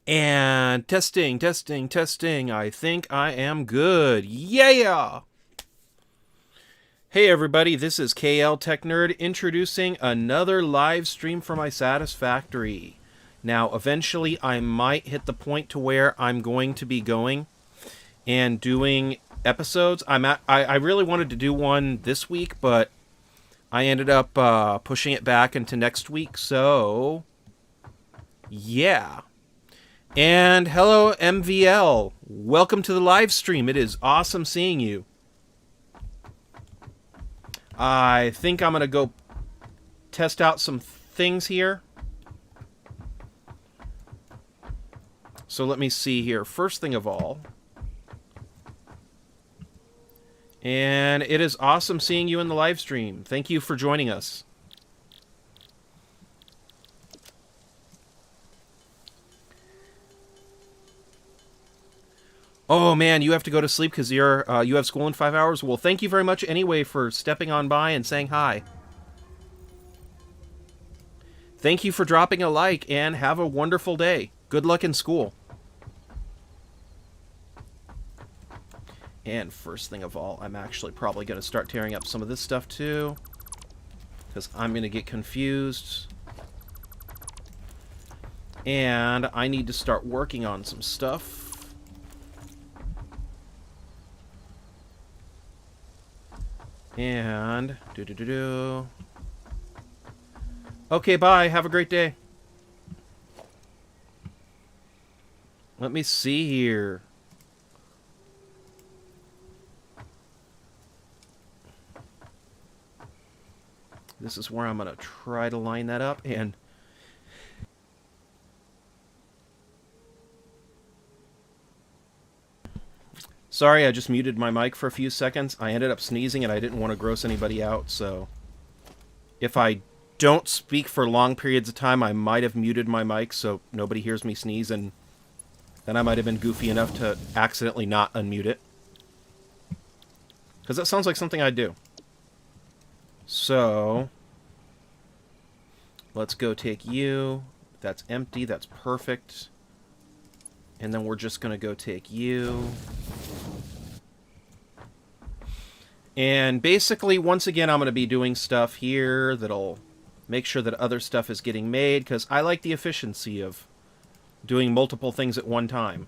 And testing, testing, testing. I think I am good. Yeah! Hey everybody, this is KLTechNerd introducing another live stream for my Satisfactory. Now, eventually I might hit the point to where I'm going to be going and doing episodes. I really wanted to do one this week, but I ended up pushing it back into next week, so yeah. And hello, MVL. Welcome to the live stream. It is awesome seeing you. I think I'm going to go test out some things here. So let me see here. First thing of all. And it is awesome seeing you in the live stream. Thank you for joining us. Oh man, you have to go to sleep because you have school in 5 hours? Well, thank you very much anyway for stepping on by and saying hi. Thank you for dropping a like and have a wonderful day. Good luck in school. And first thing of all, I'm actually probably going to start tearing up some of this stuff too, because I'm going to get confused. And I need to start working on some stuff. And okay, bye. Have a great day. Let me see here. This is where I'm going to try to line that up and sorry, I just muted my mic for a few seconds. I ended up sneezing and I didn't want to gross anybody out, so if I don't speak for long periods of time, I might have muted my mic so nobody hears me sneeze, and then I might have been goofy enough to accidentally not unmute it. Because that sounds like something I'd do. So let's go take you. That's empty, that's perfect. And then we're just going to go take you. And basically, once again, I'm going to be doing stuff here that'll make sure that other stuff is getting made, because I like the efficiency of doing multiple things at one time.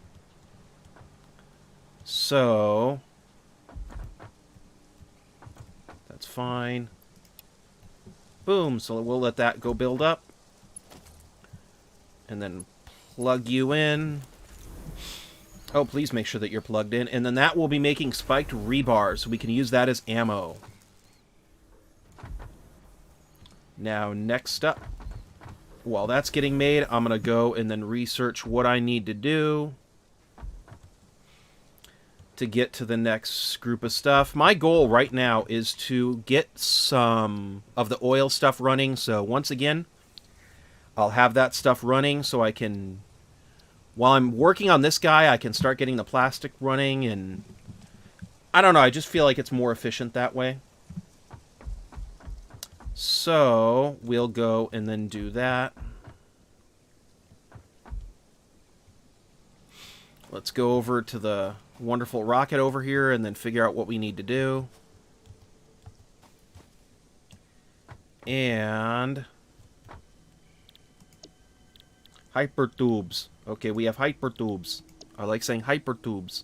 So that's fine. Boom, so we'll let that go build up. And then plug you in. Oh, please make sure that you're plugged in. And then that will be making spiked rebar, so we can use that as ammo. Now, next up, while that's getting made, I'm going to go and then research what I need to do to get to the next group of stuff. My goal right now is to get some of the oil stuff running. So once again, I'll have that stuff running so I can... While I'm working on this guy, I can start getting the plastic running, and I don't know, I just feel like it's more efficient that way. So we'll go and then do that. Let's go over to the wonderful rocket over here and then figure out what we need to do. And hypertubes. Okay, we have hypertubes. I like saying hypertubes.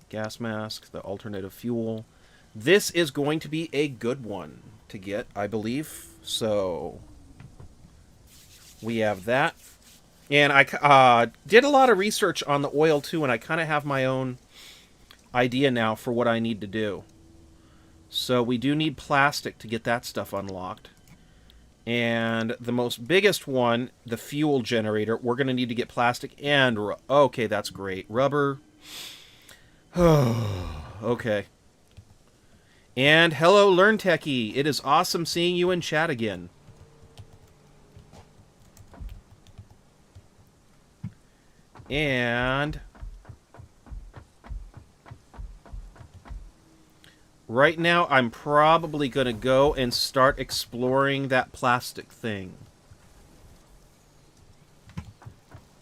Gas mask, the alternative fuel. This is going to be a good one to get, I believe. So we have that. And I did a lot of research on the oil too, and I kind of have my own idea now for what I need to do. So we do need plastic to get that stuff unlocked. And the most biggest one, the fuel generator, we're going to need to get plastic and... Okay, that's great. Rubber. Okay. And hello, Learn Techie. It is awesome seeing you in chat again. And right now, I'm probably going to go and start exploring that plastic thing.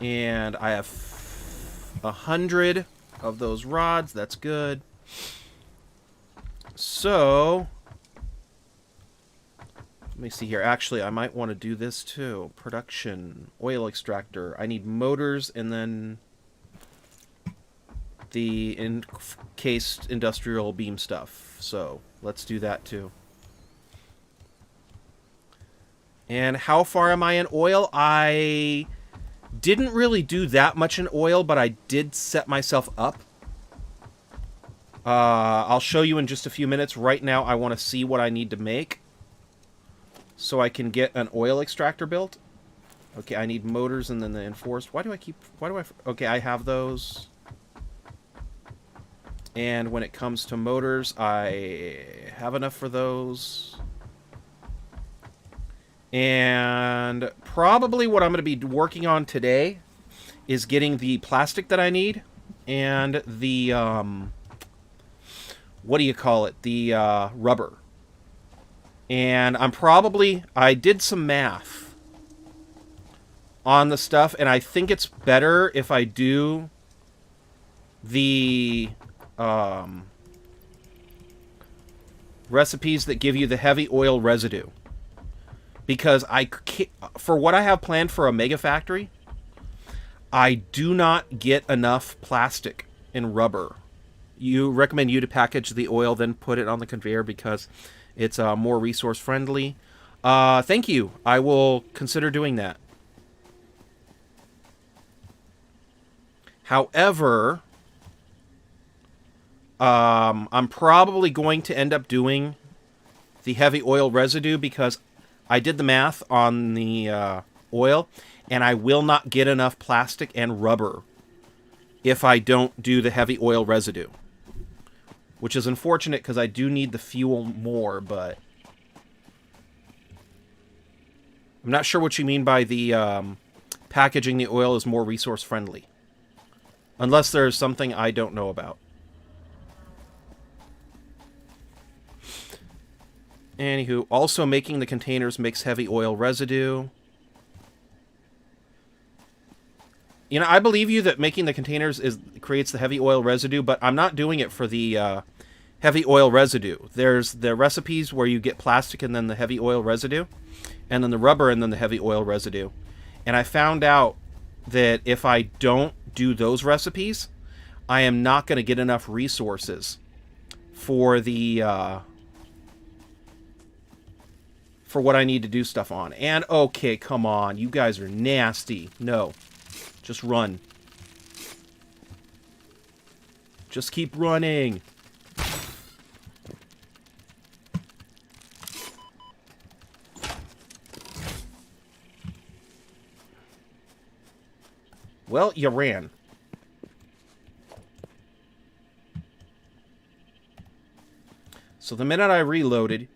And I have 100 of those rods. That's good. So, let me see here. Actually, I might want to do this too. Production. Oil extractor. I need motors and then the encased industrial beam stuff. So, let's do that too. And how far am I in oil? I didn't really do that much in oil, but I did set myself up. I'll show you in just a few minutes. Right now, I want to see what I need to make so I can get an oil extractor built. Okay, I need motors and then the enforced. Okay, I have those. And when it comes to motors, I have enough for those. And probably what I'm going to be working on today is getting the plastic that I need and the, what do you call it? The rubber. And I did some math on the stuff, and I think it's better if I do the recipes that give you the heavy oil residue. Because for what I have planned for a mega factory, I do not get enough plastic and rubber. You recommend you to package the oil, then put it on the conveyor because it's more resource friendly. Thank you. I will consider doing that. However, I'm probably going to end up doing the heavy oil residue because I did the math on the oil, and I will not get enough plastic and rubber if I don't do the heavy oil residue. Which is unfortunate because I do need the fuel more, but I'm not sure what you mean by the packaging the oil is more resource friendly. Unless there's something I don't know about. Anywho, also making the containers makes heavy oil residue. You know, I believe you that making the containers creates the heavy oil residue, but I'm not doing it for the heavy oil residue. There's the recipes where you get plastic and then the heavy oil residue, and then the rubber and then the heavy oil residue. And I found out that if I don't do those recipes, I am not going to get enough resources for the for what I need to do stuff on. And okay, come on, you guys are nasty. No. Just run. Just keep running. Well, you ran. So the minute I reloaded,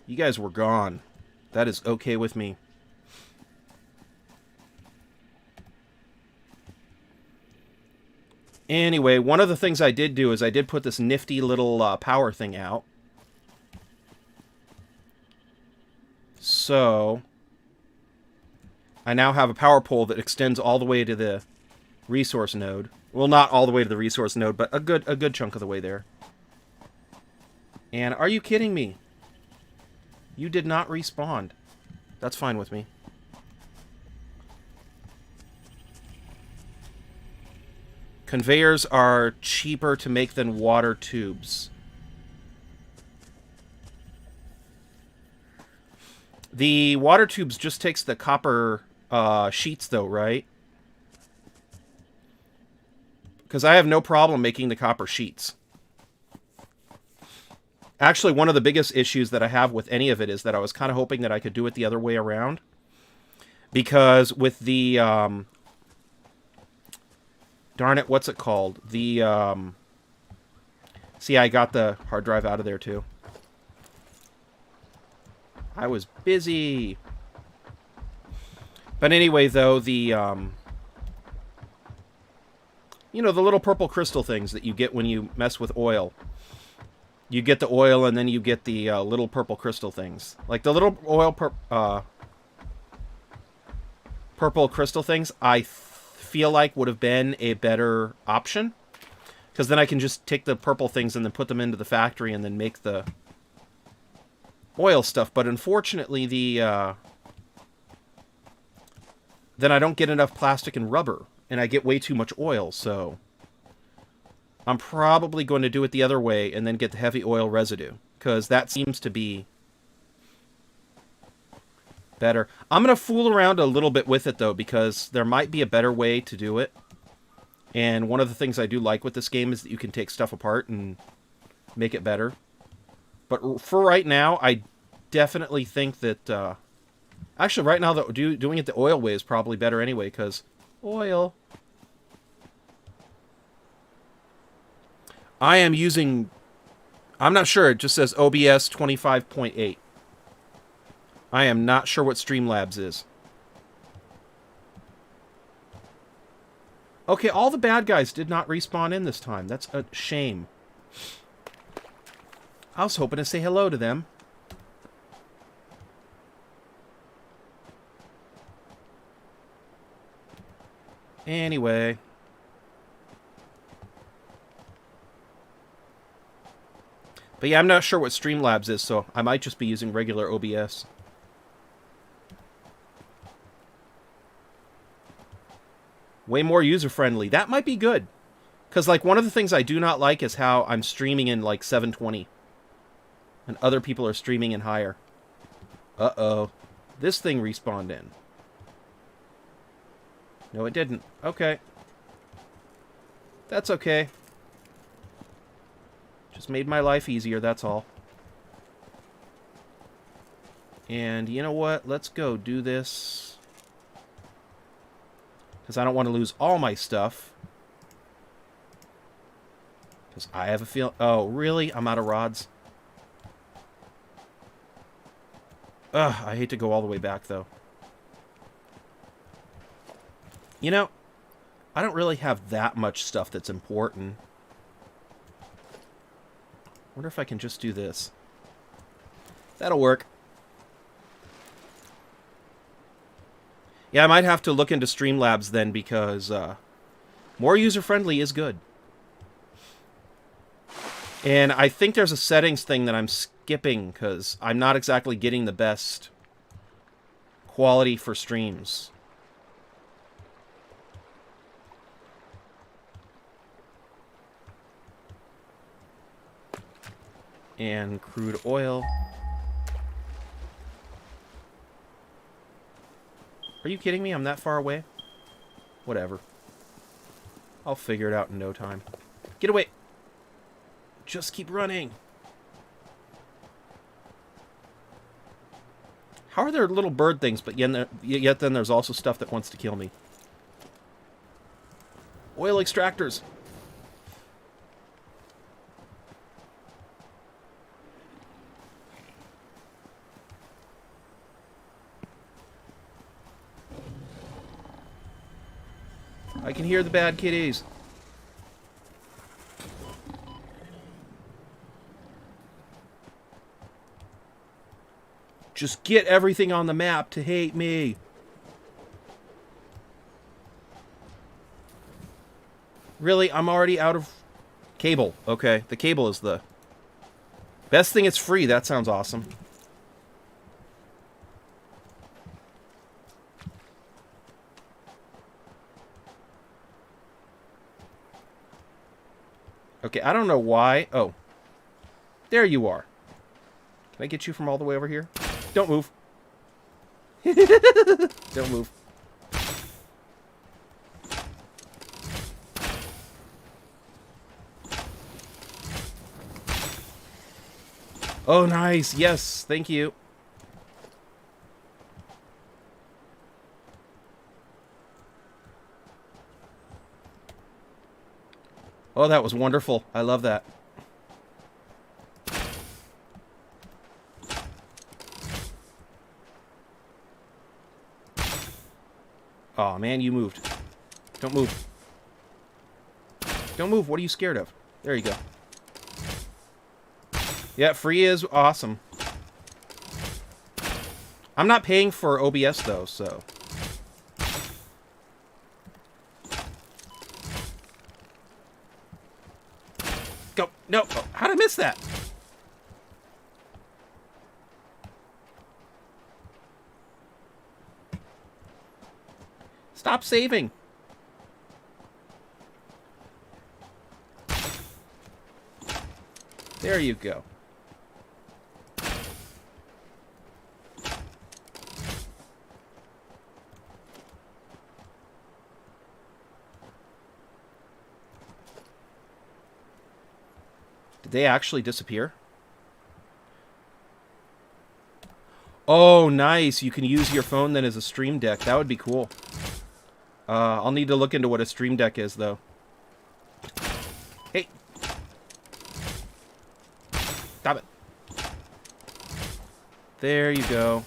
you guys were gone. That is okay with me. Anyway, one of the things I did do is I did put this nifty little power thing out. So I now have a power pole that extends all the way to the resource node. Well, not all the way to the resource node, but a good chunk of the way there. And are you kidding me? You did not respawn. That's fine with me. Conveyors are cheaper to make than water tubes. The water tubes just takes the copper sheets though, right? Because I have no problem making the copper sheets. Actually, one of the biggest issues that I have with any of it is that I was kind of hoping that I could do it the other way around. Because with the, darn it, what's it called? The, see, I got the hard drive out of there too. I was busy. But anyway, though, the, you know, the little purple crystal things that you get when you mess with oil. You get the oil, and then you get the little purple crystal things. Like the little oil purple crystal things, I feel like would have been a better option. Because then I can just take the purple things and then put them into the factory and then make the oil stuff. But unfortunately, then I don't get enough plastic and rubber. And I get way too much oil, so I'm probably going to do it the other way and then get the heavy oil residue. Because that seems to be better. I'm going to fool around a little bit with it, though, because there might be a better way to do it. And one of the things I do like with this game is that you can take stuff apart and make it better. But for right now, I definitely think that... actually, right now, doing it the oil way is probably better anyway, because oil... I am using... I'm not sure. It just says OBS 25.8. I am not sure what Streamlabs is. Okay, all the bad guys did not respawn in this time. That's a shame. I was hoping to say hello to them. Anyway. But yeah, I'm not sure what Streamlabs is, so I might just be using regular OBS. Way more user-friendly. That might be good. Because, like, one of the things I do not like is how I'm streaming in, like, 720. And other people are streaming in higher. Uh-oh. This thing respawned in. No, it didn't. Okay. That's okay. Just made my life easier, that's all. And you know what? Let's go do this. Because I don't want to lose all my stuff. Because I have a feeling... Oh, really? I'm out of rods? Ugh, I hate to go all the way back, though. You know, I don't really have that much stuff that's important. Wonder if I can just do this. That'll work. Yeah, I might have to look into Streamlabs then, because more user-friendly is good. And I think there's a settings thing that I'm skipping, because I'm not exactly getting the best quality for streams. And crude oil. Are you kidding me? I'm that far away? Whatever. I'll figure it out in no time. Get away! Just keep running! How are there little bird things, but yet then there's also stuff that wants to kill me? Oil extractors! I can hear the bad kitties. Just get everything on the map to hate me. Really? I'm already out of cable. Okay, the cable is the best thing. It's free. That sounds awesome. Okay, I don't know why. Oh. There you are. Can I get you from all the way over here? Don't move. Don't move. Oh, nice. Yes, thank you. Oh, that was wonderful. I love that. Oh, man, you moved. Don't move. Don't move. What are you scared of? There you go. Yeah, free is awesome. I'm not paying for OBS, though, so... Go. No. Oh, how did I miss that? Stop saving. There you go. Did they actually disappear? Oh, nice. You can use your phone then as a stream deck. That would be cool. I'll need to look into what a stream deck is, though. Hey. Stop it. There you go.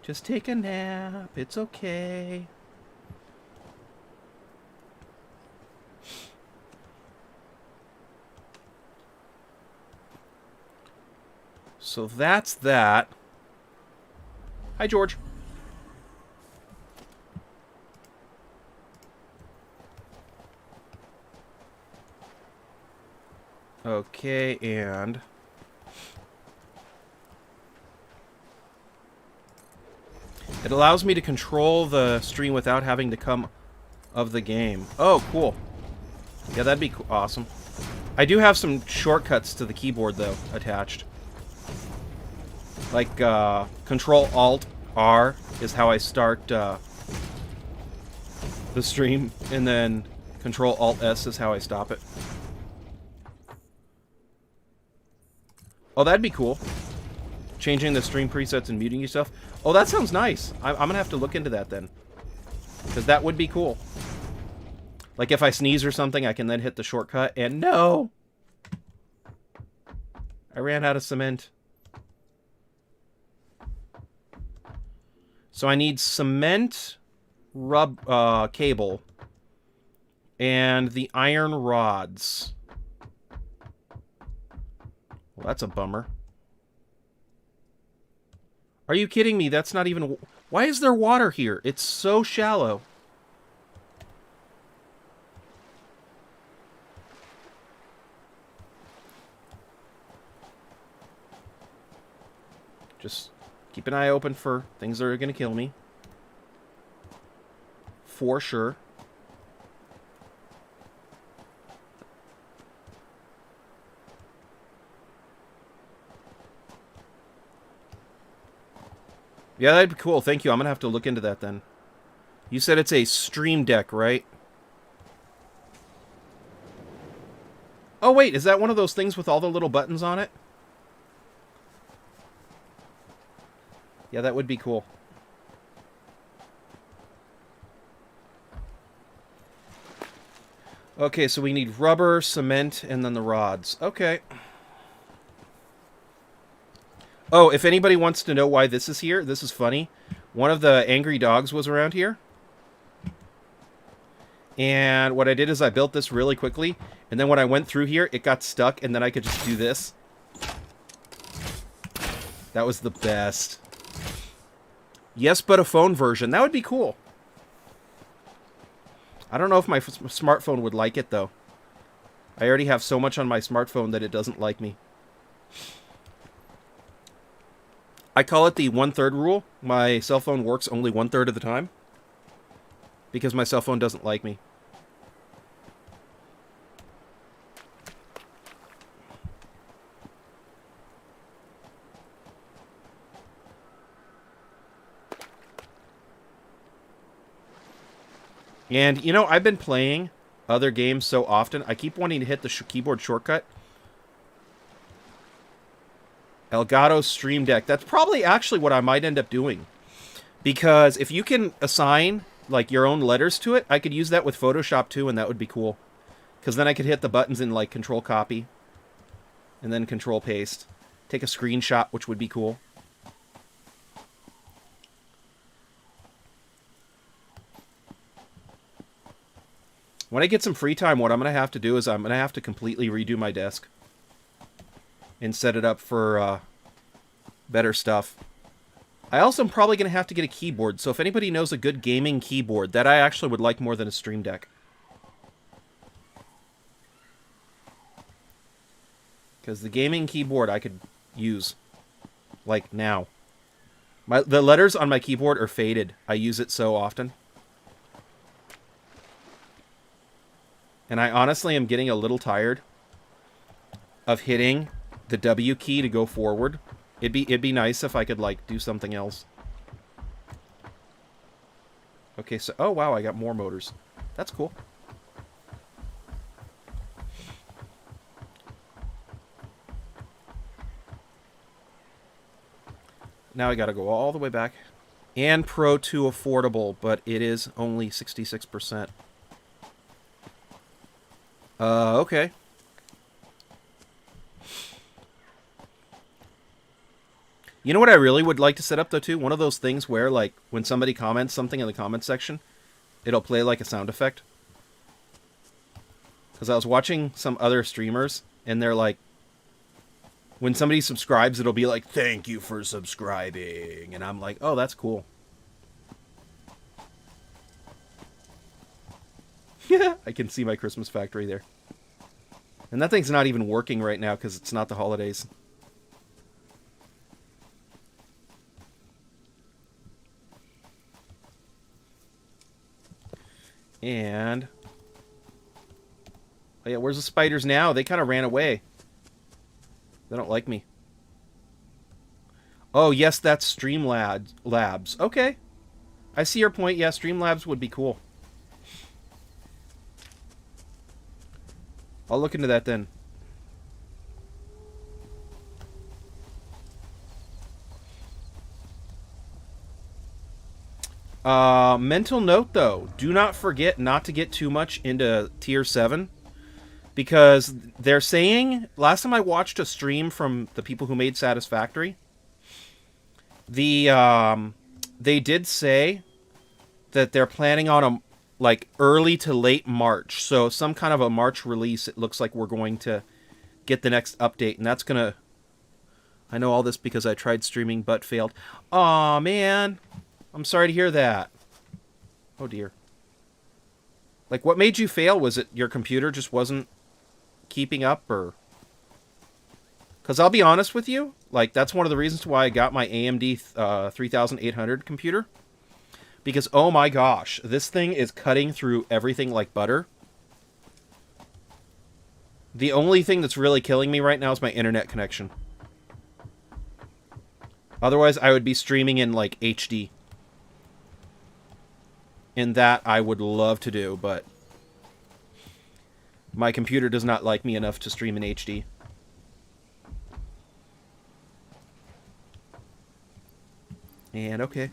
Just take a nap. It's okay. So that's that. Hi, George. Okay, and... it allows me to control the stream without having to come of the game. Oh, cool. Yeah, that'd be awesome. I do have some shortcuts to the keyboard, though, attached. Like, Control-Alt-R is how I start the stream, and then Control-Alt-S is how I stop it. Oh, that'd be cool. Changing the stream presets and muting yourself. Oh, that sounds nice. I'm gonna have to look into that then. Because that would be cool. Like if I sneeze or something, I can then hit the shortcut and no! I ran out of cement. So I need cement cable and the iron rods. Well, that's a bummer. Are you kidding me? That's not even... Why is there water here? It's so shallow. Just keep an eye open for things that are going to kill me. For sure. Yeah, that'd be cool. Thank you. I'm going to have to look into that then. You said it's a stream deck, right? Oh, wait. Is that one of those things with all the little buttons on it? Yeah, that would be cool. Okay, so we need rubber, cement, and then the rods. Okay. Oh, if anybody wants to know why this is here, this is funny. One of the angry dogs was around here. And what I did is I built this really quickly. And then when I went through here, it got stuck. And then I could just do this. That was the best. Yes, but a phone version. That would be cool. I don't know if my smartphone would like it, though. I already have so much on my smartphone that it doesn't like me. I call it the 1/3 rule. My cell phone works only 1/3 of the time. Because my cell phone doesn't like me. And, you know, I've been playing other games so often, I keep wanting to hit the keyboard shortcut. Elgato Stream Deck. That's probably actually what I might end up doing. Because if you can assign, like, your own letters to it, I could use that with Photoshop, too, and that would be cool. Because then I could hit the buttons in, like, Control Copy. And then Control Paste. Take a screenshot, which would be cool. When I get some free time, what I'm going to have to do is I'm going to have to completely redo my desk. And set it up for better stuff. I also am probably going to have to get a keyboard. So if anybody knows a good gaming keyboard, that I actually would like more than a Stream Deck. Because the gaming keyboard I could use, like, now. The letters on my keyboard are faded. I use it so often. And I honestly am getting a little tired of hitting the W key to go forward. It'd be nice if I could, like, do something else. Okay, so... Oh, wow, I got more motors. That's cool. Now I gotta go all the way back. And Pro 2 affordable, but it is only 66%. Okay. You know what I really would like to set up, though, too? One of those things where, like, when somebody comments something in the comment section, it'll play like a sound effect. Because I was watching some other streamers, and they're like, when somebody subscribes, it'll be like, thank you for subscribing. And I'm like, oh, that's cool. Yeah, I can see my Christmas factory there. And that thing's not even working right now because it's not the holidays. And... oh yeah, where's the spiders now? They kind of ran away. They don't like me. Oh, yes, that's Streamlabs. Okay. I see your point. Yeah, Streamlabs would be cool. I'll look into that then. Mental note, though. Do not forget not to get too much into Tier 7. Because they're saying... last time I watched a stream from the people who made Satisfactory, they did say that they're planning on a... like, early to late March. So some kind of a March release. It looks like we're going to get the next update. And that's going to... I know all this because I tried streaming but failed. Aw, man. I'm sorry to hear that. Oh, dear. Like, what made you fail? Was it your computer just wasn't keeping up, or... because I'll be honest with you. Like, that's one of the reasons why I got my AMD 3800 computer. Because, oh my gosh, this thing is cutting through everything like butter. The only thing that's really killing me right now is my internet connection. Otherwise, I would be streaming in, like, HD. And that I would love to do, but... my computer does not like me enough to stream in HD. And, okay.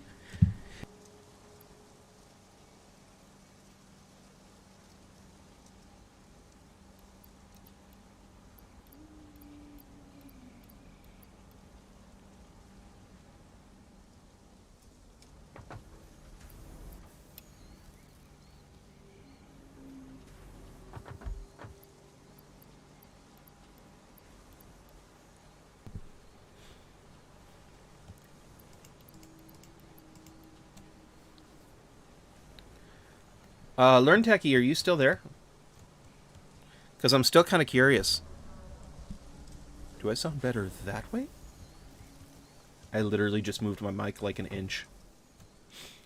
Learn Techie, are you still there? Because I'm still kind of curious. Do I sound better that way? I literally just moved my mic like an inch.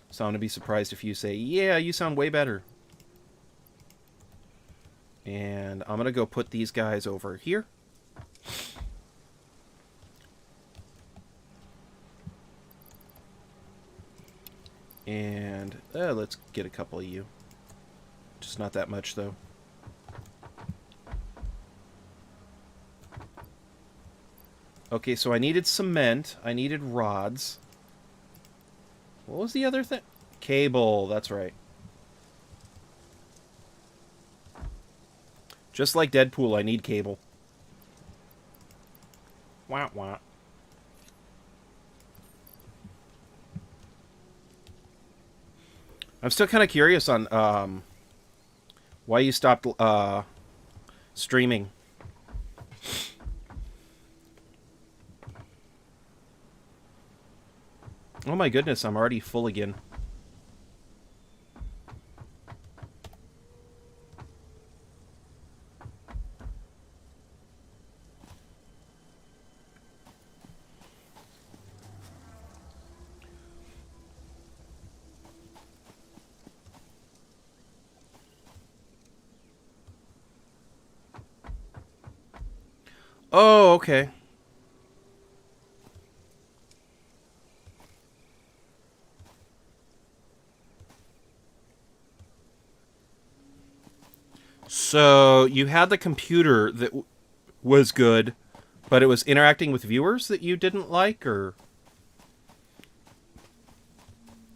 So I'm going to be surprised if you say, yeah, you sound way better. And I'm going to go put these guys over here. And let's get a couple of you. Just not that much, though. Okay, so I needed cement. I needed rods. What was the other thing? Cable, that's right. Just like Deadpool, I need cable. Wah, wah. I'm still kind of curious on why you stopped streaming. Oh my goodness, I'm already full again. Oh, okay. So you had the computer that was good, but it was interacting with viewers that you didn't like, or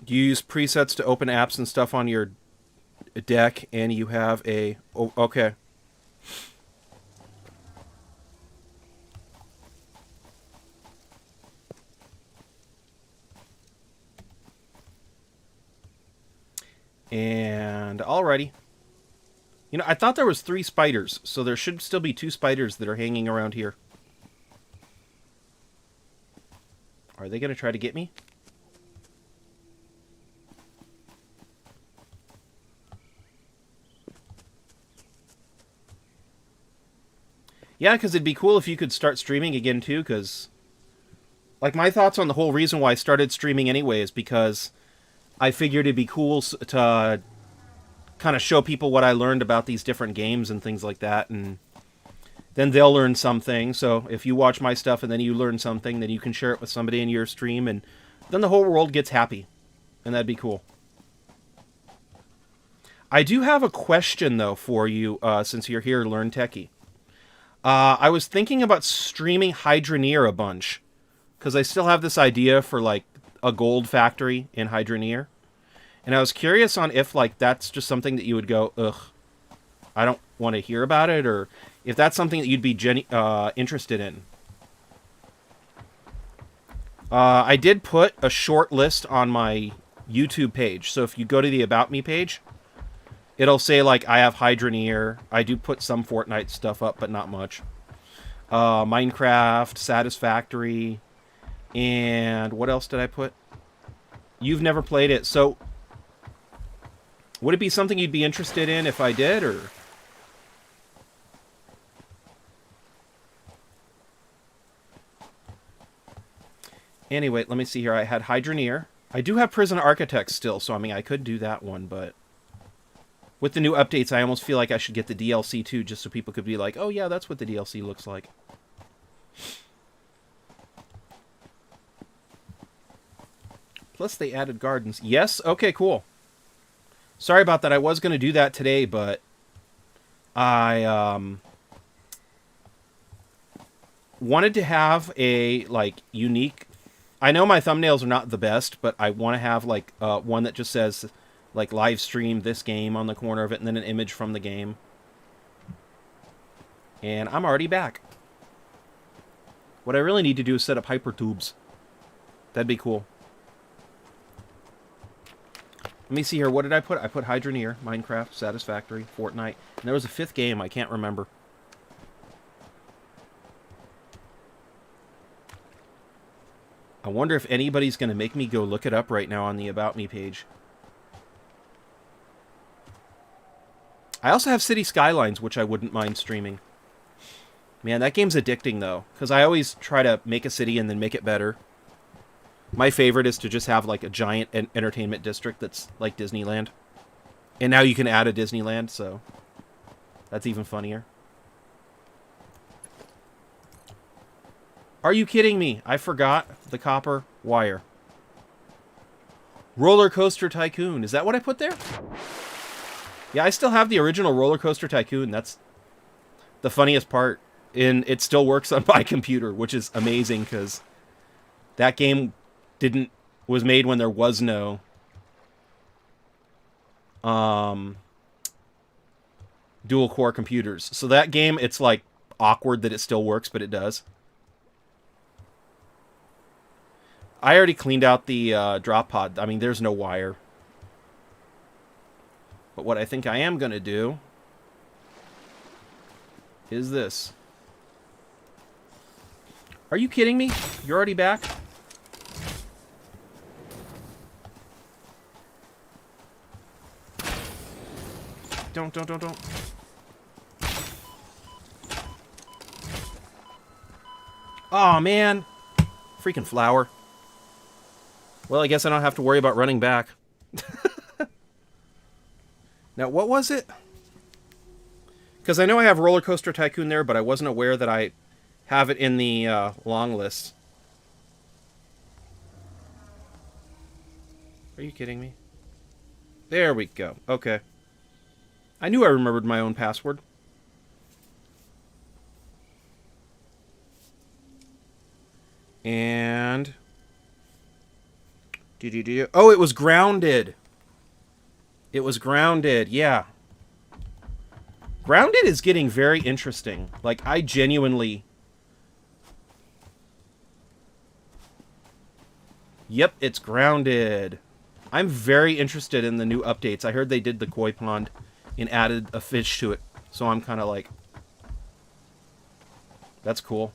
do you use presets to open apps and stuff on your deck, and you have a... Oh, okay. And alrighty. You know, I thought there was 3 spiders, so there should still be 2 spiders that are hanging around here. Are they going to try to get me? Yeah, because it'd be cool if you could start streaming again, too, because... Like, my thoughts on the whole reason why I started streaming anyway is because I figured it'd be cool to kind of show people what I learned about these different games and things like that, and then they'll learn something. So if you watch my stuff and then you learn something, then you can share it with somebody in your stream, and then the whole world gets happy, and that'd be cool. I do have a question, though, for you, since you're here, Learn Techie. I was thinking about streaming Hydroneer a bunch, because I still have this idea for, like, a gold factory in Hydroneer. And I was curious on if, like, that's just something that you would go, ugh, I don't want to hear about it, or if that's something that you'd be interested in. I did put a short list on my YouTube page, so if you go to the About Me page, it'll say, like, I have Hydroneer. I do put some Fortnite stuff up, but not much. Minecraft, Satisfactory, and what else did I put? You've never played it, so would it be something you'd be interested in if I did, or? Anyway, let me see here. I had Hydroneer. I do have Prison Architects still, so I mean, I could do that one, but with the new updates, I almost feel like I should get the DLC too, just so people could be like, oh yeah, that's what the DLC looks like. Plus, they added gardens. Yes? Okay, cool. Sorry about that. I was going to do that today, but I wanted to have a, like, unique... I know my thumbnails are not the best, but I want to have, like, one that just says, like, live stream this game on the corner of it, and then an image from the game. And I'm already back. What I really need to do is set up hypertubes. That'd be cool. Let me see here. What did I put? I put Hydroneer, Minecraft, Satisfactory, Fortnite. And there was a 5th game. I can't remember. I wonder if anybody's going to make me go look it up right now on the About Me page. I also have City Skylines, which I wouldn't mind streaming. Man, that game's addicting, though. Because I always try to make a city and then make it better. My favorite is to just have, like, a giant entertainment district that's like Disneyland. And now you can add a Disneyland, so that's even funnier. Are you kidding me? I forgot the copper wire. Roller Coaster Tycoon. Is that what I put there? Yeah, I still have the original Roller Coaster Tycoon. That's the funniest part. And it still works on my computer, which is amazing, because that game was made when there was no dual core computers. So that game, it's like awkward that it still works, but it does. I already cleaned out the drop pod. I mean, there's no wire. But what I think I am going to do is this. Are you kidding me? You're already back? Don't. Aw, man. Freaking flower. Well, I guess I don't have to worry about running back. Now, what was it? Because I know I have Roller Coaster Tycoon there, but I wasn't aware that I have it in the long list. Are you kidding me? There we go. Okay. I knew I remembered my own password. And... Oh, it was grounded. It was grounded, yeah. Grounded is getting very interesting. Like, I genuinely... Yep, it's grounded. I'm very interested in the new updates. I heard they did the koi pond and added a fish to it. So I'm kind of like... That's cool.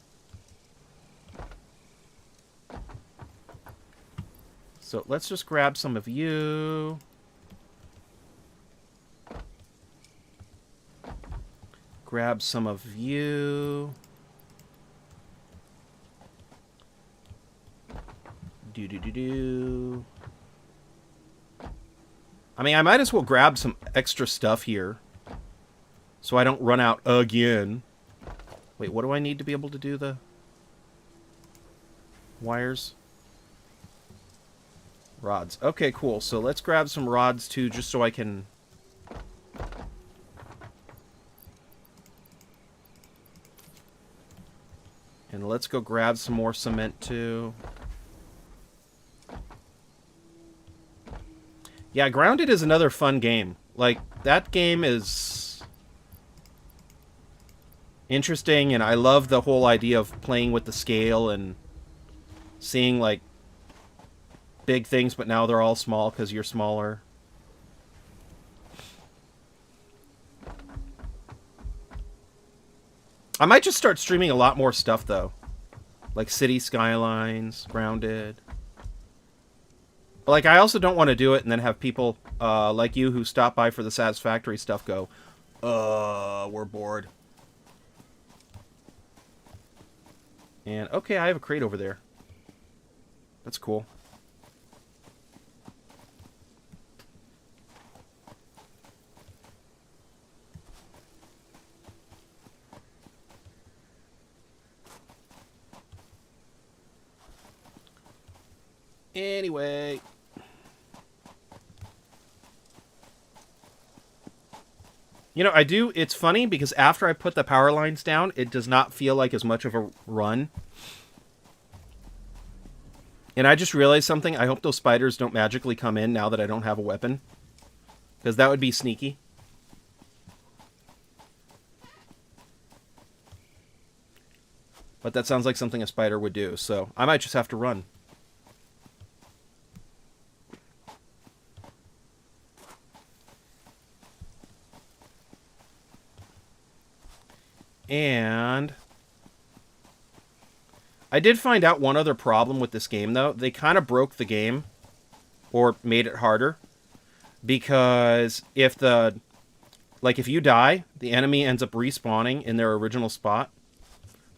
So let's just grab some of you. Grab some of you. Do. I mean, I might as well grab some extra stuff here. So I don't run out again. Wait, what do I need to be able to do the wires? Rods. Okay, cool. So let's grab some rods too, just so I can... And let's go grab some more cement too. Yeah, Grounded is another fun game. Like, that game is interesting, and I love the whole idea of playing with the scale and seeing, like, big things, but now they're all small because you're smaller. I might just start streaming a lot more stuff, though. Like City Skylines, Grounded. But, like, I also don't want to do it and then have people like you who stop by for the Satisfactory stuff go, we're bored. And, okay, I have a crate over there. That's cool. Anyway. You know, it's funny because after I put the power lines down, it does not feel like as much of a run. And I just realized something. I hope those spiders don't magically come in now that I don't have a weapon. Because that would be sneaky. But that sounds like something a spider would do, so I might just have to run. And I did find out one other problem with this game, though. They kind of broke the game, or made it harder, because if you die, the enemy ends up respawning in their original spot,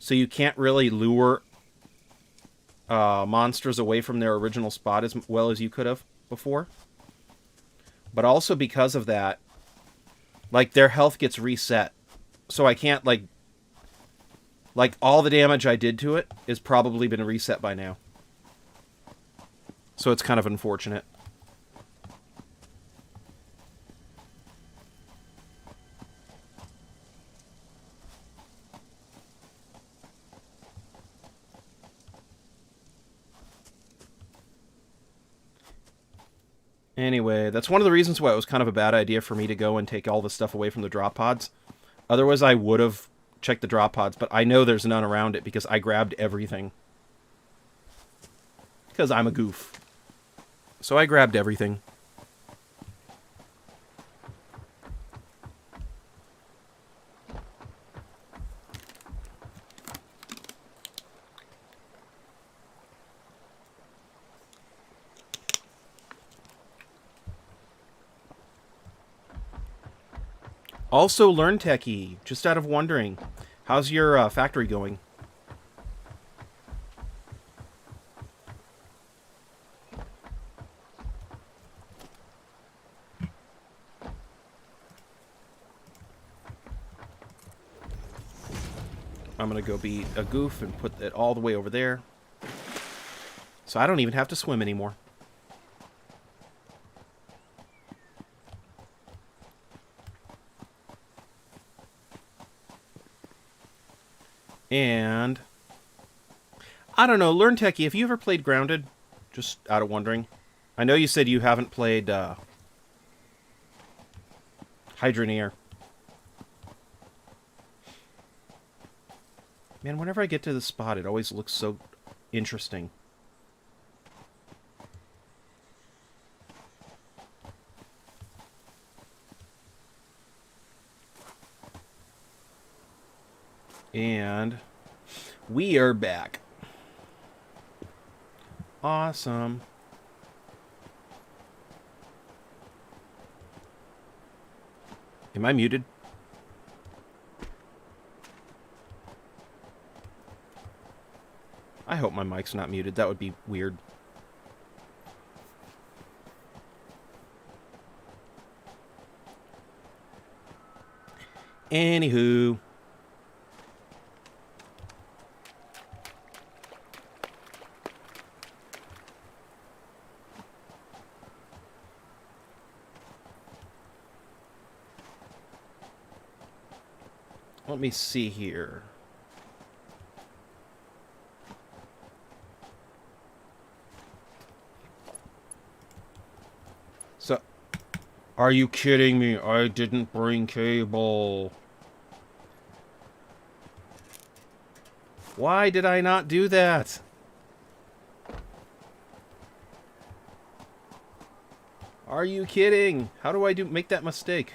so you can't really lure monsters away from their original spot as well as you could have before. But also because of that, like, their health gets reset, so I can't, like, all the damage I did to it is probably been reset by now. So it's kind of unfortunate. Anyway, that's one of the reasons why it was kind of a bad idea for me to go and take all the stuff away from the drop pods. Otherwise, I would have checked the drop pods, but I know there's none around it because I grabbed everything. Because I'm a goof. So I grabbed everything. Also, Learn Techie, just out of wondering, how's your factory going? I'm going to go be a goof and put it all the way over there. So I don't even have to swim anymore. And I don't know, Learn Techie, have you ever played Grounded? Just out of wondering. I know you said you haven't played Hydroneer. Man, whenever I get to this spot, it always looks so interesting. And we are back. Awesome. Am I muted? I hope my mic's not muted. That would be weird. Anywho. Let me see here. So, are you kidding me? I didn't bring cable. Why did I not do that? Are you kidding? How do I make that mistake?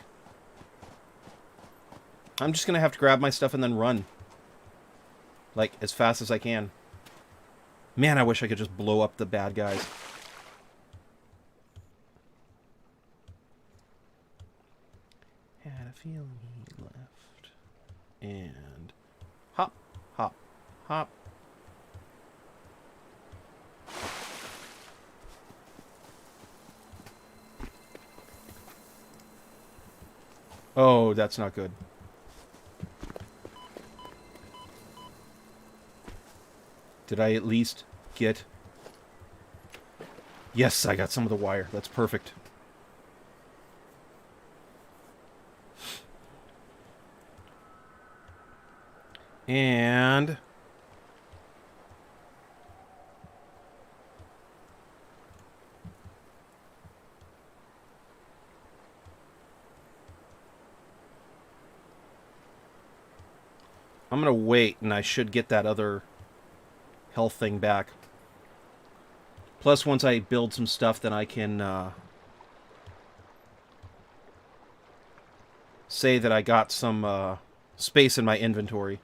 I'm just gonna have to grab my stuff and then run. Like, as fast as I can. Man, I wish I could just blow up the bad guys. Had a feeling he left. And hop, hop, hop. Oh, that's not good. Did I at least get... Yes, I got some of the wire. That's perfect. And... I'm gonna wait, and I should get that other health thing back. Plus, once I build some stuff, then I can say that I got some space in my inventory.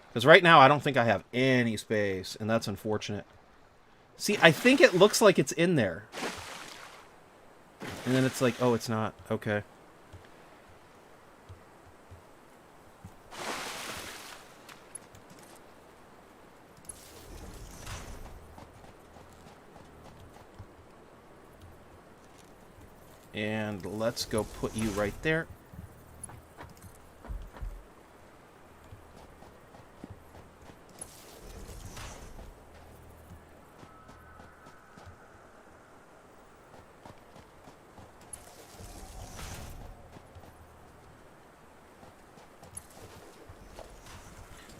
Because right now, I don't think I have any space, and that's unfortunate. See, I think it looks like it's in there. And then it's like, oh, it's not. Okay. And let's go put you right there.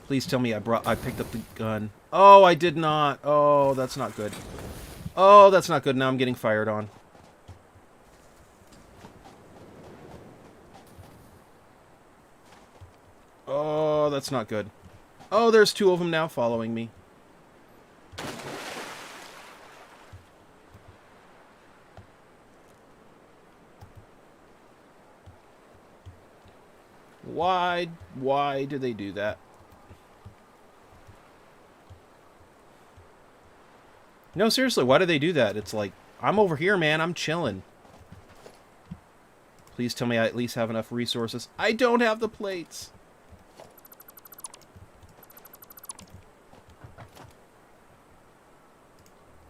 Please tell me I picked up the gun. Oh, I did not. Oh, that's not good. Oh, that's not good. Now I'm getting fired on. Oh, that's not good. Oh, there's two of them now following me. Why do they do that? No, seriously, why do they do that? It's like, I'm over here, man. I'm chilling. Please tell me I at least have enough resources. I don't have the plates.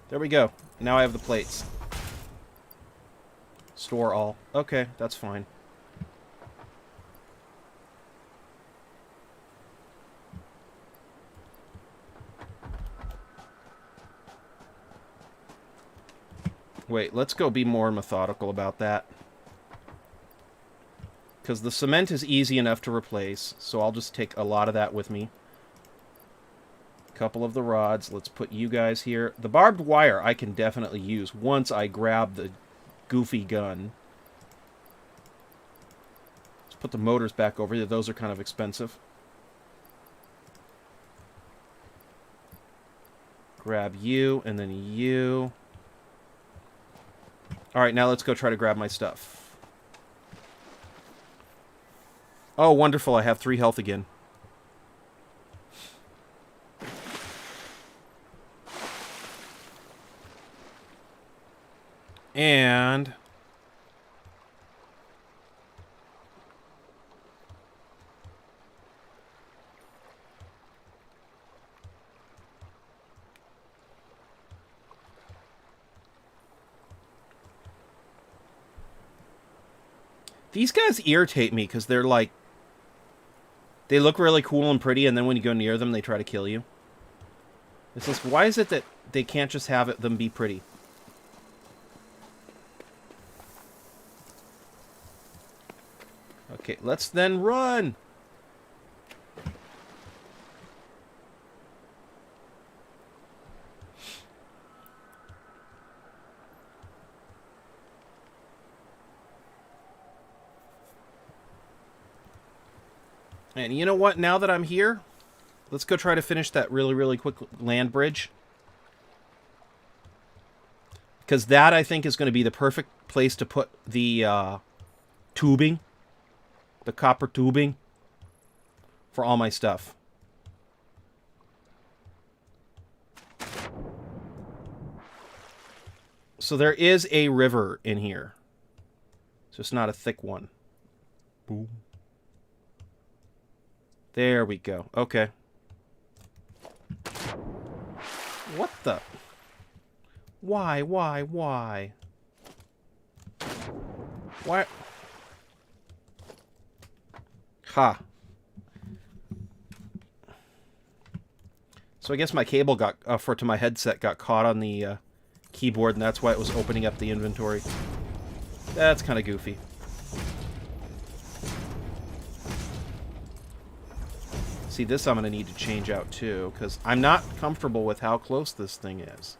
There we go. Now I have the plates. Store all. Okay, that's fine. Wait, let's go be more methodical about that. Because the cement is easy enough to replace, so I'll just take a lot of that with me. A couple of the rods. Let's put you guys here. The barbed wire I can definitely use once I grab the goofy gun. Let's put the motors back over here. Those are kind of expensive. Grab you, and then you. Alright, now let's go try to grab my stuff. Oh, wonderful. I have 3 health again. And... these guys irritate me because they're like... they look really cool and pretty, and then when you go near them, they try to kill you. It's just, why is it that they can't just have them be pretty? Okay, let's then run! And you know what? Now that I'm here, let's go try to finish that really, really quick land bridge. Because that, I think, is going to be the perfect place to put the tubing. The copper tubing. For all my stuff. So there is a river in here. So it's not a thick one. Boom. There we go. Okay. What the? Why? Why? Ha. So I guess my cable got to my headset got caught on the keyboard, and that's why it was opening up the inventory. That's kind of goofy. See, this I'm going to need to change out too, because I'm not comfortable with how close this thing is.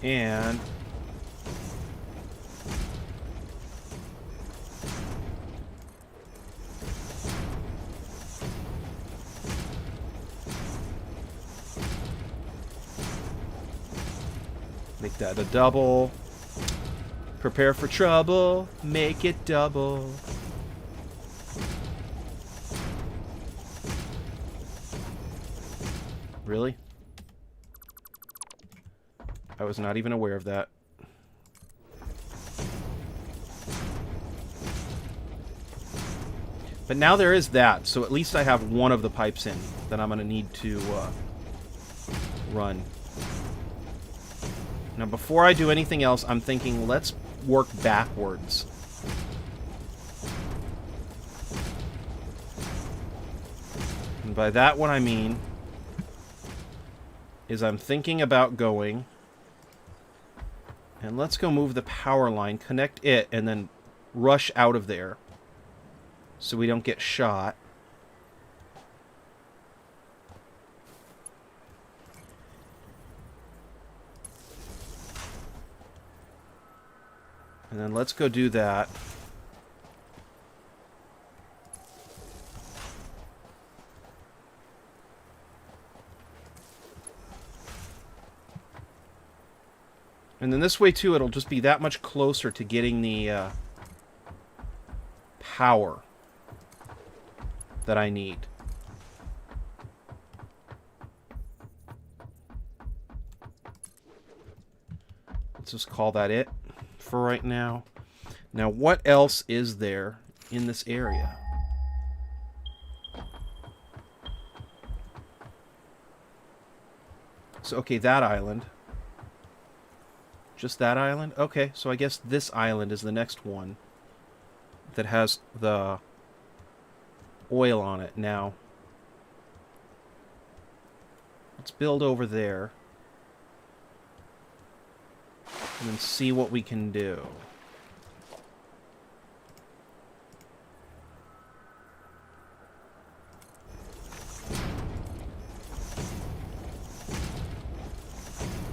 And... make that a double. Prepare for trouble. Make it double. Really? I was not even aware of that. But now there is that, so at least I have one of the pipes in that I'm going to need to run. Now, before I do anything else, I'm thinking, let's work backwards. And by that, what I mean is I'm thinking about going, and let's go move the power line, connect it, and then rush out of there so we don't get shot. And then let's go do that. And then this way, too, it'll just be that much closer to getting the power that I need. Let's just call that it for right now. Now, what else is there in this area? So, okay, that island. Just that island? Okay, so I guess this island is the next one that has the oil on it now. Let's build over there. And then see what we can do.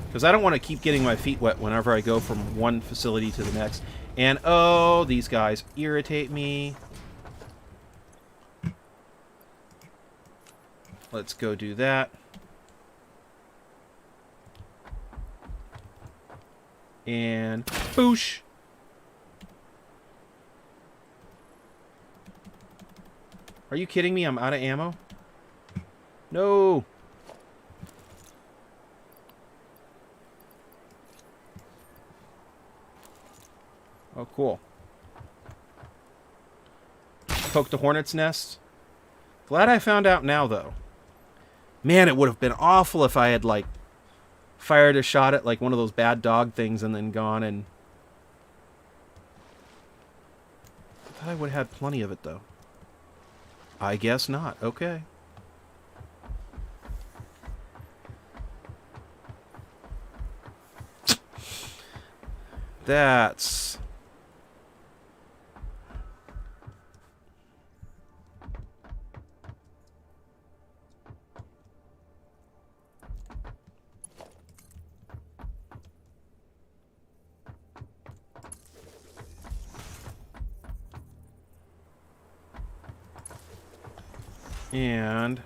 Because I don't want to keep getting my feet wet whenever I go from one facility to the next. And, oh, these guys irritate me. Let's go do that. And boosh. Are you kidding me? I'm out of ammo? No. Oh, cool. Poke the hornet's nest. Glad I found out now, though. Man, it would have been awful if I had, like, fired a shot at, like, one of those bad dog things and then gone and... I thought I would have had plenty of it, though. I guess not. Okay. That's... And...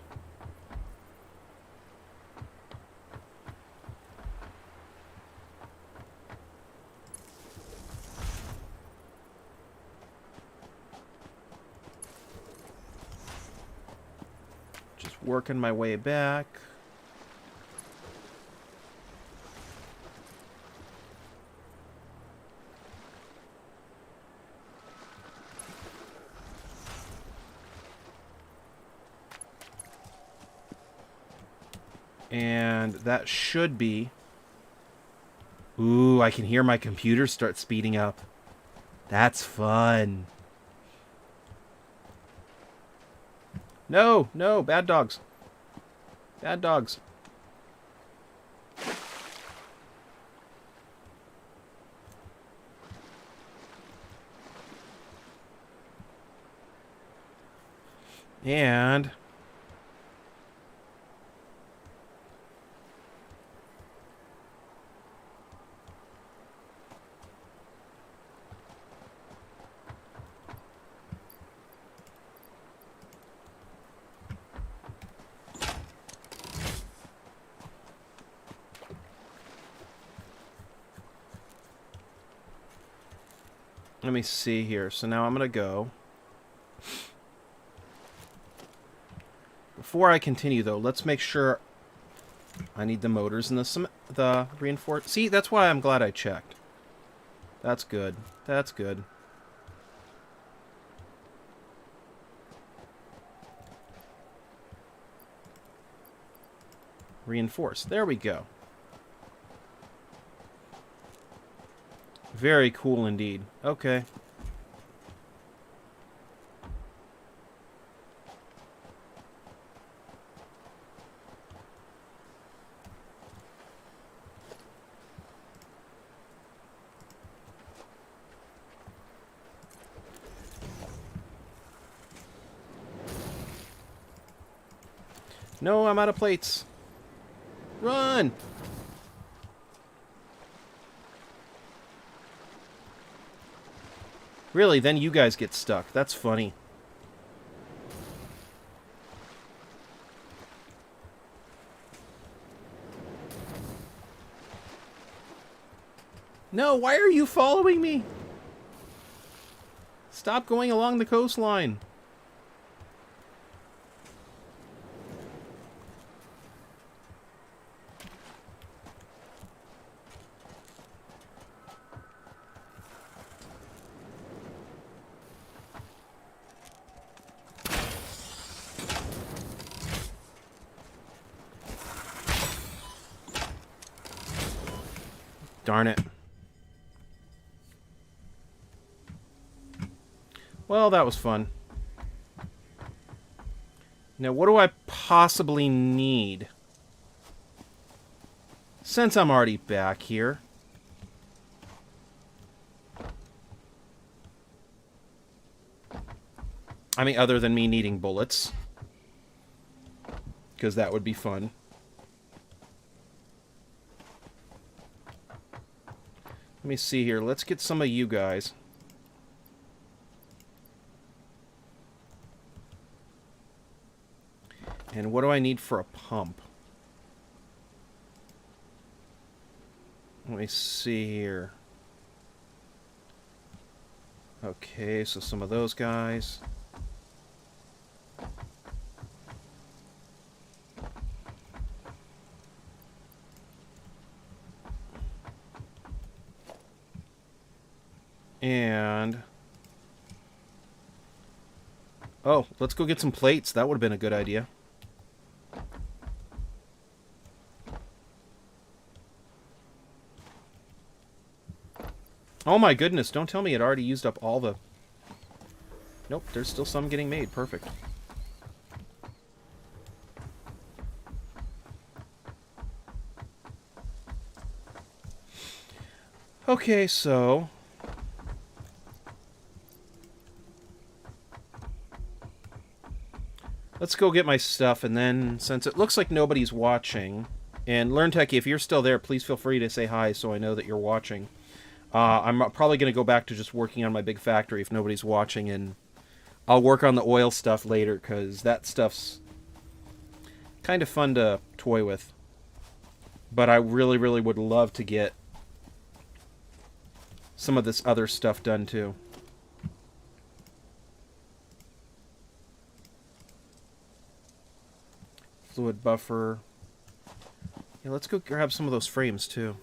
just working my way back. And that should be... Ooh, I can hear my computer start speeding up. That's fun. No, no, bad dogs. Bad dogs. And... let me see here. So now I'm going to go. Before I continue, though, let's make sure I need the motors and the reinforced. See, that's why I'm glad I checked. That's good. That's good. Reinforced. There we go. Very cool indeed. Okay. No, I'm out of plates. Run! Really, then you guys get stuck. That's funny. No, why are you following me? Stop going along the coastline. Darn it. Well, that was fun. Now, what do I possibly need? since I'm already back here, I mean, other than me needing bullets, because that would be fun. Let me see here. Let's get some of you guys. And what do I need for a pump? Let me see here. Okay, so some of those guys. And... oh, let's go get some plates. That would have been a good idea. Oh my goodness, don't tell me it already used up all the... nope, there's still some getting made. Perfect. Okay, so... let's go get my stuff, and then, since it looks like nobody's watching... and LearnTechie, if you're still there, please feel free to say hi so I know that you're watching. I'm probably going to go back to just working on my big factory if nobody's watching, and I'll work on the oil stuff later, because that stuff's kind of fun to toy with. But I really, really would love to get some of this other stuff done, too. Fluid buffer. Yeah, let's go grab some of those frames, too.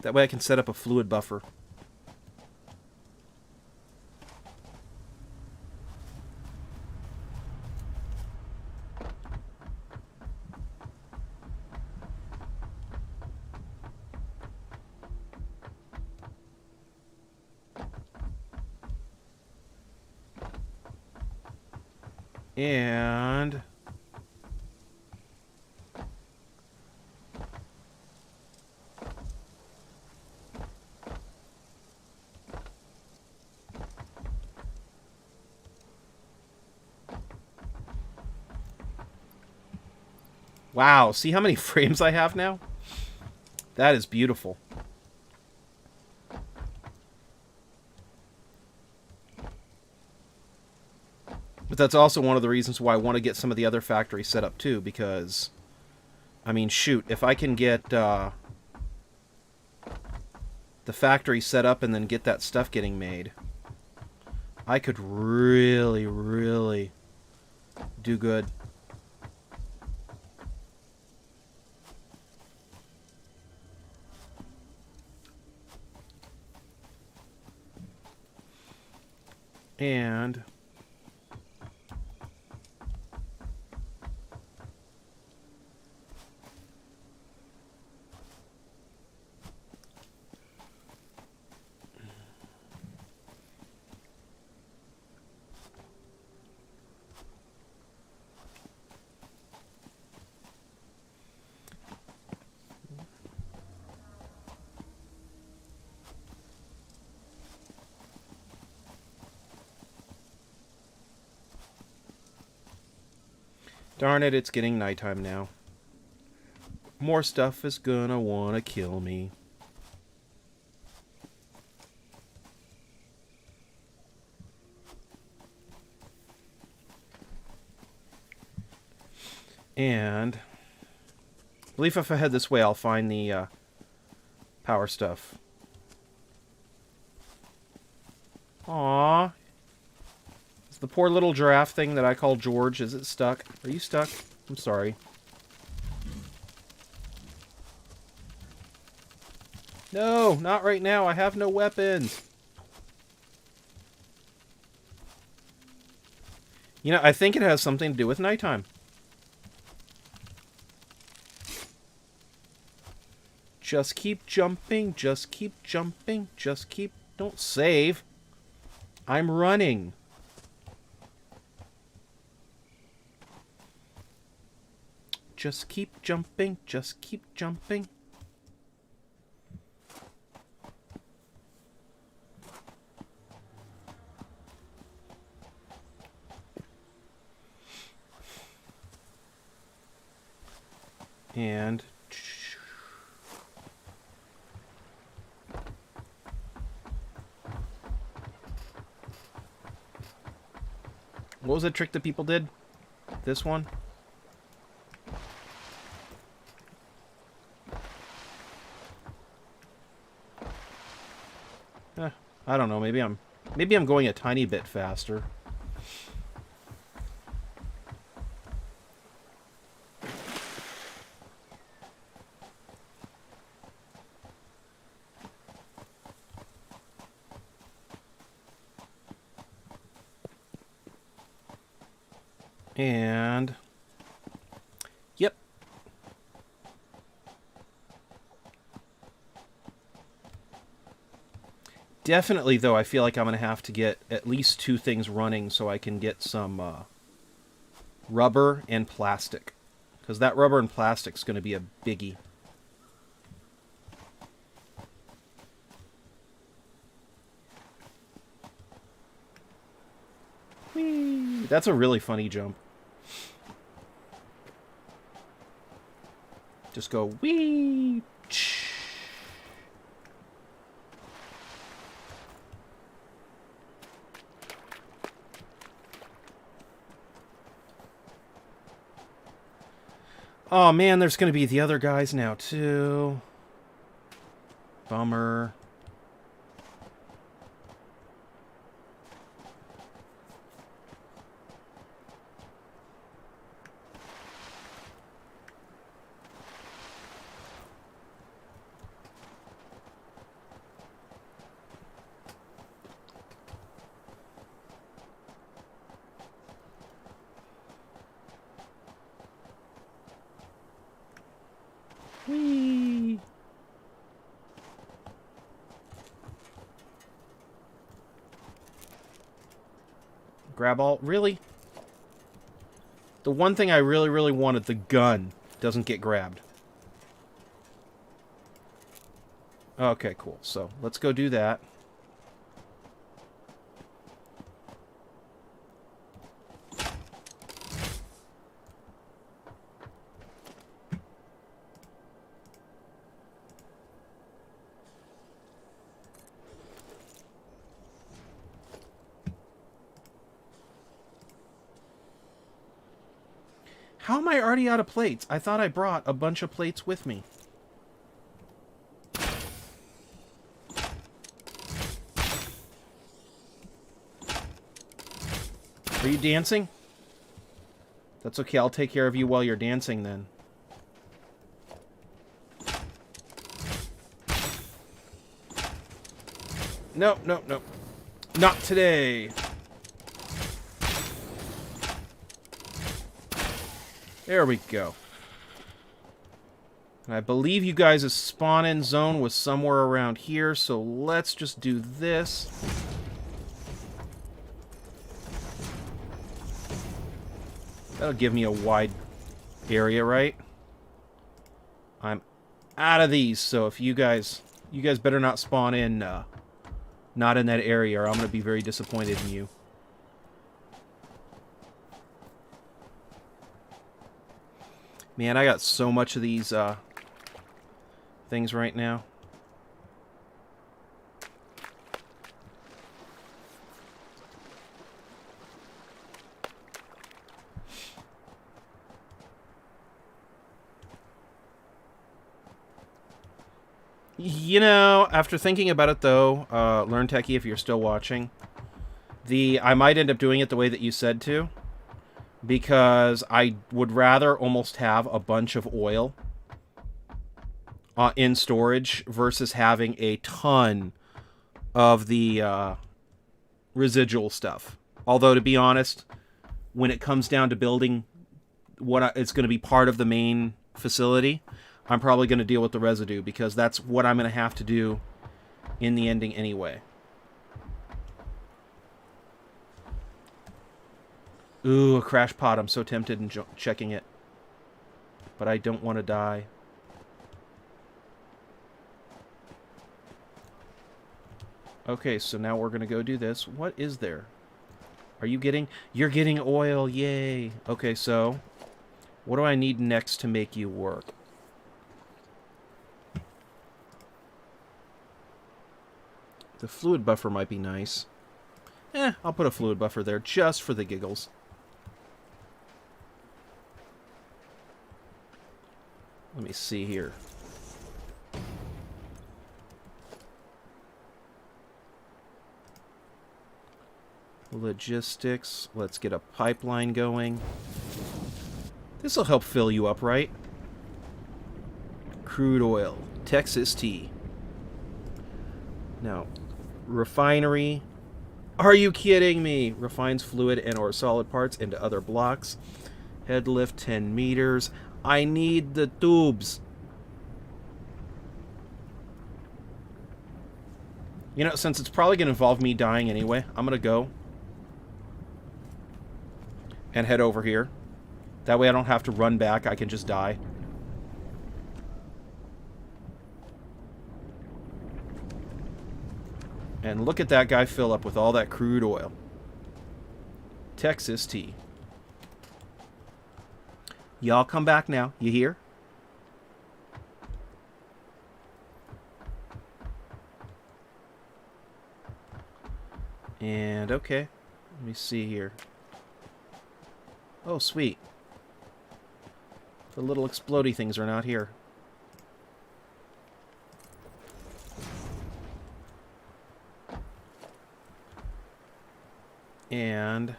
That way I can set up a fluid buffer. And... wow, see how many frames I have now? That is beautiful. But that's also one of the reasons why I want to get some of the other factories set up too, because, I mean, shoot, if I can get the factory set up and then get that stuff getting made, I could really, really do good. And... darn it, it's getting nighttime now. More stuff is gonna wanna kill me. And I believe if I head this way, I'll find the power stuff. Aww. Is the poor little giraffe thing that I call George, is it stuck? Are you stuck? I'm sorry. No, not right now. I have no weapons. You know, I think it has something to do with nighttime. Just keep jumping, just keep jumping, just keep... don't save. I'm running. Just keep jumping. Just keep jumping. And... what was the trick that people did? This one? I don't know. Maybe I'm going a tiny bit faster. And yep. Definitely, though, I feel like I'm going to have to get at least 2 things running so I can get some rubber and plastic. Because that rubber and plastic's going to be a biggie. Whee! That's a really funny jump. Just go, wee! Oh man, there's going to be the other guys now too. Bummer. Whee! Grab all? Really? The one thing I really, really wanted, the gun, doesn't get grabbed. Okay, cool. So, let's go do that. How am I already out of plates? I thought I brought a bunch of plates with me. Are you dancing? That's okay, I'll take care of you while you're dancing then. No, no, no. Not today. There we go. And I believe you guys' spawn-in zone was somewhere around here, so let's just do this. That'll give me a wide area, right? I'm out of these, so if you guys better not spawn in, not in that area, or I'm going to be very disappointed in you. Man, I got so much of these things right now. You know, after thinking about it, though, Learn Techie, if you're still watching, I might end up doing it the way that you said to. Because I would rather almost have a bunch of oil in storage versus having a ton of the residual stuff. Although, to be honest, when it comes down to building it's going to be part of the main facility, I'm probably going to deal with the residue because that's what I'm going to have to do in the ending anyway. Ooh, a crash pod. I'm so tempted in checking it. but I don't want to die. Okay, so now we're going to go do this. What is there? Are you getting... You're getting oil, yay! Okay, so what do I need next to make you work? The fluid buffer might be nice. I'll put a fluid buffer there just for the giggles. Let me see here. Logistics. Let's get a pipeline going. This will help fill you up, right? Crude oil. Texas tea. Now, refinery. Are you kidding me? Refines fluid and or solid parts into other blocks. Head lift 10 meters. I need the tubes. You know, since it's probably going to involve me dying anyway, I'm going to go and head over here. That way I don't have to run back. I can just die. And look at that guy fill up with all that crude oil. Texas tea. Y'all come back now. You hear? And, okay. Let me see here. Oh, sweet. The little explodey things are not here. And...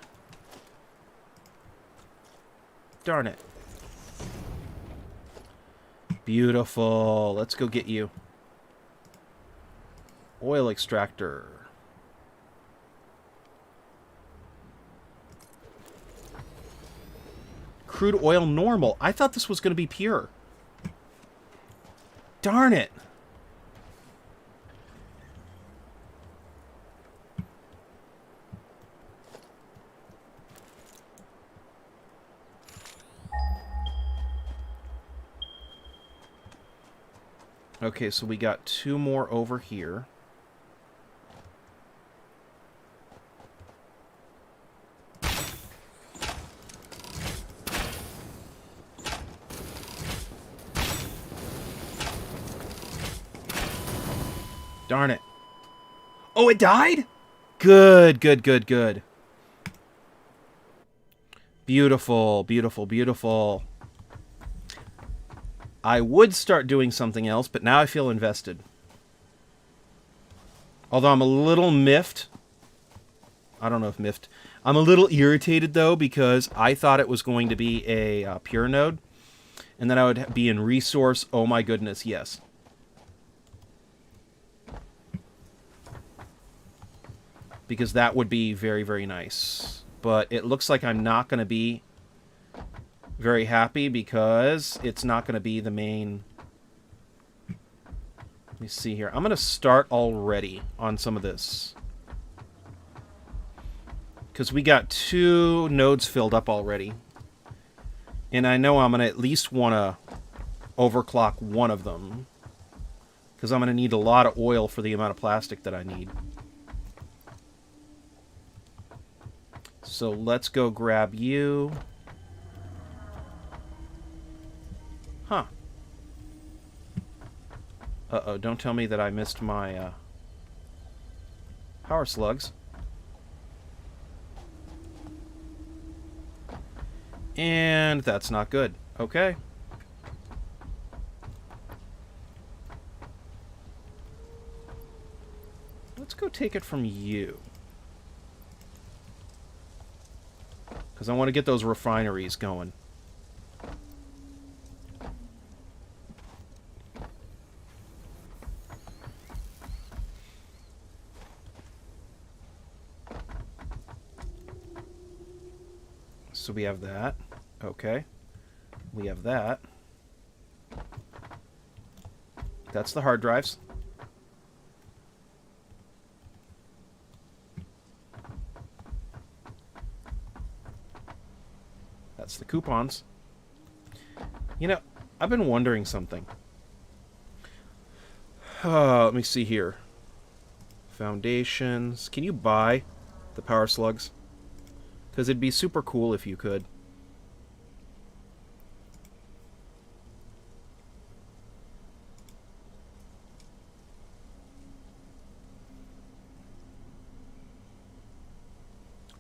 darn it. Beautiful. Let's go get you. Oil extractor. Crude oil normal. I thought this was going to be pure. Darn it. Okay, so we got 2 more over here. Darn it. Oh, it died? Good, good, good, good. Beautiful, beautiful, beautiful. I would start doing something else, but now I feel invested. Although I'm a little miffed. I don't know if miffed. I'm a little irritated, though, because I thought it was going to be a pure node. And then I would be in resource. Oh my goodness, yes. Because that would be very, very nice. But it looks like I'm not going to be very happy because it's not going to be the main. Let me see here. I'm going to start already on some of this. Because we got 2 nodes filled up already. And I know I'm going to at least want to overclock one of them. Because I'm going to need a lot of oil for the amount of plastic that I need. So let's go grab you. Huh. Uh-oh, don't tell me that I missed my power slugs. And that's not good. Okay. Let's go take it from you. Because I want to get those refineries going. So we have that. Okay. We have that. That's the hard drives. That's the coupons. You know, I've been wondering something. Let me see here. Foundations. Can you buy the power slugs? Because it'd be super cool if you could.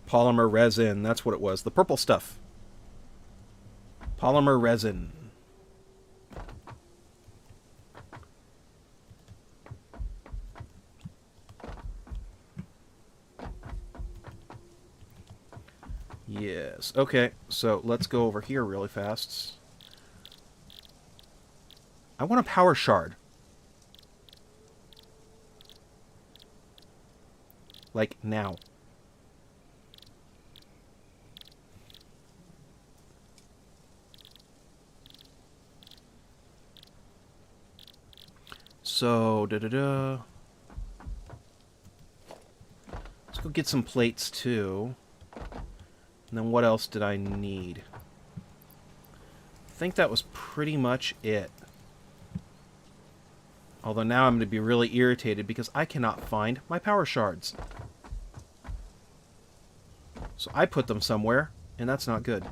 Polymer resin. That's what it was. The purple stuff. Polymer resin. Yes. Okay, so let's go over here really fast. I want a power shard. Like, now. So, da-da-da. Let's go get some plates, too. And then what else did I need? I think that was pretty much it. Although now I'm going to be really irritated because I cannot find my power shards. So I put them somewhere, and that's not good.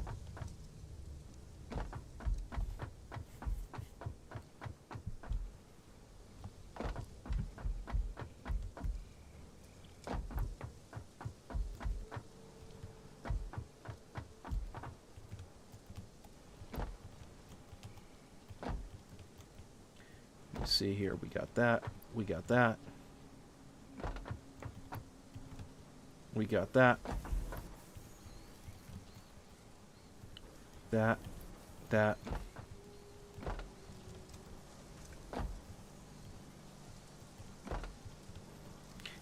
Let's see here. We got that. We got that. We got that. That. That.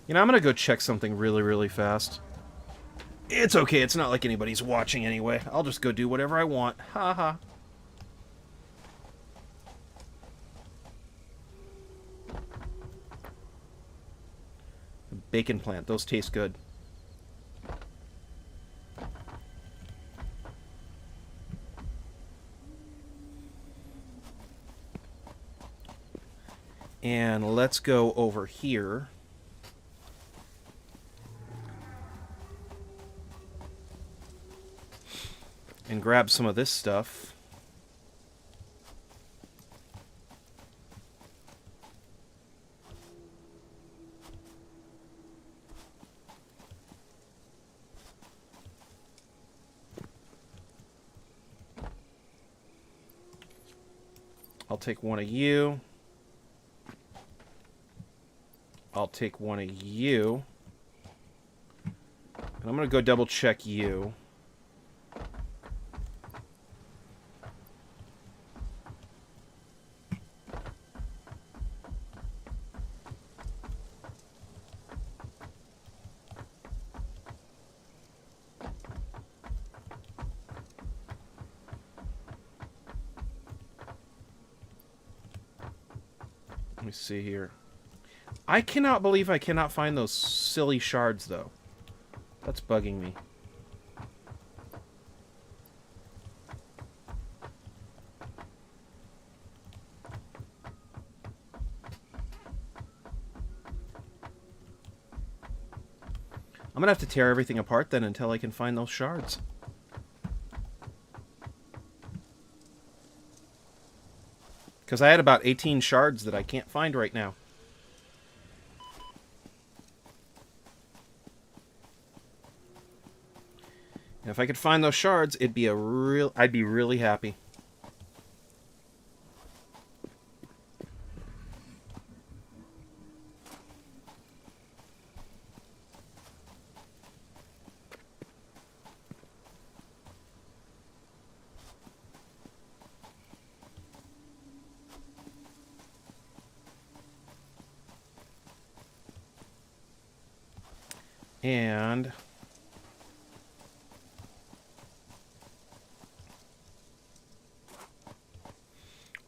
You know, I'm gonna go check something really, really fast. It's okay. It's not like anybody's watching anyway. I'll just go do whatever I want. Ha ha. Bacon plant. Those taste good. And let's go over here. And grab some of this stuff. I'll take one of you. I'll take one of you. And I'm going to go double check you. Let me see here. I cannot believe I cannot find those silly shards, though. That's bugging me. I'm gonna have to tear everything apart then until I can find those shards. Because I had about 18 shards that I can't find right now. And if I could find those shards, I'd be really happy. And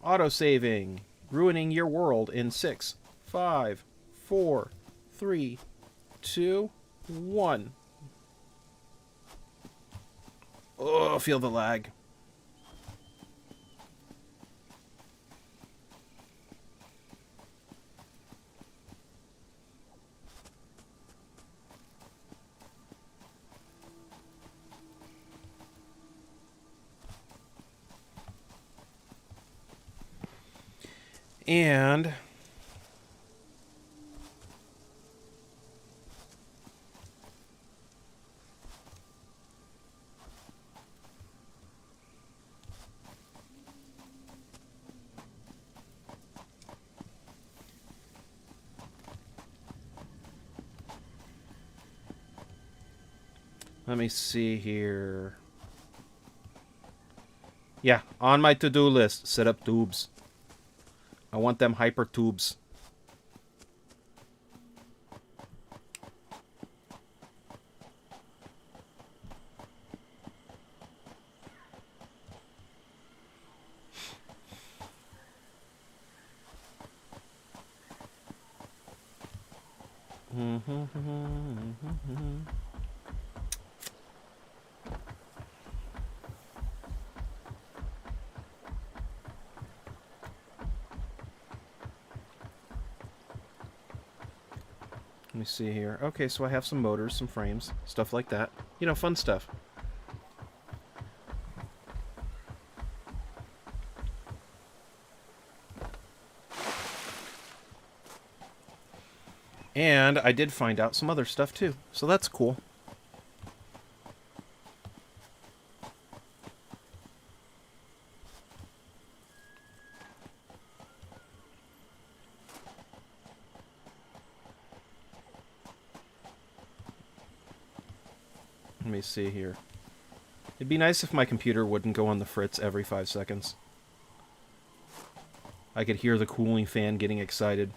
auto-saving, ruining your world in 6, 5, 4, 3, 2, 1. Oh, feel the lag. And let me see here. Yeah, on my to-do list, set up tubes. I want them hyper tubes. Let me see here. Okay, so I have some motors, some frames, stuff like that. You know, fun stuff. And I did find out some other stuff too, so that's cool. Let me see here. It'd be nice if my computer wouldn't go on the fritz every 5 seconds. I could hear the cooling fan getting excited.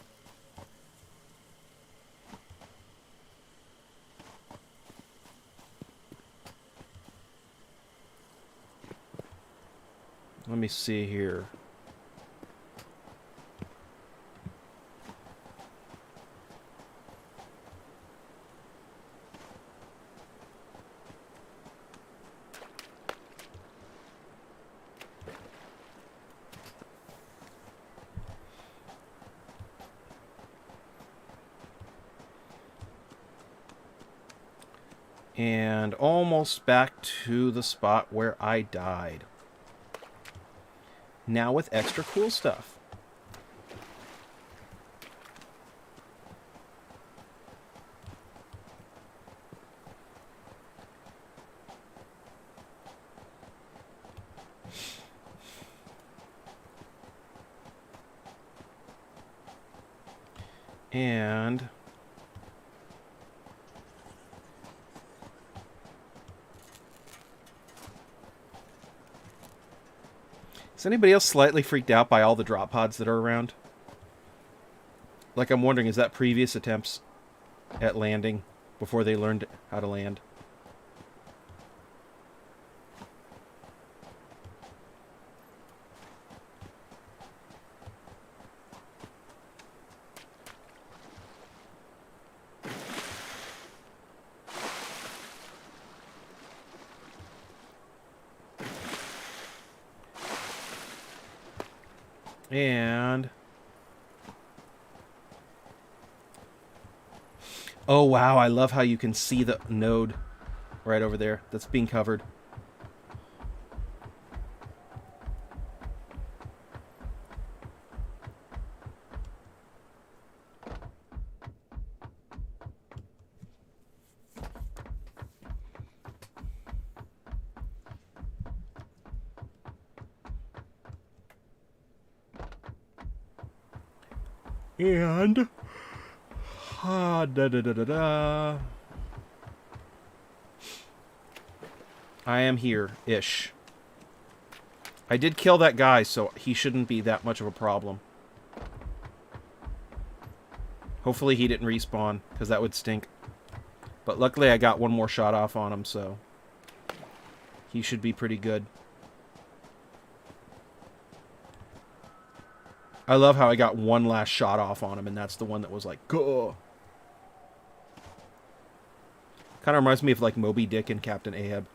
Let me see here. And almost back to the spot where I died. Now with extra cool stuff. And is anybody else slightly freaked out by all the drop pods that are around? Like, I'm wondering, is that previous attempts at landing before they learned how to land? And oh wow, I love how you can see the node right over there that's being covered. And I am here-ish. I did kill that guy, so he shouldn't be that much of a problem. Hopefully he didn't respawn, because that would stink. But luckily I got one more shot off on him, so he should be pretty good. I love how I got one last shot off on him, and that's the one that was like, go. Kind of reminds me of like Moby Dick and Captain Ahab.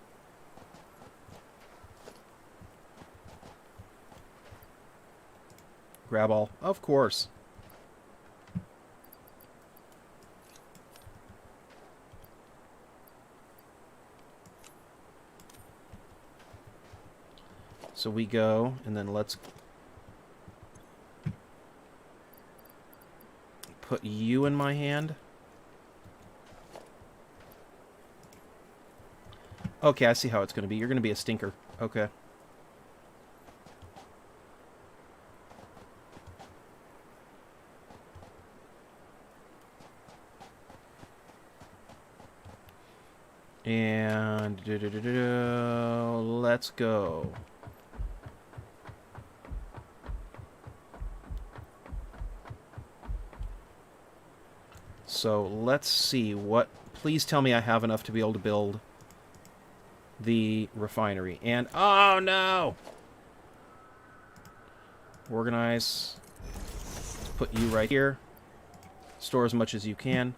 Grab all. Of course. So we go, and then let's... put you in my hand. Okay, I see how it's going to be. You're going to be a stinker. Okay. And let's go. So let's see what. Please tell me I have enough to be able to build the refinery. And oh no! Organize. Put you right here. Store as much as you can.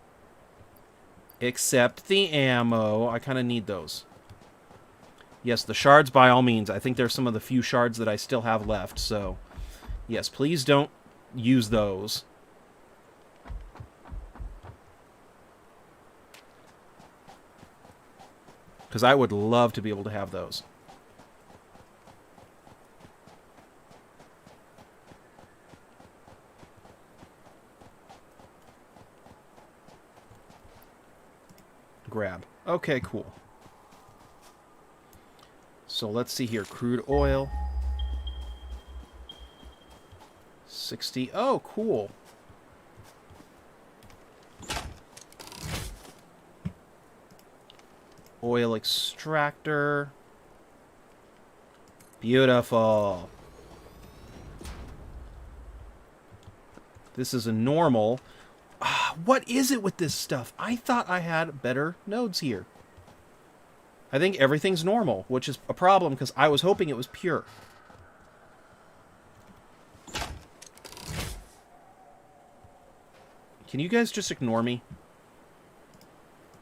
Except the ammo. I kind of need those. Yes, the shards by all means. I think there's some of the few shards that I still have left. So, yes, please don't use those. Because I would love to be able to have those. Grab. Okay, cool. So let's see here. Crude oil. 60. Oh, cool. Oil extractor. Beautiful. This is a normal. What is it with this stuff? I thought I had better nodes here. I think everything's normal, which is a problem because I was hoping it was pure. Can you guys just ignore me?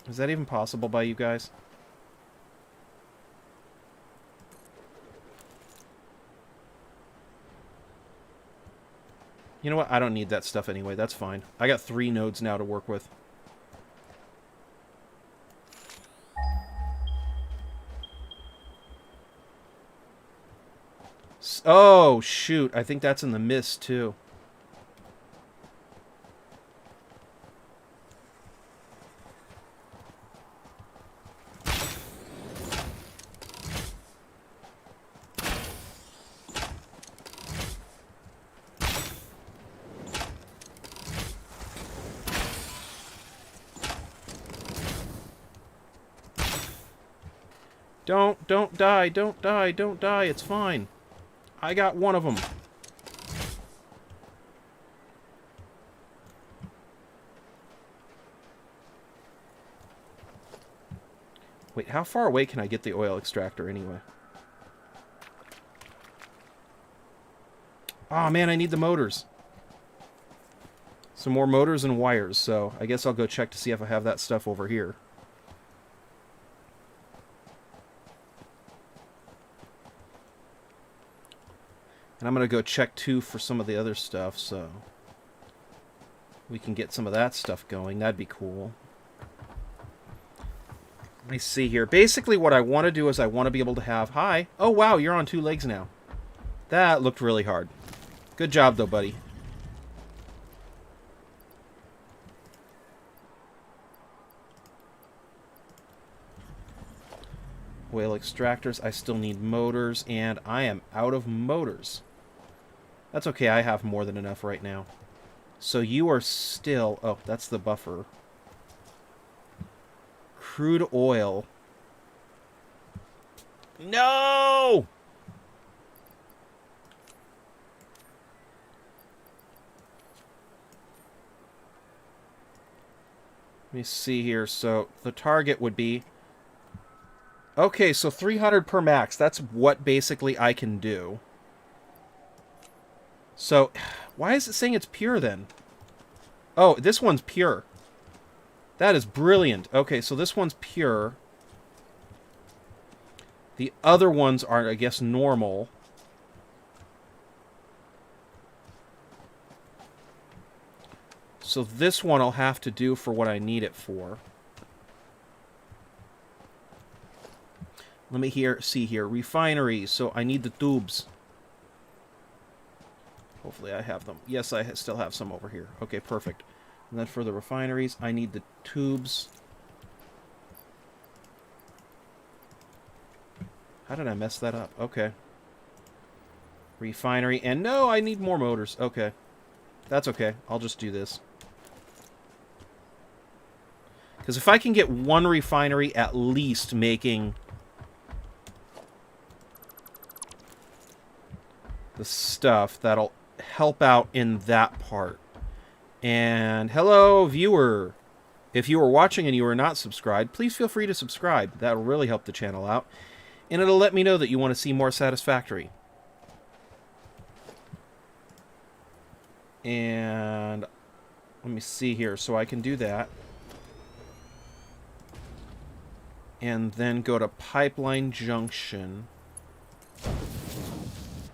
Is that even possible by you guys? You know what? I don't need that stuff anyway. That's fine. I got 3 nodes now to work with. Oh, shoot. I think that's in the mist, too. Don't die, don't die, don't die, it's fine. I got one of them. Wait, how far away can I get the oil extractor anyway? Oh man, I need the motors. Some more motors and wires, so I guess I'll go check to see if I have that stuff over here. And I'm going to go check, too, for some of the other stuff, so we can get some of that stuff going. That'd be cool. Let me see here. Basically, what I want to do is I want to be able to have... Hi. Oh, wow, you're on 2 legs now. That looked really hard. Good job, though, buddy. Oil extractors. I still need motors, and I am out of motors. That's okay, I have more than enough right now. So you are still... Oh, that's the buffer. Crude oil. No! Let me see here. So the target would be... Okay, so 300 per max. That's what basically I can do. So, why is it saying it's pure then? Oh, this one's pure. That is brilliant. Okay, so this one's pure. The other ones are, I guess, normal. So this one I'll have to do for what I need it for. Let me see here. Refinery. So I need the tubes. Hopefully I have them. Yes, I still have some over here. Okay, perfect. And then for the refineries, I need the tubes. How did I mess that up? Okay. Refinery. And no, I need more motors. Okay. That's okay. I'll just do this. Because if I can get one refinery at least making the stuff, that'll help out in that part. And hello, viewer. If you are watching and you are not subscribed, please feel free to subscribe. That'll really help the channel out. And it'll let me know that you want to see more Satisfactory. And let me see here. So I can do that. And then go to Pipeline Junction.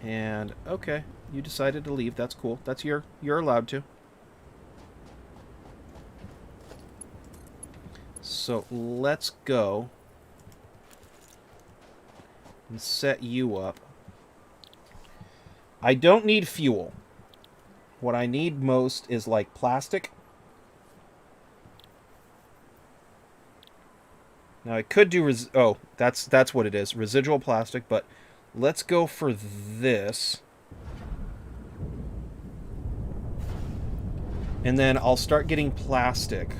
And, okay, you decided to leave. That's cool. That's you're allowed to. So let's go and set you up. I don't need fuel. What I need most is like plastic. Now I could do oh, that's what it is, residual plastic, but let's go for this. And then I'll start getting plastic.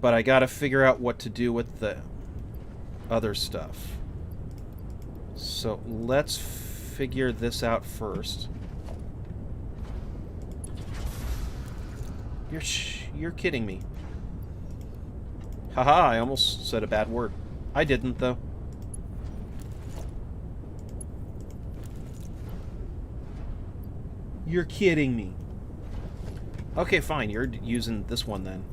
But I gotta figure out what to do with the other stuff. So let's figure this out first. You're kidding me. Haha, I almost said a bad word. I didn't, though. You're kidding me. Okay, fine. You're using this one, then.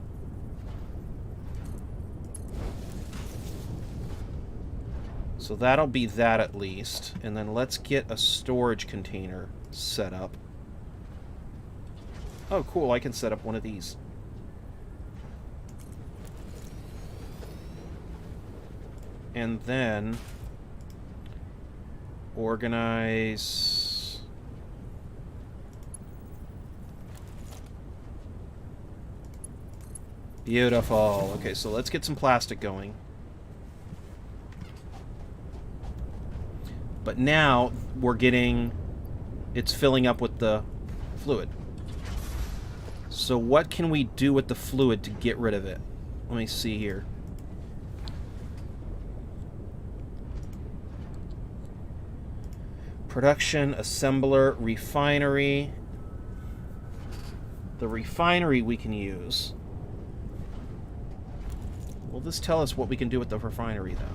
So that'll be that at least. And then let's get a storage container set up. Oh, cool. I can set up one of these. And then organize... Beautiful. Okay, so let's get some plastic going. But now we're getting... It's filling up with the fluid. So what can we do with the fluid to get rid of it? Let me see here. Production, assembler, refinery. The refinery we can use. Will this tell us what we can do with the refinery, though?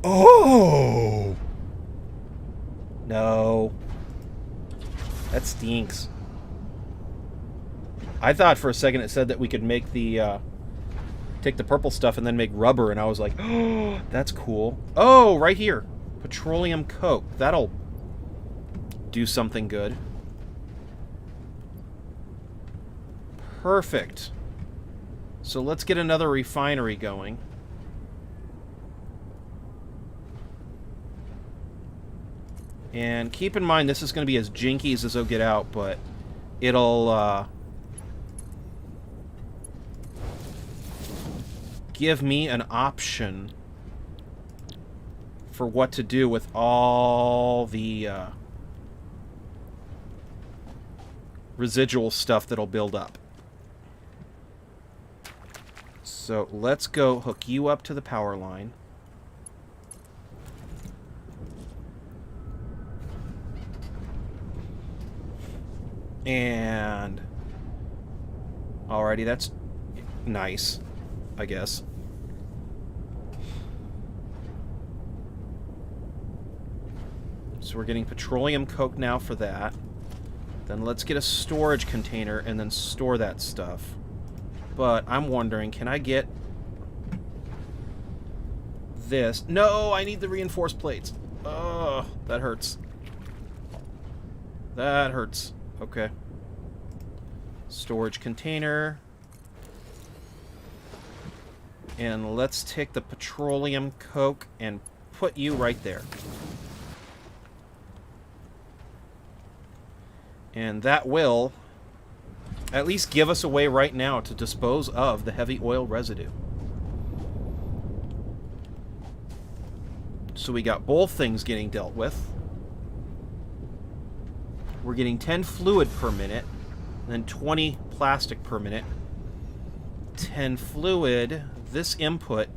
Oh! No. That stinks. I thought for a second it said that we could make the, take the purple stuff and then make rubber, and I was like, oh, that's cool. Oh, right here. Petroleum coke. That'll do something good. Perfect. So let's get another refinery going. And keep in mind, this is going to be as jinky as it'll get out, but it'll give me an option for what to do with all the residual stuff that'll build up. So let's go hook you up to the power line. And alrighty, that's nice, I guess. So we're getting petroleum coke now for that. Then let's get a storage container and then store that stuff. But I'm wondering, can I get this? No, I need the reinforced plates. Oh, that hurts. That hurts. Okay. Storage container. And let's take the petroleum coke and put you right there. And that will at least give us a way right now to dispose of the heavy oil residue. So we got both things getting dealt with. We're getting 10 fluid per minute, then 20 plastic per minute. 10 fluid, this input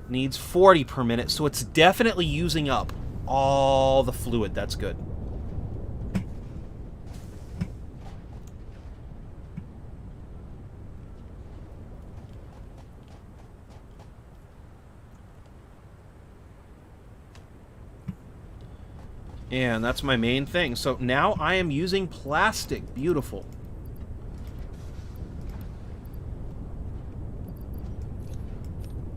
needs 40 per minute, so it's definitely using up all the fluid. That's good. And that's my main thing. So now I am using plastic. Beautiful.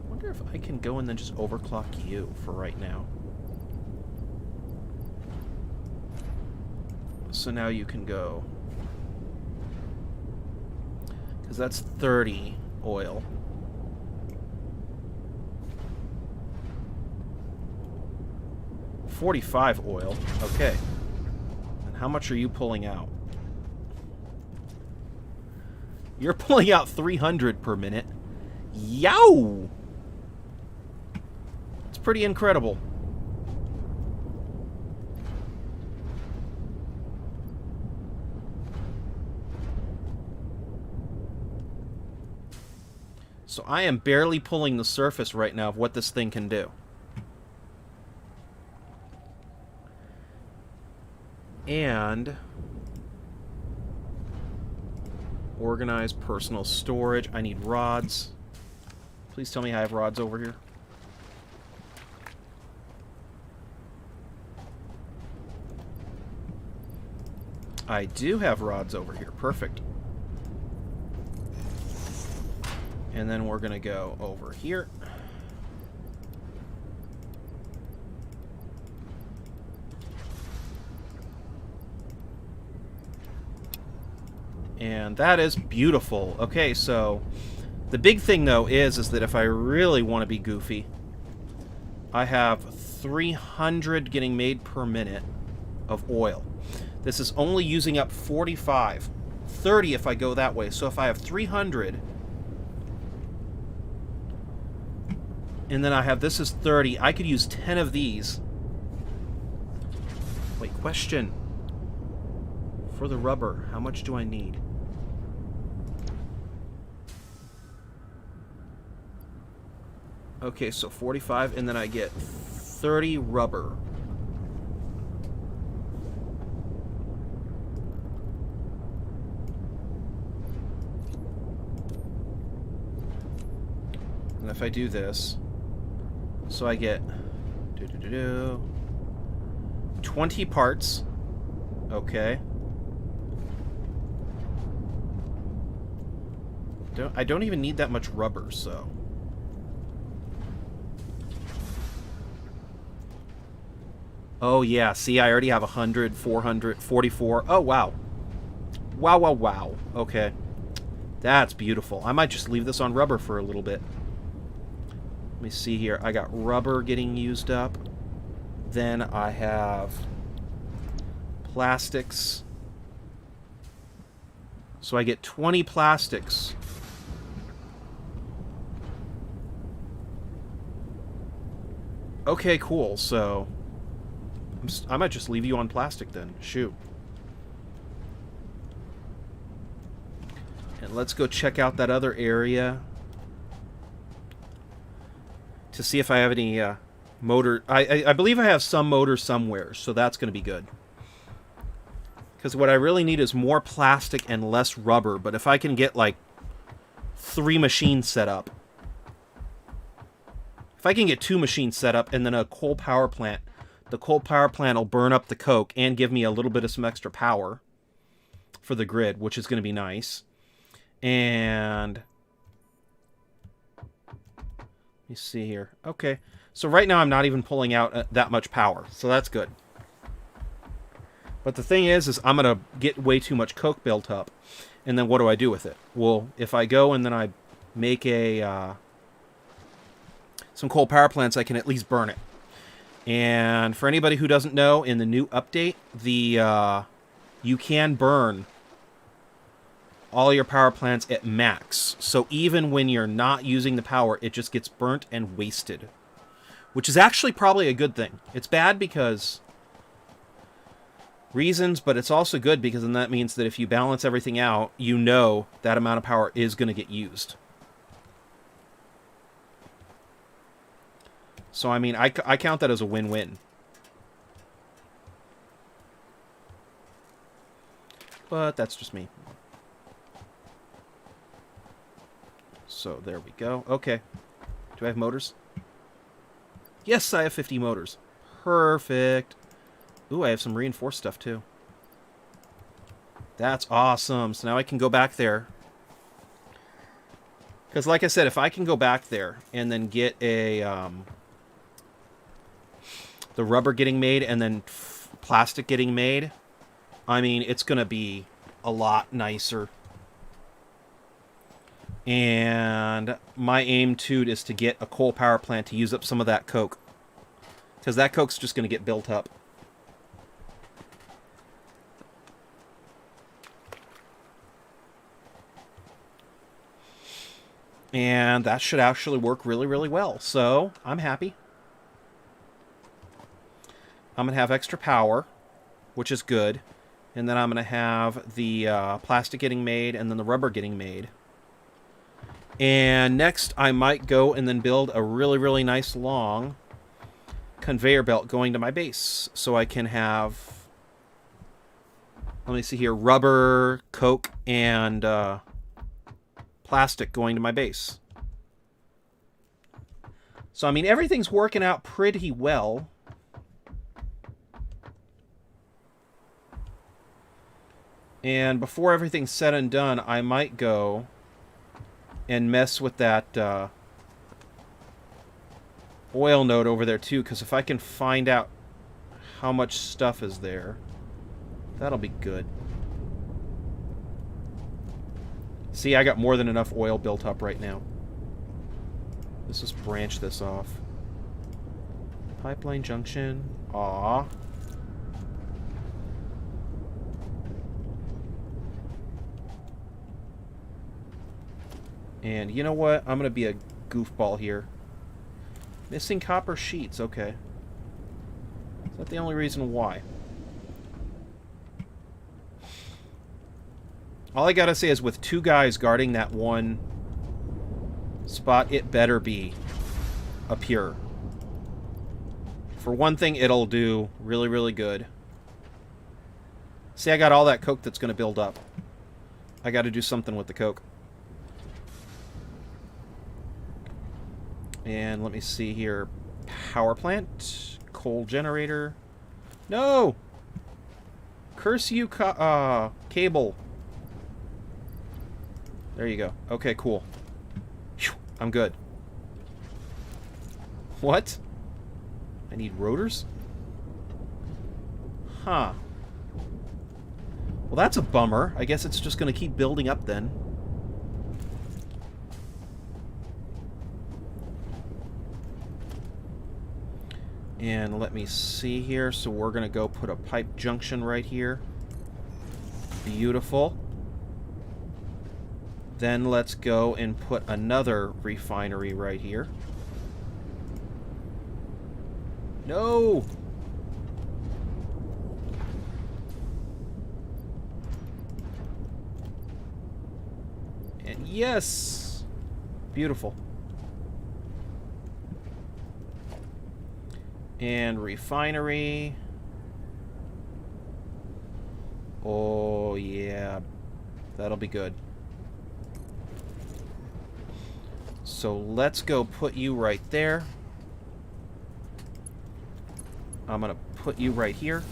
I wonder if I can go and then just overclock you for right now. So now you can go. Because that's 30 oil. $45 oil. Okay. And how much are you pulling out? You're pulling out 300 per minute. Yow! It's pretty incredible. So I am barely pulling the surface right now of what this thing can do. And organize personal storage. I need rods. Please tell me I have rods over here. I do have rods over here. Perfect. And then we're going to go over here. And that is beautiful. Okay, so the big thing, though, is that if I really want to be goofy, I have 300 getting made per minute of oil. This is only using up 45. 30 if I go that way. So if I have 300, and then I have this is 30, I could use 10 of these. Wait, question. For the rubber, how much do I need? Okay, so 45, and then I get 30 rubber. And if I do this, so I get 20 parts. Okay. I don't even need that much rubber, so. Oh, yeah. See, I already have 100, 400, 44. Oh, wow. Wow, wow, wow. Okay. That's beautiful. I might just leave this on rubber for a little bit. Let me see here. I got rubber getting used up. Then I have plastics. So I get 20 plastics. Okay, cool. So I might just leave you on plastic then. Shoot. And let's go check out that other area to see if I have any motor. I believe I have some motor somewhere, so that's going to be good. Because what I really need is more plastic and less rubber. But if I can get like 3 machines set up, if I can get 2 machines set up and then a coal power plant, the coal power plant will burn up the coke and give me a little bit of some extra power for the grid, which is going to be nice. And let me see here. Okay, so right now I'm not even pulling out that much power, so that's good. But the thing is I'm going to get way too much coke built up, and then what do I do with it? Well, if I go and then I make a some coal power plants, I can at least burn it. And for anybody who doesn't know, in the new update, you can burn all your power plants at max. So even when you're not using the power, it just gets burnt and wasted. Which is actually probably a good thing. It's bad because reasons, but it's also good because then that means that if you balance everything out, you know that amount of power is going to get used. So, I mean, I count that as a win-win. But that's just me. So, there we go. Okay. Do I have motors? Yes, I have 50 motors. Perfect. Ooh, I have some reinforced stuff, too. That's awesome. So now I can go back there. Because, like I said, if I can go back there and then get a... the rubber getting made and then plastic getting made, I mean, it's going to be a lot nicer. And my aim, too, is to get a coal power plant to use up some of that coke. Because that coke's just going to get built up. And that should actually work really, really well. So, I'm happy. I'm going to have extra power, which is good. And then I'm going to have the plastic getting made and then the rubber getting made. And next, I might go and then build a really, really nice long conveyor belt going to my base. So I can have, let me see here, rubber, coke, and plastic going to my base. So, I mean, everything's working out pretty well. And before everything's said and done, I might go and mess with that oil node over there too, because if I can find out how much stuff is there, that'll be good. See, I got more than enough oil built up right now. Let's just branch this off. Pipeline junction. Aw. And you know what? I'm going to be a goofball here. Missing copper sheets. Okay. Is that the only reason why? All I gotta say is with two guys guarding that one spot, it better be a pure. For one thing, it'll do really, really good. See, I got all that coke that's going to build up. I got to do something with the coke. And let me see here. Power plant. Coal generator. No! Curse you, cable. There you go. Okay, cool. Whew, I'm good. What? I need rotors? Huh. Well, that's a bummer. I guess it's just going to keep building up then. And let me see here. So we're going to go put a pipe junction right here. Beautiful. Then let's go and put another refinery right here. No! And yes! Beautiful. And refinery. Oh, yeah. That'll be good. So let's go put you right there. I'm going to put you right here.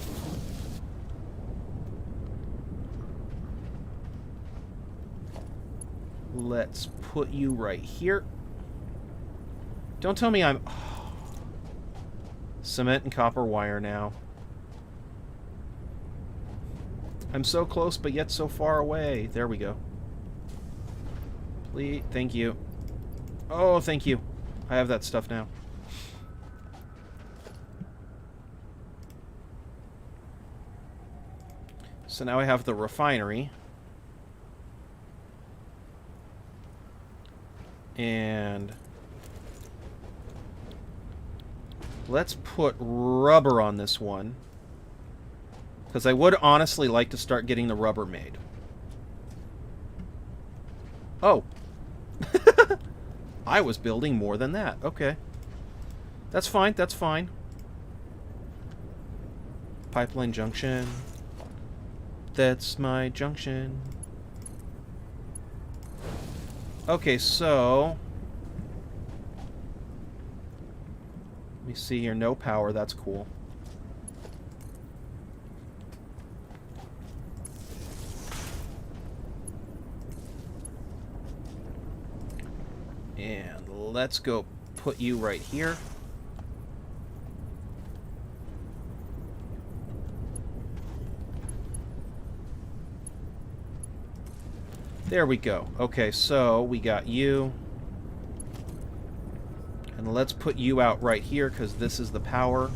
Let's put you right here. Don't tell me I'm... Oh. Cement and copper wire now. I'm so close, but yet so far away. There we go. Please, thank you. Oh, thank you. I have that stuff now. So now I have the refinery. And let's put rubber on this one. Because I would honestly like to start getting the rubber made. Oh. I was building more than that. Okay. That's fine, that's fine. Pipeline junction. That's my junction. Okay, so... let me see here. No power, that's cool. And let's go put you right here. There we go. Okay, so we got you. And let's put you out right here because this is the power.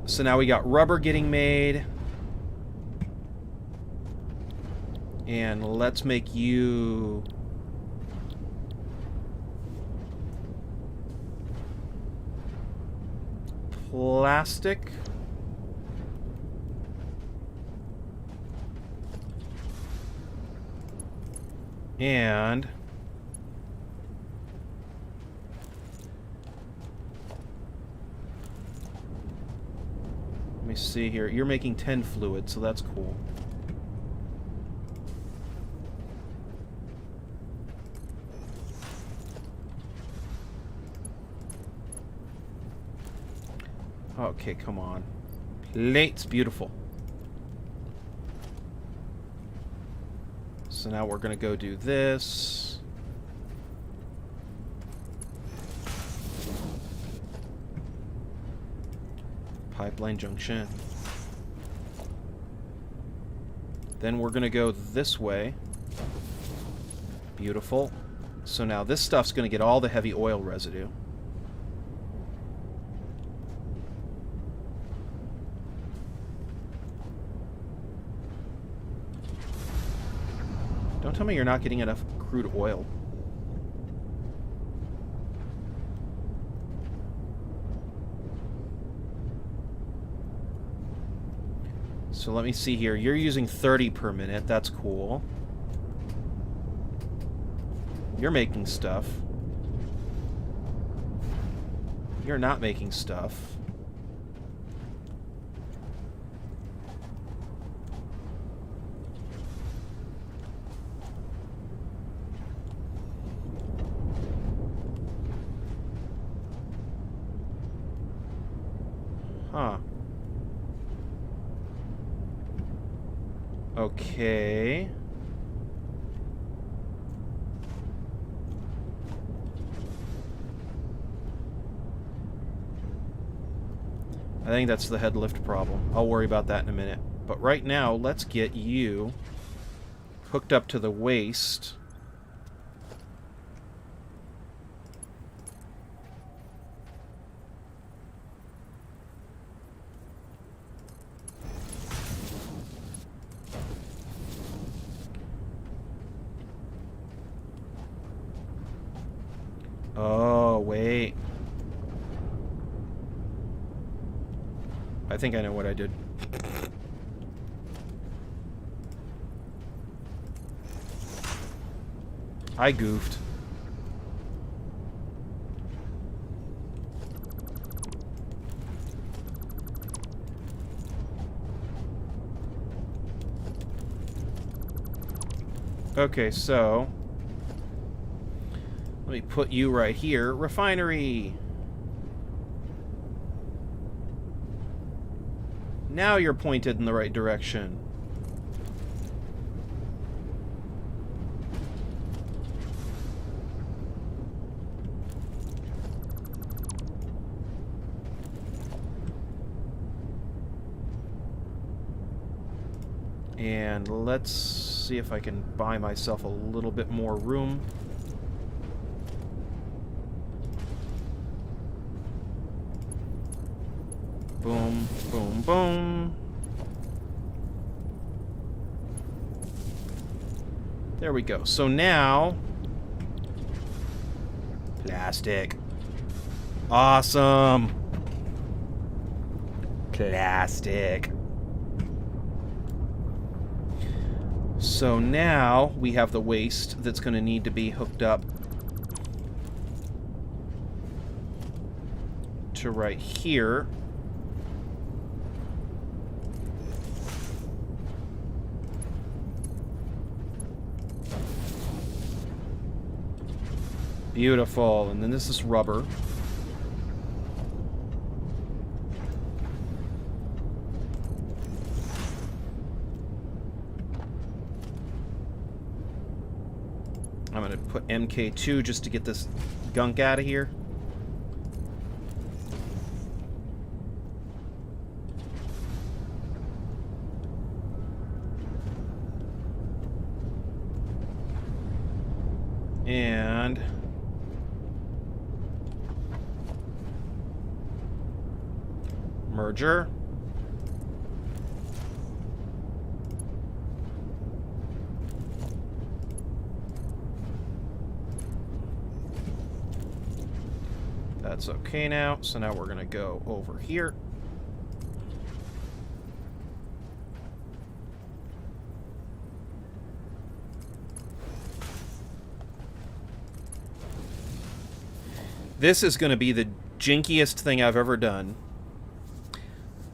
So now we got rubber getting made. And let's make you... plastic. And let me see here. You're making 10 fluid, so that's cool. Okay, come on. Plates, beautiful. So now we're going to go do this. Pipeline junction. Then we're going to go this way. Beautiful. So now this stuff's going to get all the heavy oil residue. Don't tell me you're not getting enough crude oil. So let me see here. You're using 30 per minute. That's cool. You're making stuff. You're not making stuff. Huh. Okay. I think that's the head lift problem. I'll worry about that in a minute. But right now, let's get you hooked up to the waste. Oh, wait. I think I know what I did. I goofed. Okay, so let me put you right here. Refinery. Now you're pointed in the right direction. And let's see if I can buy myself a little bit more room. Boom, boom, boom. There we go. So now... Plastic. Awesome. Plastic. So now we have the waste that's going to need to be hooked up to right here. Beautiful. And then this is rubber. I'm going to put MK2 just to get this gunk out of here. And merger. That's okay now. So now we're going to go over here. This is going to be the jinkiest thing I've ever done.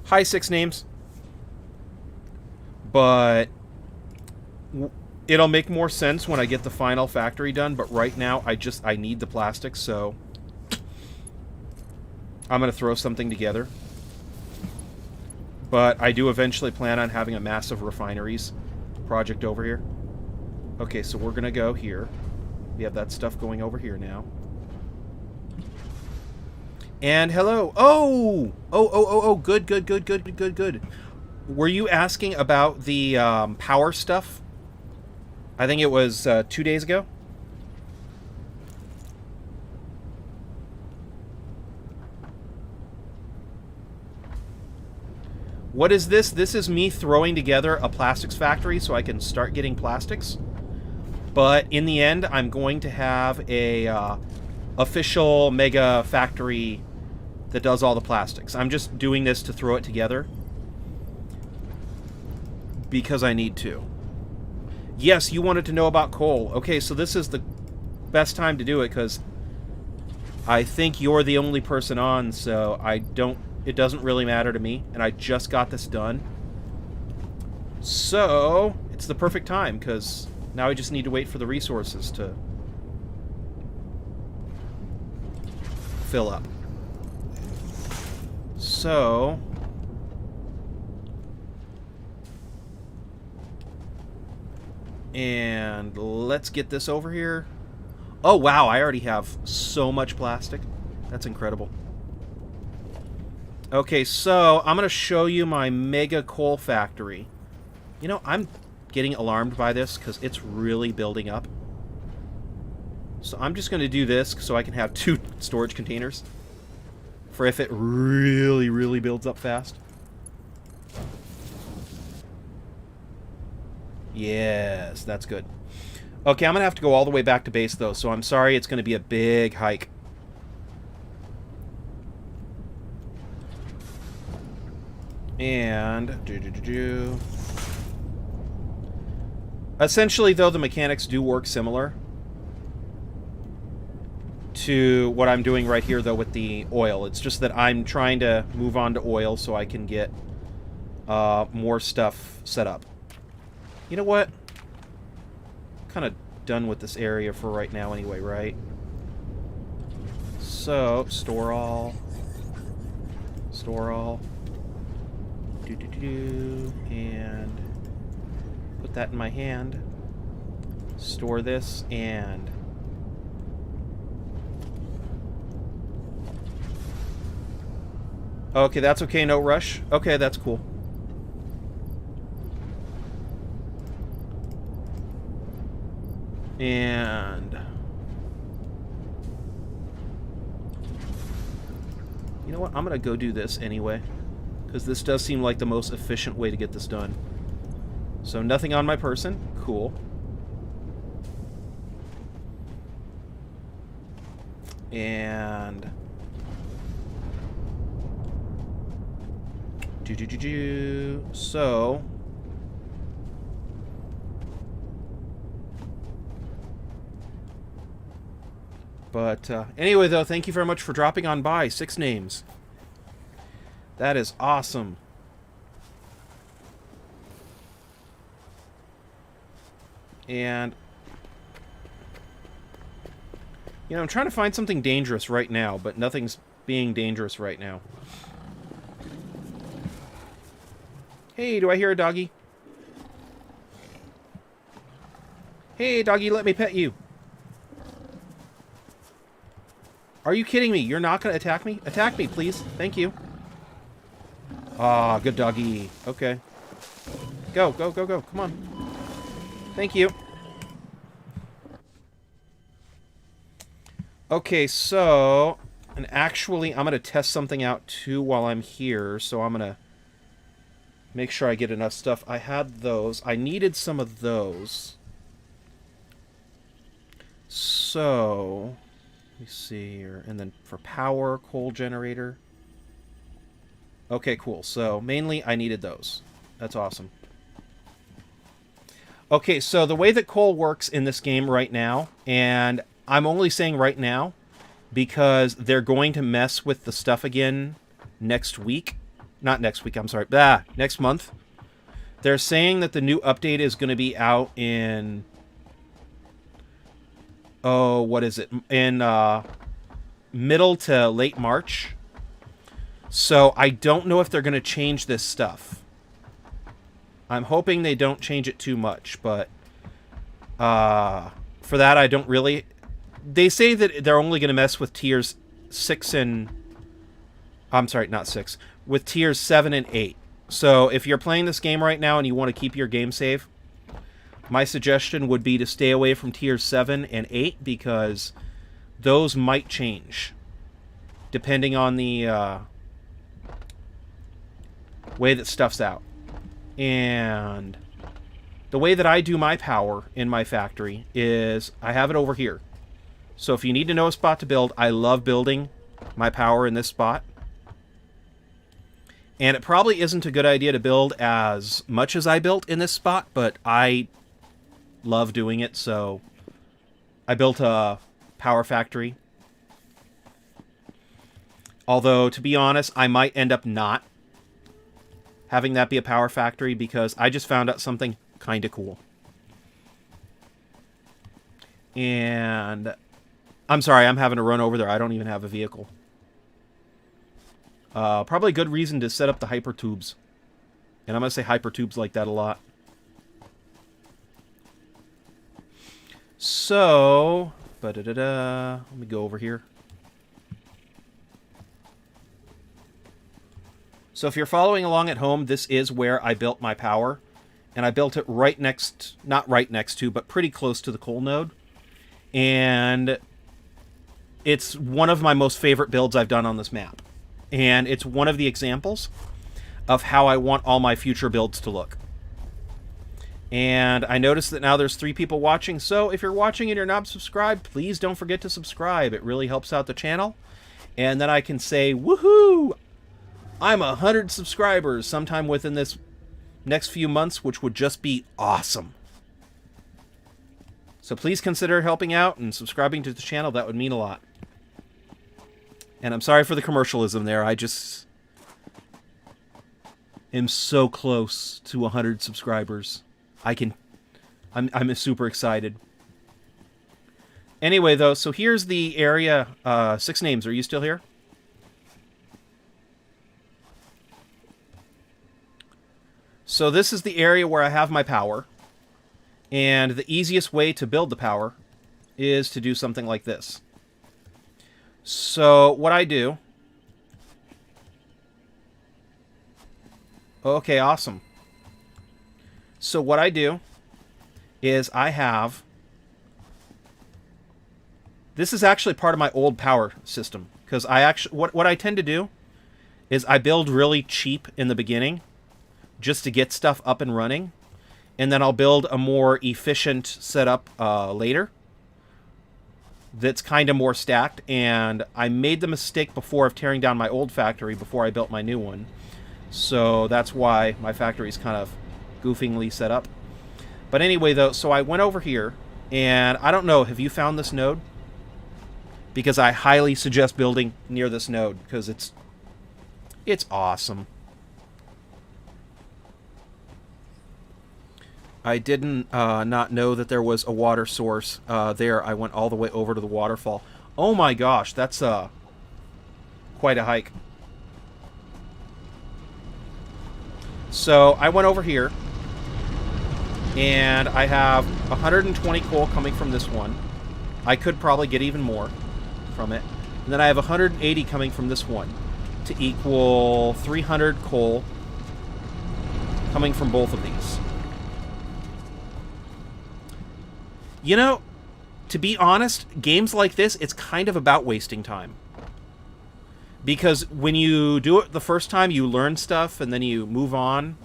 Hi, 6 names. But it'll make more sense when I get the final factory done. But right now, I need the plastic, so I'm going to throw something together. But I do eventually plan on having a massive refineries project over here. Okay, so we're going to go here. We have that stuff going over here now. And hello. Oh, good. Were you asking about the power stuff? I think it was 2 days ago. What is this? This is me throwing together a plastics factory so I can start getting plastics. But in the end, I'm going to have a official mega factory that does all the plastics. I'm just doing this to throw it together because I need to. Yes, you wanted to know about coal. Okay, so this is the best time to do it because I think you're the only person on, so it doesn't really matter to me, and I just got this done. So it's the perfect time because now I just need to wait for the resources to fill up. So and let's get this over here. Oh wow, I already have so much plastic. That's incredible. Okay, so I'm going to show you my mega coal factory. You know, I'm getting alarmed by this because it's really building up. So I'm just going to do this so I can have 2 storage containers for if it really, really builds up fast. Yes, that's good. Okay, I'm going to have to go all the way back to base, though, so I'm sorry it's going to be a big hike. And... essentially, though, the mechanics do work similar to what I'm doing right here, though, with the oil. It's just that I'm trying to move on to oil so I can get more stuff set up. You know what? Kind of done with this area for right now anyway, right? So, store all. Store all. And put that in my hand. Store this and... okay, that's okay, no rush. Okay, that's cool. And... you know what? I'm going to go do this anyway. Because this does seem like the most efficient way to get this done. So nothing on my person. Cool. And... So... But anyway, though, thank you very much for dropping on by. 6 names. That is awesome. And... You know, I'm trying to find something dangerous right now, but nothing's being dangerous right now. Hey, do I hear a doggy? Hey, doggy, let me pet you. Are you kidding me? You're not going to attack me? Attack me, please. Thank you. Ah, good doggy. Okay. Go, go, go, go. Come on. Thank you. Okay, so... And actually, I'm going to test something out, too, while I'm here. So I'm going to make sure I get enough stuff. I had those. I needed some of those. So... Let me see here. And then for power, coal generator. Okay, cool. So mainly I needed those. That's awesome. Okay, so the way that coal works in this game right now, and I'm only saying right now because they're going to mess with the stuff again next week. Not next week, I'm sorry. Next month. They're saying that the new update is going to be out in... Oh, what is it? In middle to late March. So I don't know if they're going to change this stuff. I'm hoping they don't change it too much, but for that I don't really... They say that they're only going to mess with tiers 6 and... I'm sorry, not 6. With tiers 7 and 8. So if you're playing this game right now and you want to keep your game save... My suggestion would be to stay away from tiers 7 and 8 because those might change depending on the way that stuff's out. And the way that I do my power in my factory is I have it over here. So if you need to know a spot to build, I love building my power in this spot. And it probably isn't a good idea to build as much as I built in this spot, but I... love doing it, so I built a power factory. Although, to be honest, I might end up not having that be a power factory because I just found out something kind of cool. And I'm sorry, I'm having to run over there. I don't even have a vehicle. Probably a good reason to set up the hyper tubes. And I'm going to say hyper tubes like that a lot. So, let me go over here. So if you're following along at home, this is where I built my power. And I built it right next, not right next to, but pretty close to the coal node. And it's one of my most favorite builds I've done on this map. And it's one of the examples of how I want all my future builds to look. And I noticed that now there's 3 people watching, so if you're watching and you're not subscribed, please don't forget to subscribe. It really helps out the channel. And then I can say, woohoo! I'm 100 subscribers sometime within this next few months, which would just be awesome. So please consider helping out and subscribing to the channel. That would mean a lot. And I'm sorry for the commercialism there. I just am so close to 100 subscribers. I'm super excited. Anyway, though, so here's the area. 6 names. Are you still here? So this is the area where I have my power. And the easiest way to build the power is to do something like this. So what I do... Okay, awesome. So what I do is I have... This is actually part of my old power system. Because I actually... What I tend to do is I build really cheap in the beginning just to get stuff up and running. And then I'll build a more efficient setup later. that's kind of more stacked, and I made the mistake before of tearing down my old factory before I built my new one. So that's why my factory is kind of goofingly set up. But anyway, though, so I went over here, and I don't know, have you found this node? Because I highly suggest building near this node, because it's awesome. I didn't not know that there was a water source there. I went all the way over to the waterfall. Oh my gosh, that's quite a hike. So I went over here, and I have 120 coal coming from this one. I could probably get even more from it. And then I have 180 coming from this one to equal 300 coal coming from both of these. You know, to be honest, games like this, it's kind of about wasting time. Because when you do it the first time, you learn stuff, and then you move on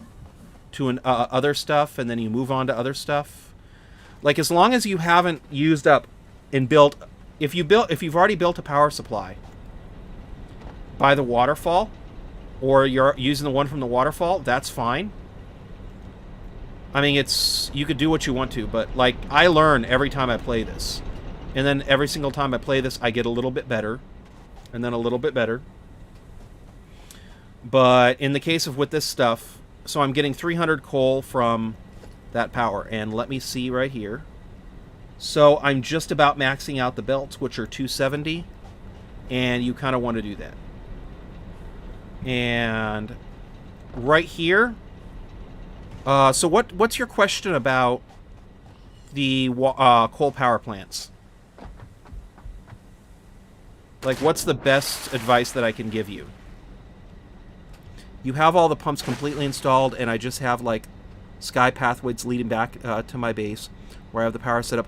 to other stuff, and then you move on to other stuff. Like, as long as you haven't used up and built... If you've already built a power supply by the waterfall, or you're using the one from the waterfall, that's fine. I mean, you could do what you want to, but, like, I learn every time I play this. And then every single time I play this, I get a little bit better. And then a little bit better. But in the case of with this stuff, so I'm getting 300 coal from that power. And let me see right here. So I'm just about maxing out the belts, which are 270. And you kind of want to do that. And right here... so what's your question about the coal power plants? Like, what's the best advice that I can give you? You have all the pumps completely installed, and I just have, like, sky pathways leading back to my base, where I have the power set up.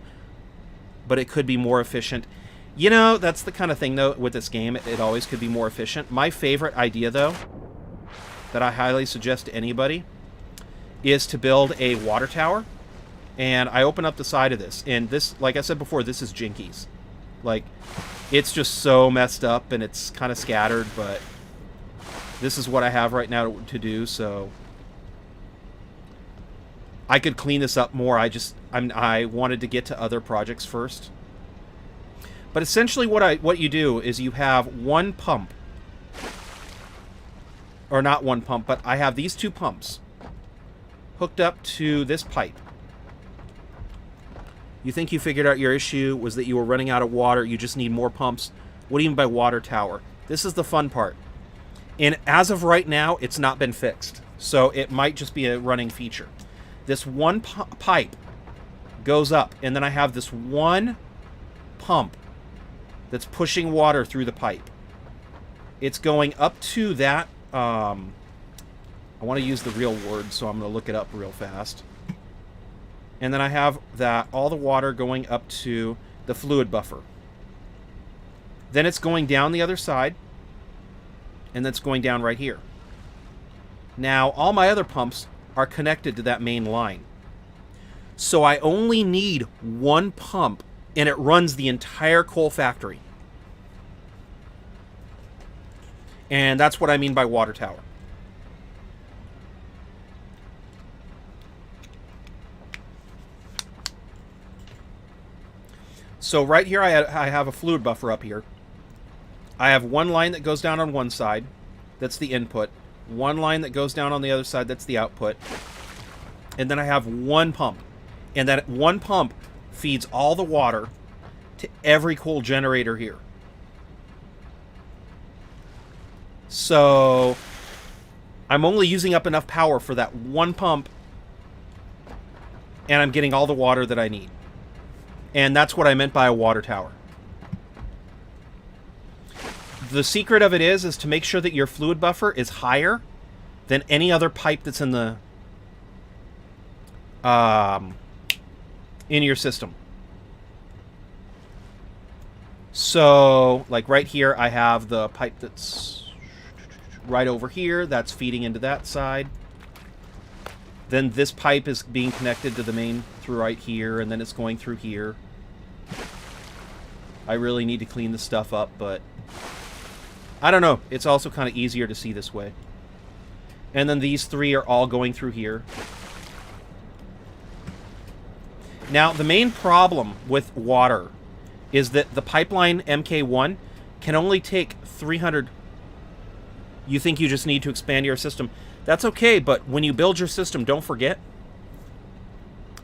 But it could be more efficient. You know, that's the kind of thing, though, with this game. It always could be more efficient. My favorite idea, though, that I highly suggest to anybody, is to build a water tower. And I open up the side of this. And this, like I said before, this is jinkies. Like, it's just so messed up, and it's kind of scattered, but this is what I have right now to do, so I could clean this up more. I wanted to get to other projects first. But essentially what you do is you have one pump. Or not one pump, but I have these two pumps hooked up to this pipe. You think you figured out your issue was that you were running out of water, you just need more pumps. What do you mean by water tower? This is the fun part. And as of right now, it's not been fixed. So it might just be a running feature. This one pipe goes up, and then I have this one pump that's pushing water through the pipe. It's going up to that... I want to use the real word, so I'm going to look it up real fast. And then I have all the water going up to the fluid buffer. Then it's going down the other side, and that's going down right here. Now, all my other pumps are connected to that main line. So I only need one pump, and it runs the entire coal factory. And that's what I mean by water tower. So right here I have a fluid buffer up here. I have one line that goes down on one side. That's the input. One line that goes down on the other side. That's the output. And then I have one pump. And that one pump feeds all the water to every coal generator here. So I'm only using up enough power for that one pump. And I'm getting all the water that I need. And that's what I meant by a water tower. The secret of it is to make sure that your fluid buffer is higher than any other pipe that's in the in your system. So, like right here, I have the pipe that's right over here. That's feeding into that side. Then this pipe is being connected to the main through right here, and then it's going through here. I really need to clean this stuff up, but I don't know. It's also kind of easier to see this way. And then these three are all going through here. Now, the main problem with water is that the pipeline MK1 can only take 300. You think you just need to expand your system. That's okay, but when you build your system, don't forget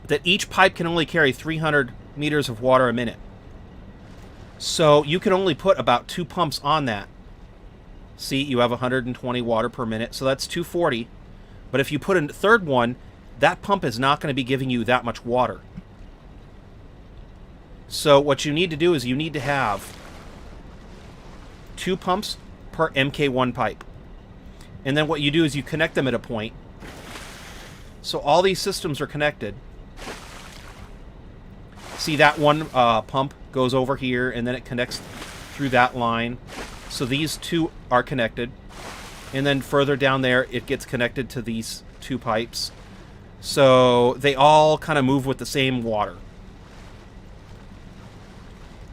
that each pipe can only carry 300 meters of water a minute. So you can only put about 2 pumps on that. See, you have 120 water per minute, so that's 240. But if you put a third one, that pump is not going to be giving you that much water. So what you need to do is you need to have 2 pumps per MK1 pipe. And then what you do is you connect them at a point. So all these systems are connected. See, that one pump goes over here, and then it connects through that line. So these 2 are connected. And then further down there, it gets connected to these 2 pipes. So they all kind of move with the same water.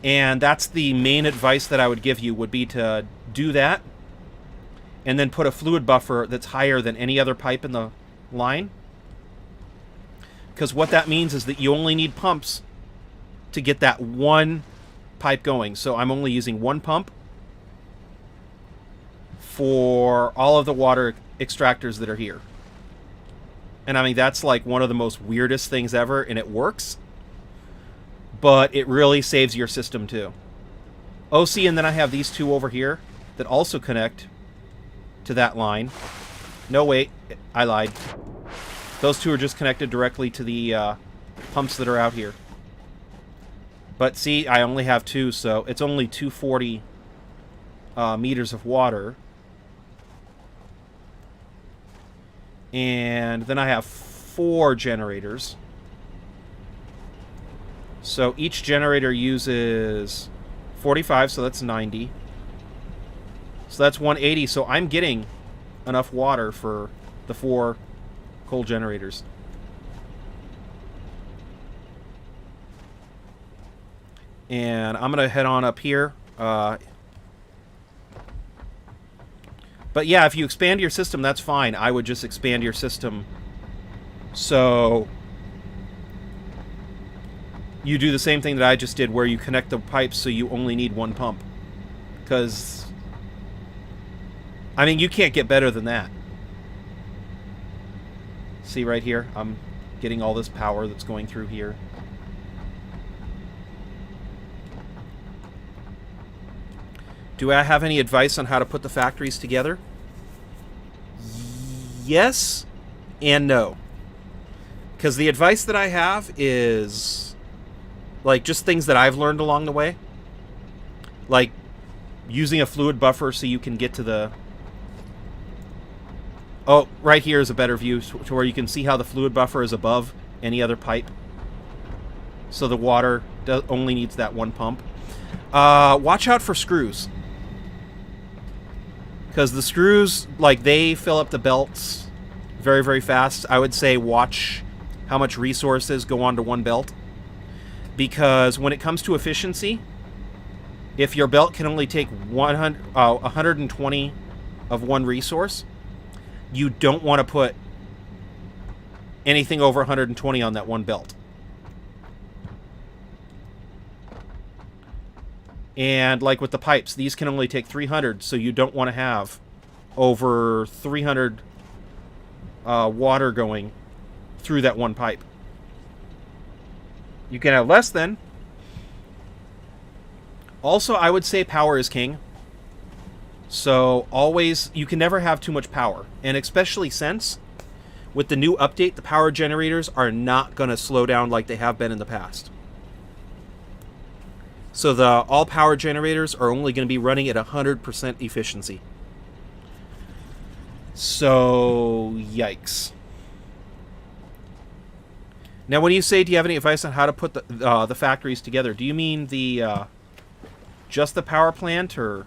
And that's the main advice that I would give you, would be to do that. And then put a fluid buffer that's higher than any other pipe in the line. Because what that means is that you only need pumps to get that one pipe going. So I'm only using 1 pump for all of the water extractors that are here. And I mean, that's like one of the most weirdest things ever, and it works. But it really saves your system too. Oh, see, and then I have these 2 over here that also connect to that line. No, wait, I lied. Those 2 are just connected directly to the pumps that are out here. But see, I only have 2, so it's only 240 meters of water. And then I have 4 generators. So each generator uses 45, so that's 90. So that's 180, so I'm getting enough water for the 4 coal generators. And I'm going to head on up here. But yeah, if you expand your system, that's fine. I would just expand your system so you do the same thing that I just did, where you connect the pipes so you only need 1 pump. Because, I mean, you can't get better than that. See right here? I'm getting all this power that's going through here. Do I have any advice on how to put the factories together? Yes and no. Because the advice that I have is like just things that I've learned along the way. Like using a fluid buffer so you can get to the... Oh, right here is a better view to where you can see how the fluid buffer is above any other pipe. So the water only needs that 1 pump. Watch out for screws. Because the screws, like, they fill up the belts very, very fast. I would say watch how much resources go onto one belt. Because when it comes to efficiency, if your belt can only take 120 of one resource, you don't want to put anything over 120 on that one belt. And like with the pipes, these can only take 300, so you don't want to have over 300 water going through that one pipe. You can have less than. Also, I would say power is king. So always, you can never have too much power. And especially since, with the new update, the power generators are not going to slow down like they have been in the past. So the all power generators are only going to be running at 100% efficiency. So, yikes. Now, when you say, do you have any advice on how to put the factories together? Do you mean the just the power plant, or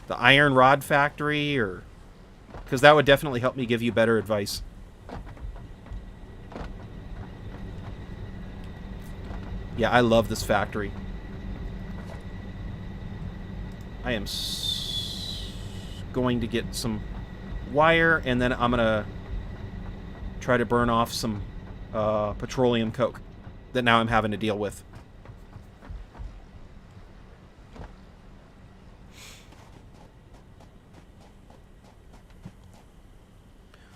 the iron rod factory, or... Because that would definitely help me give you better advice. Yeah, I love this factory. I am going to get some wire, and then I'm going to try to burn off some petroleum coke that now I'm having to deal with.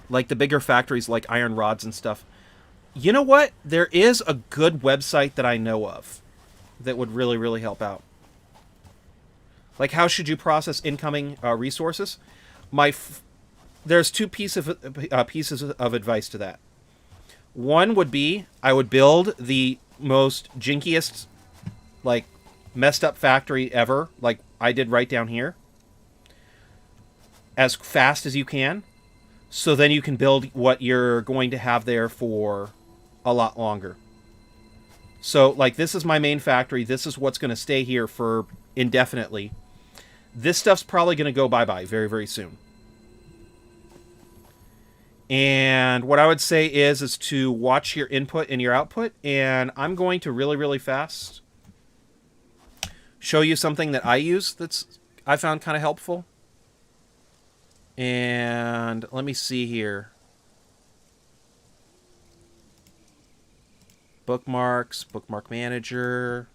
Like the bigger factories like iron rods and stuff. You know what? There is a good website that I know of that would really, really help out. Like, how should you process incoming resources? There's two pieces of advice to that. One would be I would build the most jinkiest, like, messed up factory ever, like I did right down here, as fast as you can. So then you can build what you're going to have there for a lot longer. So, like, this is my main factory. This is what's going to stay here for indefinitely. This stuff's probably going to go bye-bye very, very soon. And what I would say is to watch your input and your output. And I'm going to really, really fast show you something that I use I found kind of helpful. And let me see here. Bookmarks, bookmark manager.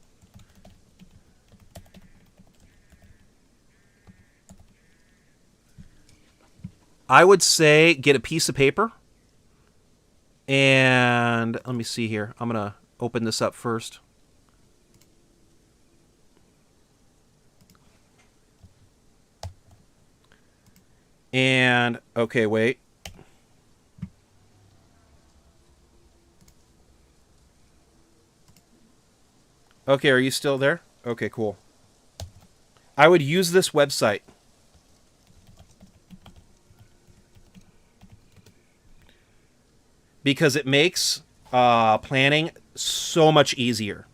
I would say get a piece of paper. And let me see here. I'm going to open this up first. And, okay, wait. Okay, are you still there? Okay, cool. I would use this website. Because it makes planning so much easier.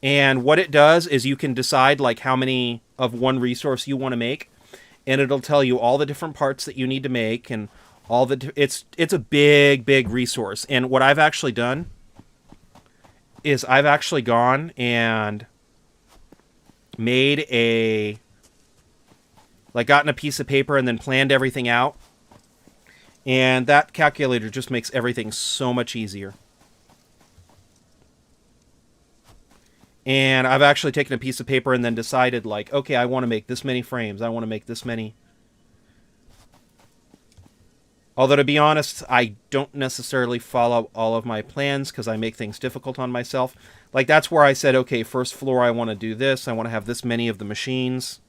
And what it does is you can decide like how many of one resource you want to make, and it'll tell you all the different parts that you need to make and all the it's a big resource. And what I've actually done is I've actually gone and made gotten a piece of paper and then planned everything out. And that calculator just makes everything so much easier. And I've actually taken a piece of paper and then decided, like, okay, I want to make this many frames. I want to make this many. Although, to be honest, I don't necessarily follow all of my plans because I make things difficult on myself. Like, that's where I said, okay, first floor, I want to do this. I want to have this many of the machines.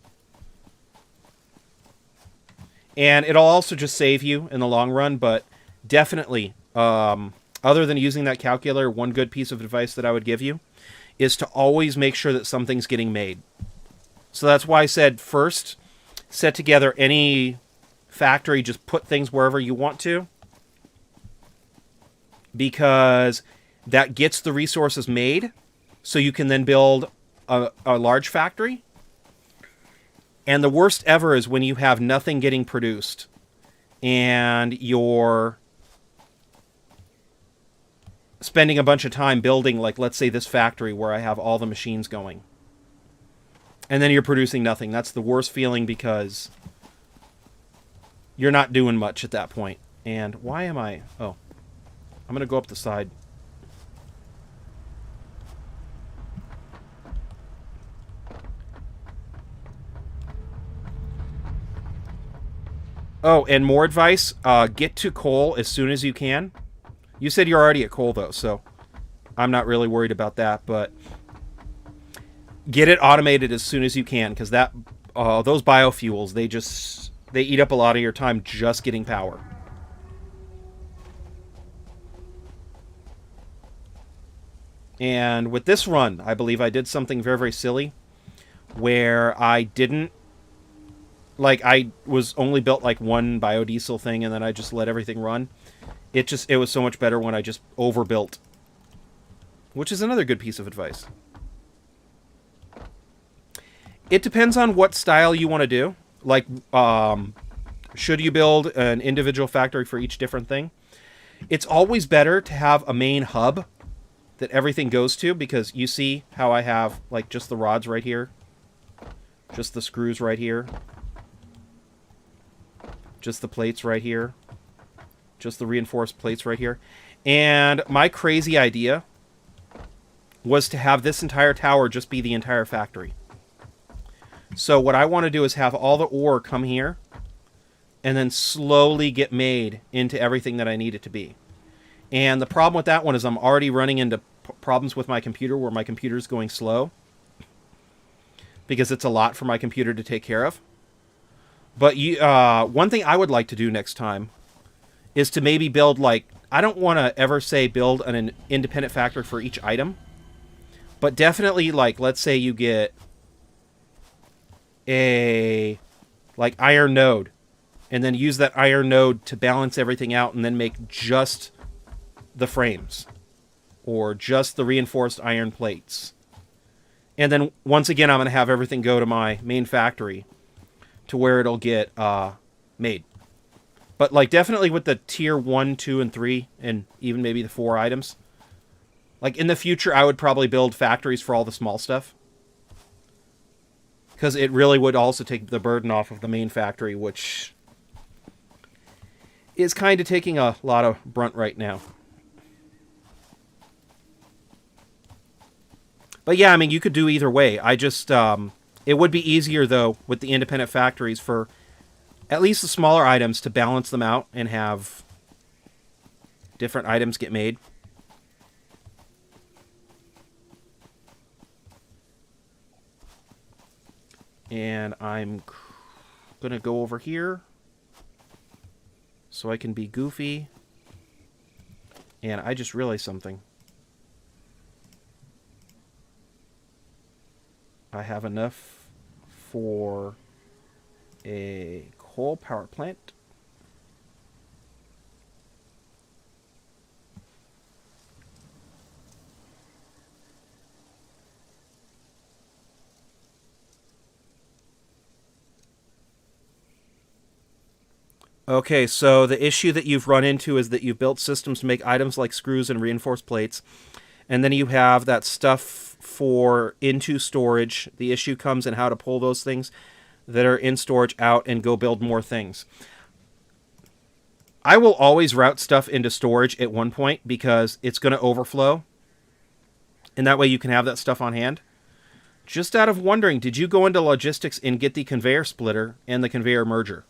And it'll also just save you in the long run, but definitely, other than using that calculator, one good piece of advice that I would give you is to always make sure that something's getting made. So that's why I said first, set together any factory, just put things wherever you want to, because that gets the resources made, so you can then build a large factory. And the worst ever is when you have nothing getting produced and you're spending a bunch of time building, like, let's say this factory where I have all the machines going. And then you're producing nothing. That's the worst feeling because you're not doing much at that point. And why am I... Oh. I'm going to go up the side. Oh, and more advice. Get to coal as soon as you can. You said you're already at coal, though, so I'm not really worried about that. But get it automated as soon as you can, because those biofuels, they eat up a lot of your time just getting power. And with this run, I believe I did something very, very silly, where I didn't... Like, I was only built, like, one biodiesel thing, and then I just let everything run. It was so much better when I just overbuilt. Which is another good piece of advice. It depends on what style you want to do. Like, should you build an individual factory for each different thing? It's always better to have a main hub that everything goes to, because you see how I have like just the rods right here, just the screws right here, just the plates right here, just the reinforced plates right here. And my crazy idea was to have this entire tower just be the entire factory. So what I want to do is have all the ore come here and then slowly get made into everything that I need it to be. And the problem with that one is I'm already running into problems with my computer where my computer's going slow because it's a lot for my computer to take care of. But one thing I would like to do next time is to maybe build, like, I don't want to ever say build an independent factory for each item, but definitely, like, let's say you get a, like, iron node, and then use that iron node to balance everything out and then make just the frames or just the reinforced iron plates. And then once again, I'm going to have everything go to my main factory to where it'll get made. But like definitely with the tier 1, 2, and 3, and even maybe the 4 items. Like in the future, I would probably build factories for all the small stuff. Because it really would also take the burden off of the main factory, which is kind of taking a lot of brunt right now. But yeah, I mean, you could do either way. I just, it would be easier, though, with the independent factories for at least the smaller items to balance them out and have different items get made. And I'm going to go over here so I can be goofy. And I just realized something. I have enough for a coal power plant. Okay, so the issue that you've run into is that you've built systems to make items like screws and reinforced plates, and then you have that stuff for into storage. The issue comes in how to pull those things that are in storage out and go build more things. I will always route stuff into storage at one point because it's going to overflow, and that way you can have that stuff on hand. Just out of wondering, did you go into logistics and get the conveyor splitter and the conveyor merger?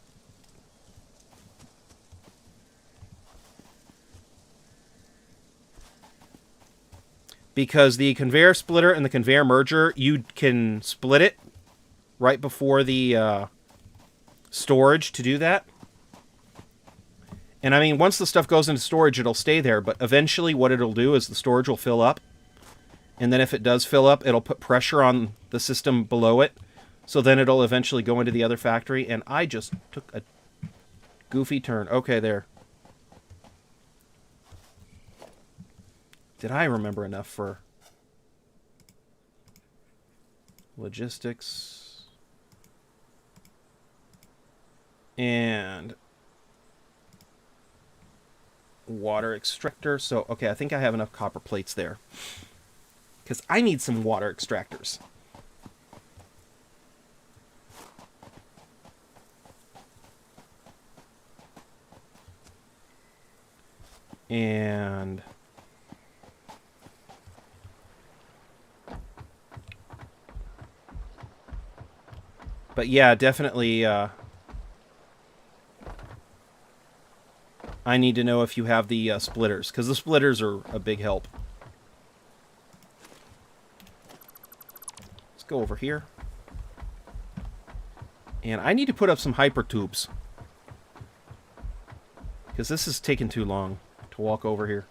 Because the conveyor splitter and the conveyor merger, you can split it right before the storage to do that. And I mean, once the stuff goes into storage, it'll stay there. But eventually what it'll do is the storage will fill up. And then if it does fill up, it'll put pressure on the system below it. So then it'll eventually go into the other factory. And I just took a goofy turn. Okay, there. Did I remember enough for logistics? And water extractor. So, okay, I think I have enough copper plates there. Because I need some water extractors. And but yeah, definitely I need to know if you have the splitters, because the splitters are a big help. Let's go over here. And I need to put up some hyper tubes, because this is taking too long to walk over here.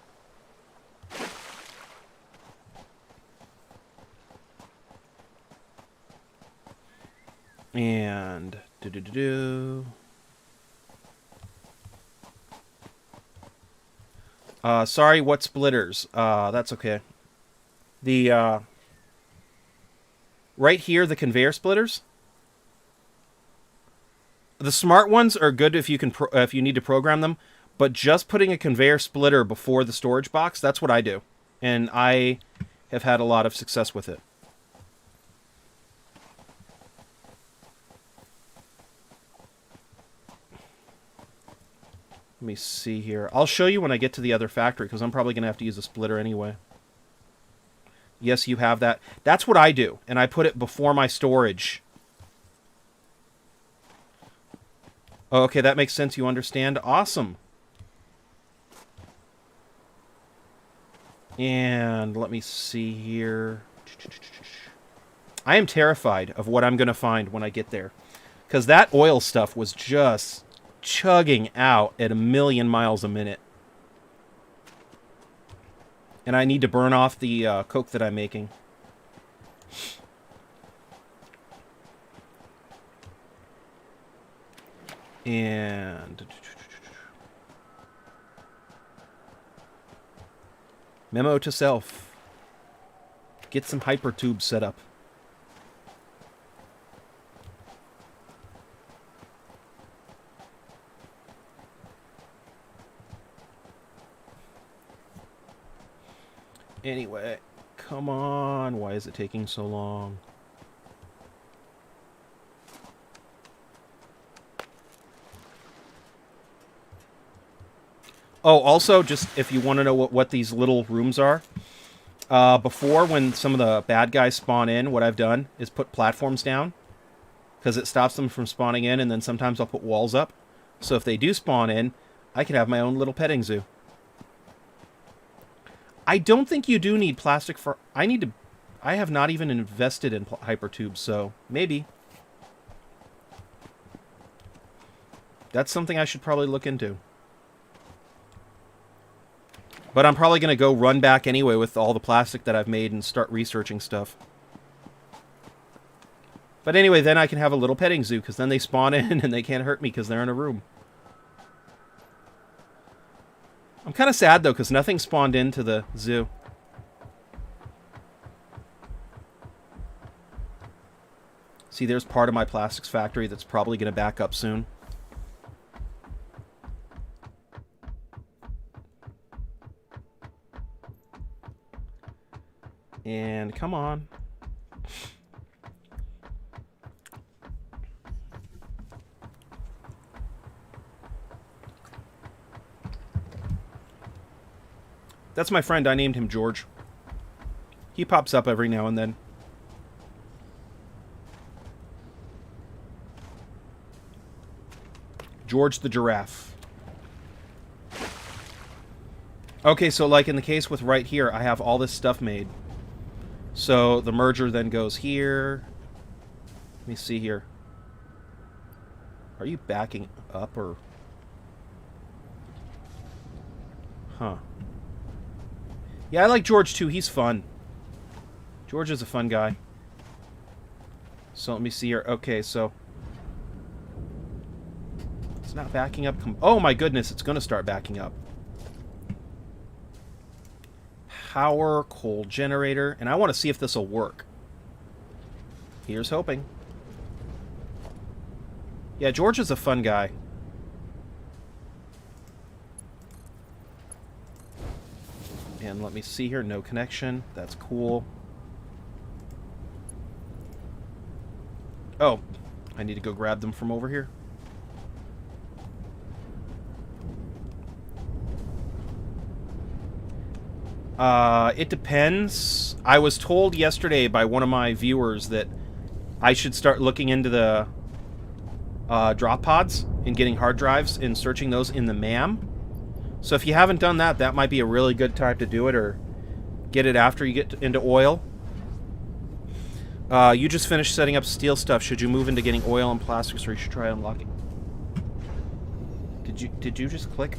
And sorry, what splitters? That's okay. The right here, the conveyor splitters. The smart ones are good if you can if you need to program them, but just putting a conveyor splitter before the storage box, that's what I do. and I have had a lot of success with it. Let me see here. I'll show you when I get to the other factory, because I'm probably going to have to use a splitter anyway. Yes, you have that. That's what I do, and I put it before my storage. Oh, okay, that makes sense. You understand? Awesome. And let me see here. I am terrified of what I'm going to find when I get there, because that oil stuff was just chugging out at 1,000,000 miles a minute. And I need to burn off the coke that I'm making. And memo to self. Get some hypertubes set up. Anyway, come on. Why is it taking so long? Oh, also, just if you want to know what these little rooms are, before, when some of the bad guys spawn in, what I've done is put platforms down, because it stops them from spawning in, and then sometimes I'll put walls up. So if they do spawn in, I can have my own little petting zoo. I don't think you do need plastic for... I have not even invested in hypertubes, so maybe. That's something I should probably look into. But I'm probably going to go run back anyway with all the plastic that I've made and start researching stuff. But anyway, then I can have a little petting zoo, because then they spawn in and they can't hurt me because they're in a room. I'm kind of sad, though, because nothing spawned into the zoo. See, there's part of my plastics factory that's probably going to back up soon. And come on. That's my friend. I named him George. He pops up every now and then. George the giraffe. Okay, so like in the case with right here, I have all this stuff made. So the merger then goes here. Let me see here. Are you backing up or... Huh. Yeah, I like George too. He's fun. George is a fun guy. So let me see here. Okay, so... It's not backing up. Oh my goodness, it's going to start backing up. Power, coal generator. And I want to see if this will work. Here's hoping. Yeah, George is a fun guy. And let me see here. No connection. That's cool. Oh, I need to go grab them from over here. It depends. I was told yesterday by one of my viewers that I should start looking into the drop pods and getting hard drives and searching those in the MAM. So if you haven't done that, that might be a really good time to do it, or get it after you get into oil. You just finished setting up steel stuff. Should you move into getting oil and plastics, or you should try unlocking? Did you just click?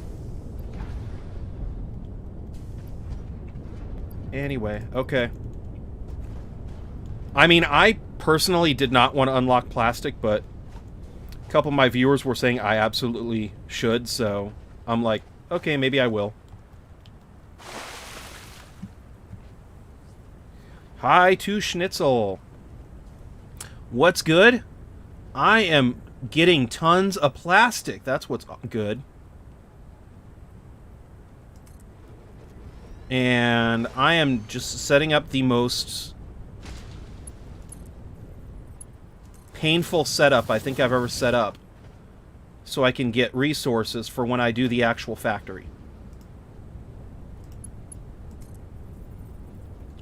Anyway, okay. I mean, I personally did not want to unlock plastic, but a couple of my viewers were saying I absolutely should, so I'm like, okay, maybe I will. Hi to Schnitzel. What's good? I am getting tons of plastic. That's what's good. And I am just setting up the most painful setup I think I've ever set up so I can get resources for when I do the actual factory.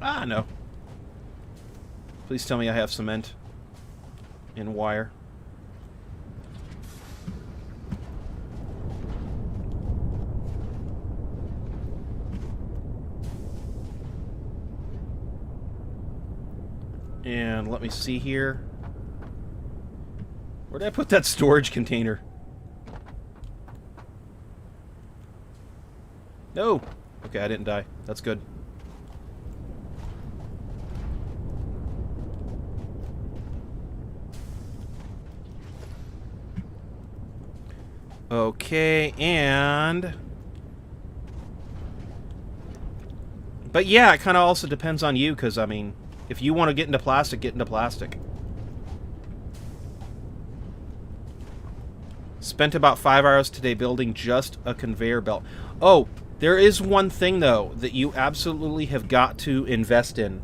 Ah, no. Please tell me I have cement and wire. And let me see here. Where did I put that storage container? No! Okay, I didn't die. That's good. Okay, and... But yeah, it kind of also depends on you, because, I mean, if you want to get into plastic, get into plastic. Spent about 5 hours today building just a conveyor belt. Oh, there is one thing, though, that you absolutely have got to invest in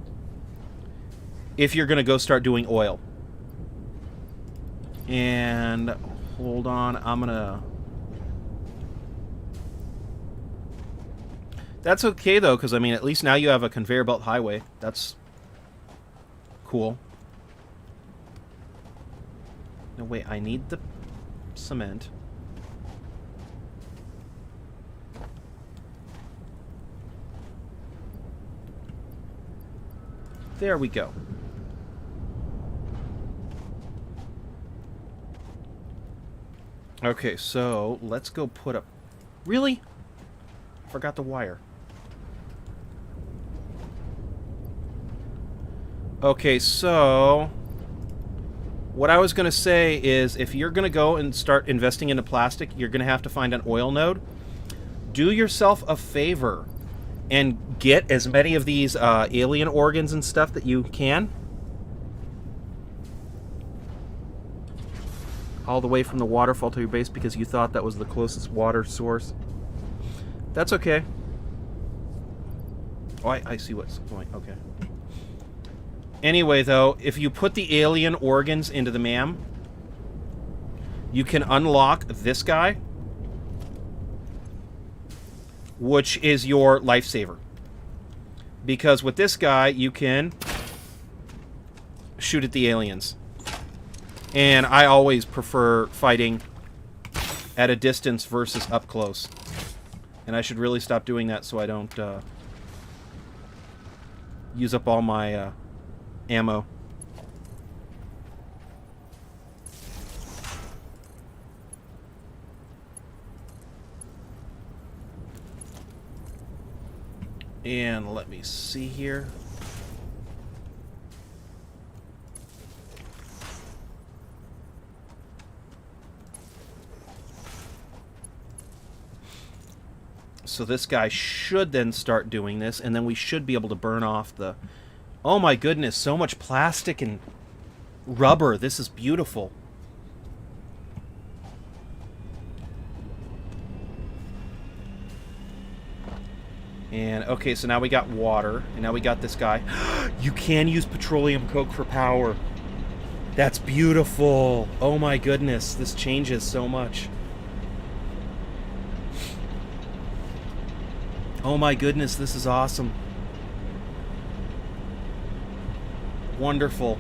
if you're going to go start doing oil. And hold on, I'm going to... That's okay, though, because, I mean, at least now you have a conveyor belt highway. That's cool. No, wait, I need the cement. There we go. Okay, so let's go put up... Really? Forgot the wire. Okay, so... What I was going to say is, if you're going to go and start investing into plastic, you're going to have to find an oil node. Do yourself a favor and get as many of these alien organs and stuff that you can. All the way from the waterfall to your base because you thought that was the closest water source. That's okay. Oh, I see what's going. Okay. Anyway, though, if you put the alien organs into the MAM, you can unlock this guy, which is your lifesaver. Because with this guy, you can shoot at the aliens. And I always prefer fighting at a distance versus up close. And I should really stop doing that so I don't use up all my ammo. And let me see here. So this guy should then start doing this, and then we should be able to burn off the... Oh my goodness, so much plastic and rubber. This is beautiful. And, okay, so now we got water, and now we got this guy. You can use petroleum coke for power. That's beautiful. Oh my goodness, this changes so much. Oh my goodness, this is awesome. Wonderful.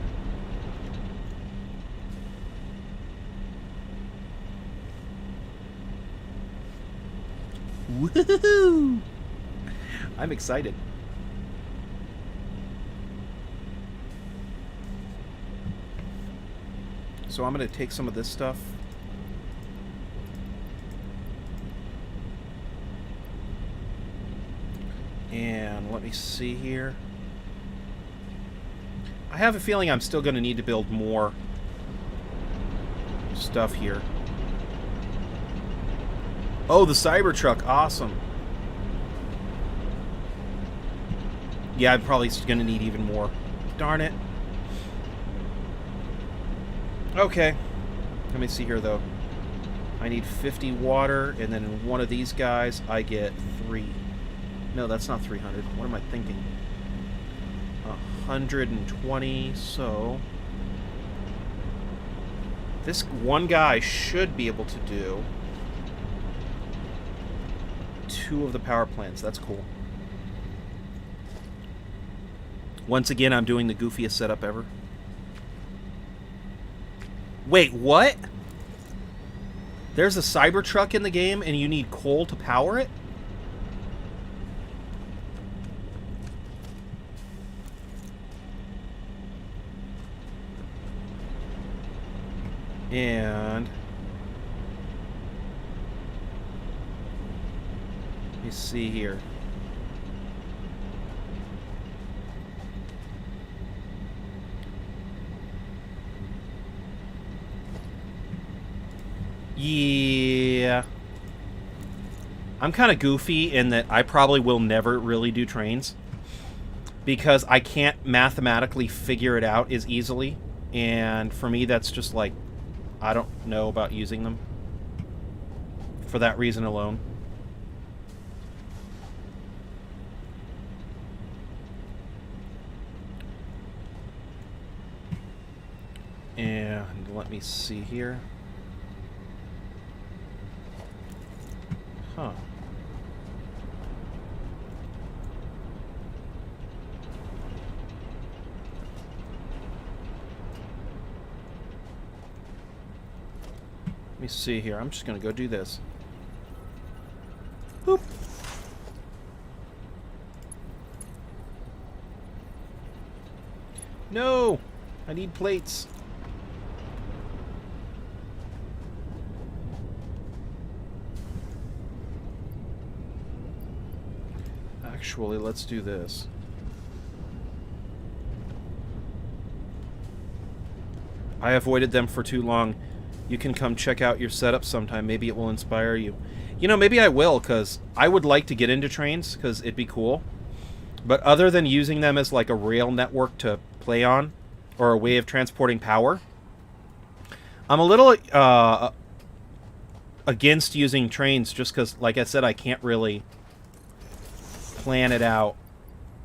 Woohoo! I'm excited. So I'm going to take some of this stuff. And let me see here. I have a feeling I'm still going to need to build more stuff here. Oh, the Cybertruck. Awesome. Yeah, I'm probably going to need even more. Darn it. Okay. Let me see here, though. I need 50 water, and then in one of these guys, I get 3. No, that's not 300. What am I thinking? 120, so... This one guy should be able to do 2 of the power plants. That's cool. Once again, I'm doing the goofiest setup ever. Wait, what? There's a Cybertruck in the game and you need coal to power it? And... let me see here. Yeah. I'm kind of goofy in that I probably will never really do trains. Because I can't mathematically figure it out as easily. And for me, that's just like... I don't know about using them. For that reason alone. And let me see here. Huh. Let me see here. I'm just going to go do this. Boop. No! I need plates. Actually, let's do this. I avoided them for too long. You can come check out your setup sometime. Maybe it will inspire you. You know, maybe I will, because I would like to get into trains, because it'd be cool. But other than using them as like a rail network to play on, or a way of transporting power, I'm a little against using trains just because, like I said, I can't really plan it out.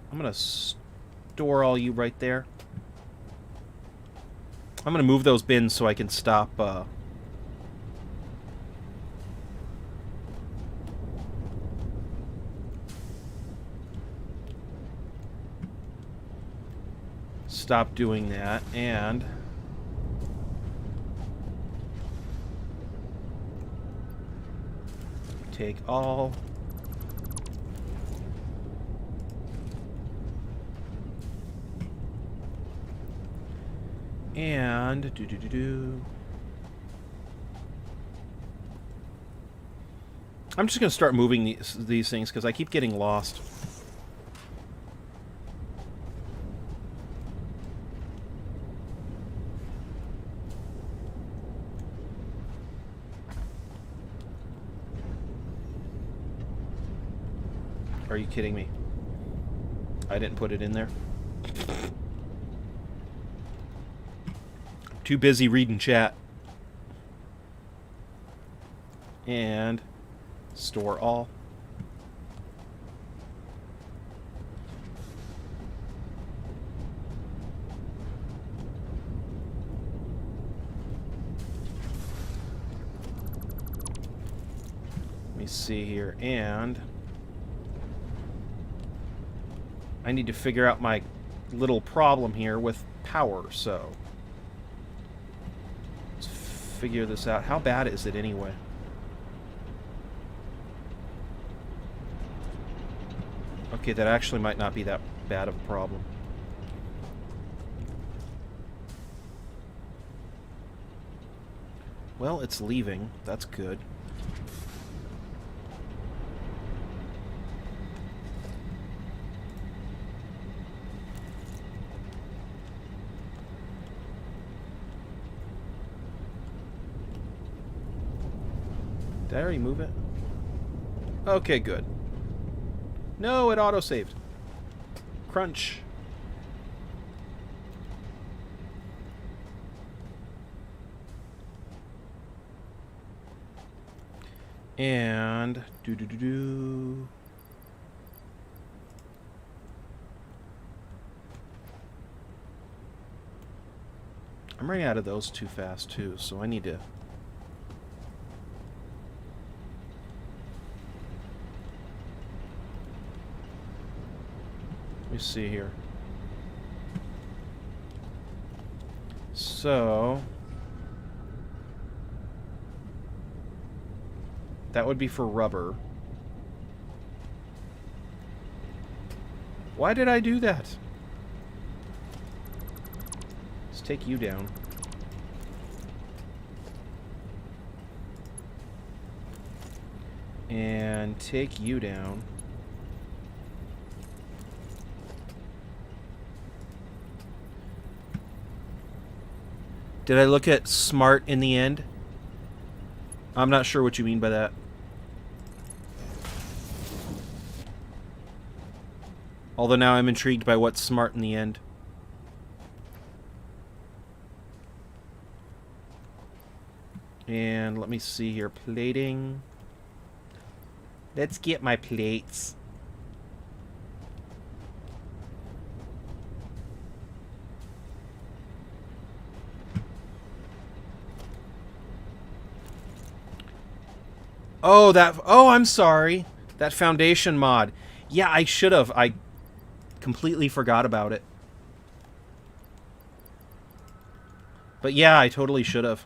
I'm going to store all you right there. I'm going to move those bins so I can stop... stop doing that, and... take all... and I'm just gonna start moving these things because I keep getting lost. Are you kidding me? I didn't put it in there. Too busy reading chat. And store all. Let me see here. And I need to figure out my little problem here with power, so figure this out. How bad is it anyway? Okay, that actually might not be that bad of a problem. Well, it's leaving. That's good. Did I already move it? Okay, good. No, it auto-saved. Crunch. And... do-do-do-do. I'm running out of those too fast, too, so I need to... Let me see here. So... that would be for rubber. Why did I do that? Let's take you down. And take you down. Did I look at smart in the end? I'm not sure what you mean by that. Although now I'm intrigued by what's smart in the end. And let me see here. Plating. Let's get my plates. Oh, that... oh, I'm sorry. That foundation mod. Yeah, I should have. I completely forgot about it. But yeah, I totally should have.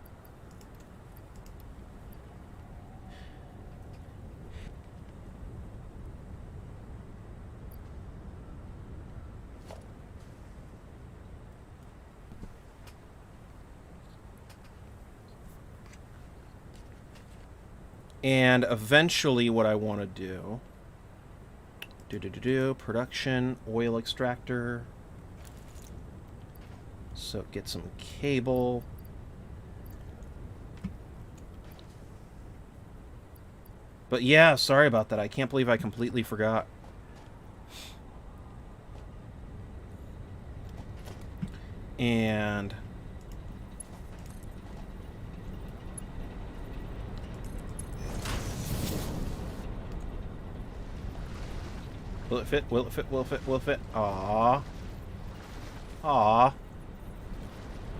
And eventually what I want to do... production, oil extractor. So get some cable. But yeah, sorry about that. I can't believe I completely forgot. And... will it fit? Will it fit? Will it fit? Will it fit? Aww. Aww.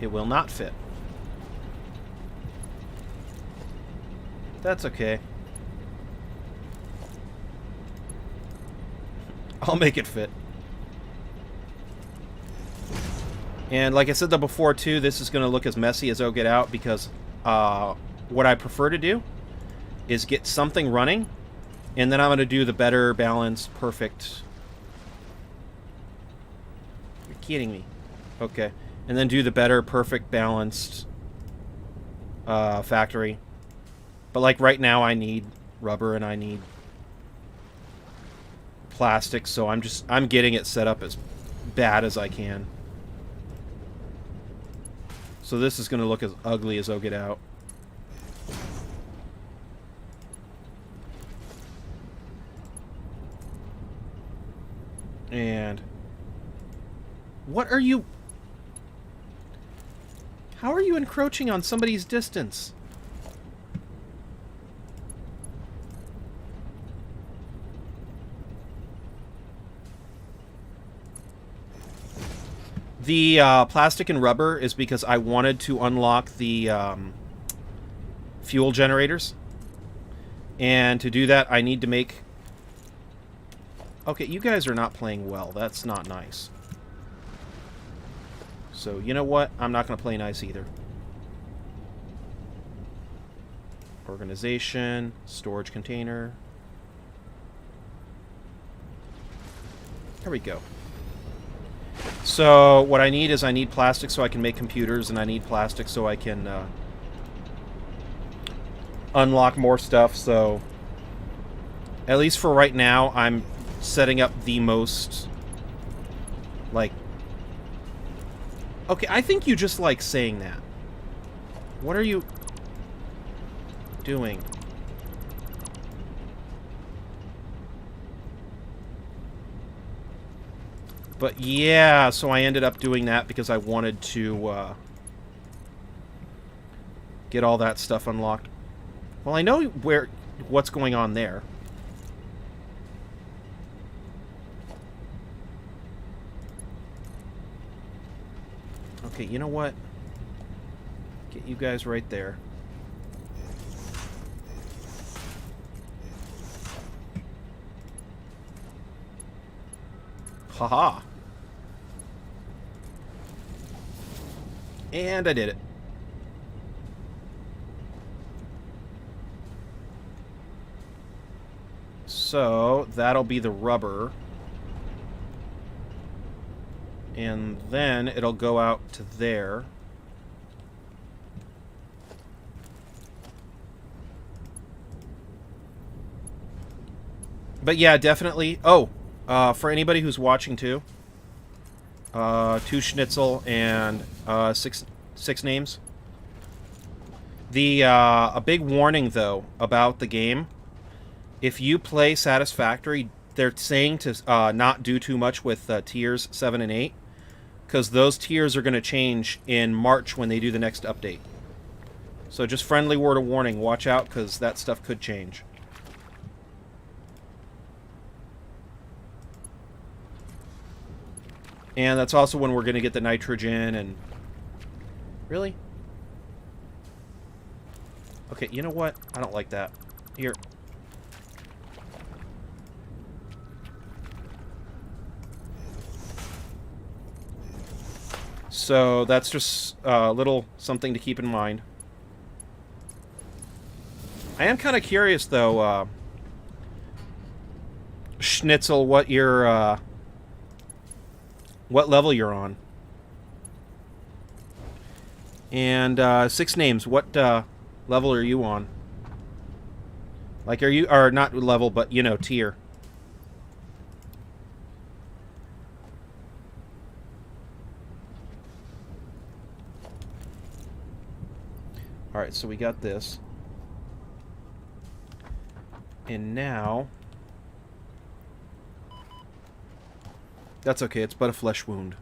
It will not fit. That's okay. I'll make it fit. And like I said that before too, this is going to look as messy as I'll get out because what I prefer to do is get something running and then I'm going to do the better balanced perfect. You're kidding me. Okay. And then do the better perfect balanced factory. But like right now I need rubber and I need plastic, so I'm getting it set up as bad as I can. So this is going to look as ugly as I'll get out. And what are you... how are you encroaching on somebody's distance? The plastic and rubber is because I wanted to unlock the fuel generators. And to do that, I need to make... okay, you guys are not playing well. That's not nice. So, you know what? I'm not going to play nice either. Organization, storage container. There we go. So, what I need is I need plastic so I can make computers, and I need plastic so I can unlock more stuff, so... at least for right now, I'm setting up the most... like... okay, I think you just like saying that. What are you... doing? But yeah, so I ended up doing that because I wanted to get all that stuff unlocked. Well, I know what's going on there. Okay, you know what? Get you guys right there. Haha. And I did it. So, that'll be the rubber. And then it'll go out to there. But yeah, definitely. Oh, for anybody who's watching too, 2 schnitzel and six names. A big warning though about the game: if you play Satisfactory, they're saying to not do too much with tiers 7 and 8, because those tiers are going to change in March when they do the next update. So just friendly word of warning: watch out, because that stuff could change. And that's also when we're going to get the nitrogen and... Really? Okay, you know what? I don't like that. Here. So that's just a little something to keep in mind. I am kind of curious, though, Schnitzel, what your... what level you're on. And 6 names, what level are you on? Like, are you, or not level, but, you know, tier. Alright, so we got this. And now... That's okay, it's but a flesh wound.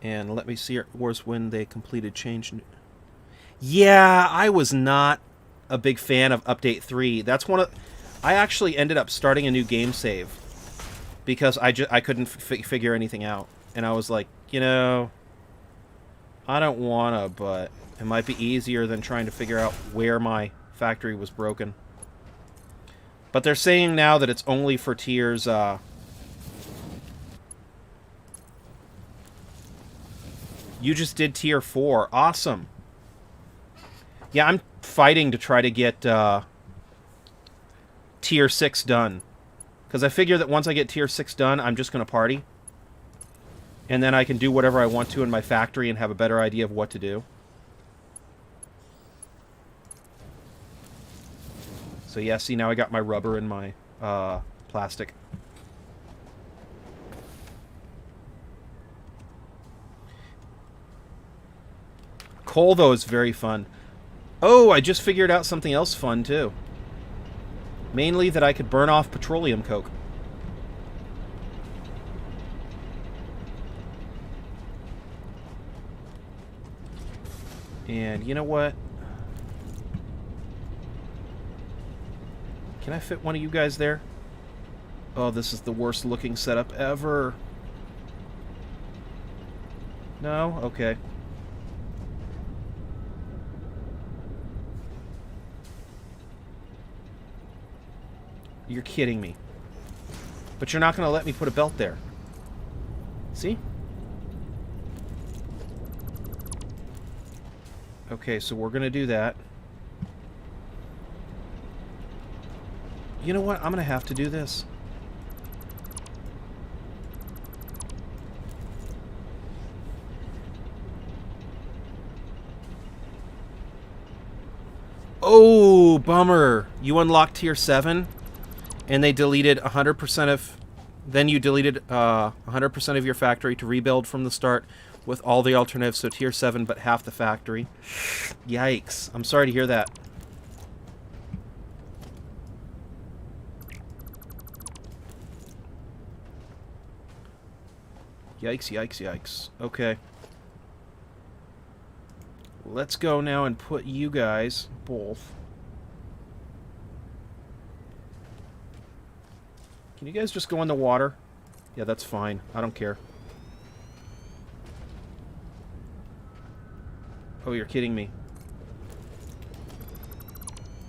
And let me see, where's when they completed change. Yeah, I was not a big fan of Update 3. That's one of... I actually ended up starting a new game save because I couldn't figure anything out. And I was like, you know, I don't wanna, but it might be easier than trying to figure out where my factory was broken. But they're saying now that it's only for tiers, You just did tier 4. Awesome. Yeah, I'm fighting to try to get, tier 6 done. Because I figure that once I get tier 6 done, I'm just going to party. And then I can do whatever I want to in my factory and have a better idea of what to do. So yeah, see, now I got my rubber and my plastic. Coal, though, is very fun. Oh, I just figured out something else fun, too. Mainly that I could burn off petroleum coke. And you know what? Can I fit one of you guys there? Oh, this is the worst looking setup ever. No? Okay. You're kidding me. But you're not going to let me put a belt there. See? Okay, so we're going to do that. You know what? I'm going to have to do this. Oh, bummer. You unlocked tier 7, and they deleted 100% of... Then you deleted 100% of your factory to rebuild from the start with all the alternatives, so tier 7, but half the factory. Yikes. I'm sorry to hear that. Yikes, yikes, yikes. Okay. Let's go now and put you guys both. Can you guys just go in the water? Yeah, that's fine. I don't care. Oh, you're kidding me.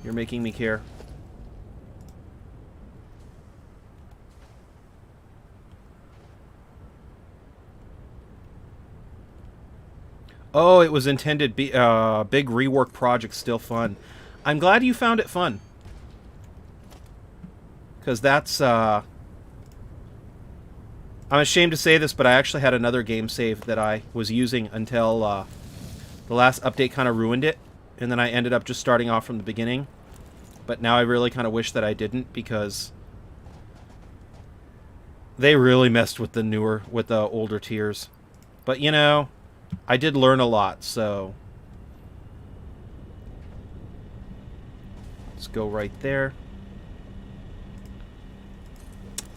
You're making me care. Oh, it was intended big rework project, still fun. I'm glad you found it fun. Because that's, I'm ashamed to say this, but I actually had another game save that I was using until the last update kind of ruined it. And then I ended up just starting off from the beginning. But now I really kind of wish that I didn't, because they really messed with the older tiers. But, you know, I did learn a lot, so let's go right there.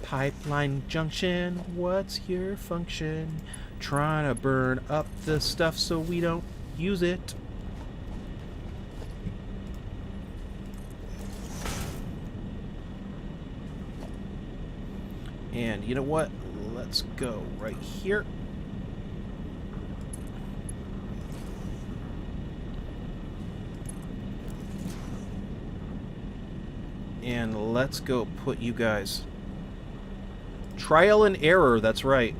Pipeline junction, what's your function? Trying to burn up the stuff so we don't use it. And you know what? Let's go right here. And let's go put you guys... Trial and error, that's right.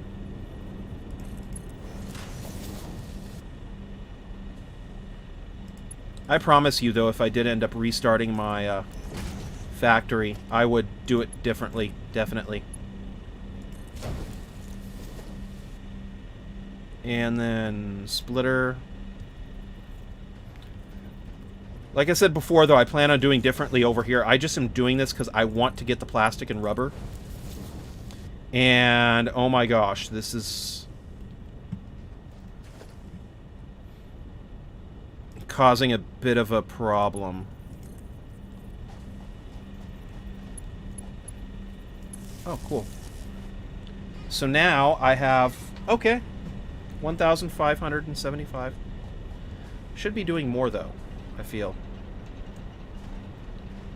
I promise you, though, if I did end up restarting my factory, I would do it differently, definitely. And then splitter. Like I said before, though, I plan on doing differently over here. I just am doing this because I want to get the plastic and rubber. And, oh my gosh, this is causing a bit of a problem. Oh, cool. So now I have, okay, 1,575. Should be doing more, though, I feel.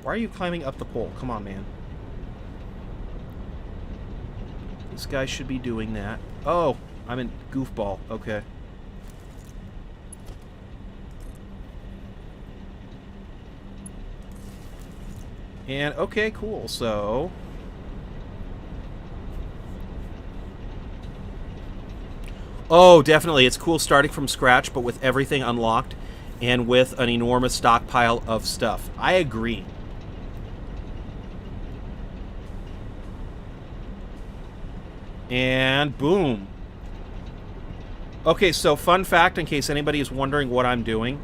Why are you climbing up the pole? Come on, man. This guy should be doing that. Oh, I'm in goofball. Okay. And, okay, cool. So... oh, definitely. It's cool starting from scratch, but with everything unlocked and with an enormous stockpile of stuff. I agree. And boom. Okay, so fun fact in case anybody is wondering what I'm doing.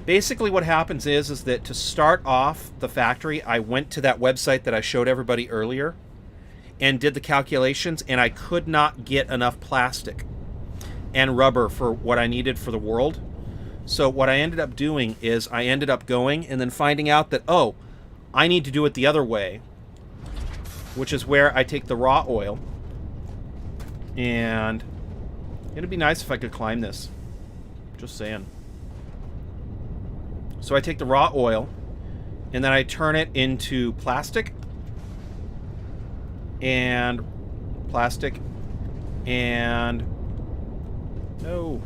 Basically what happens is that to start off the factory, I went to that website that I showed everybody earlier and did the calculations, and I could not get enough plastic and rubber for what I needed for the world. So what I ended up doing is I ended up going and then finding out that, oh, I need to do it the other way, which is where I take the raw oil. And it'd be nice if I could climb this. Just saying. So I take the raw oil, and then I turn it into plastic, and plastic, and no.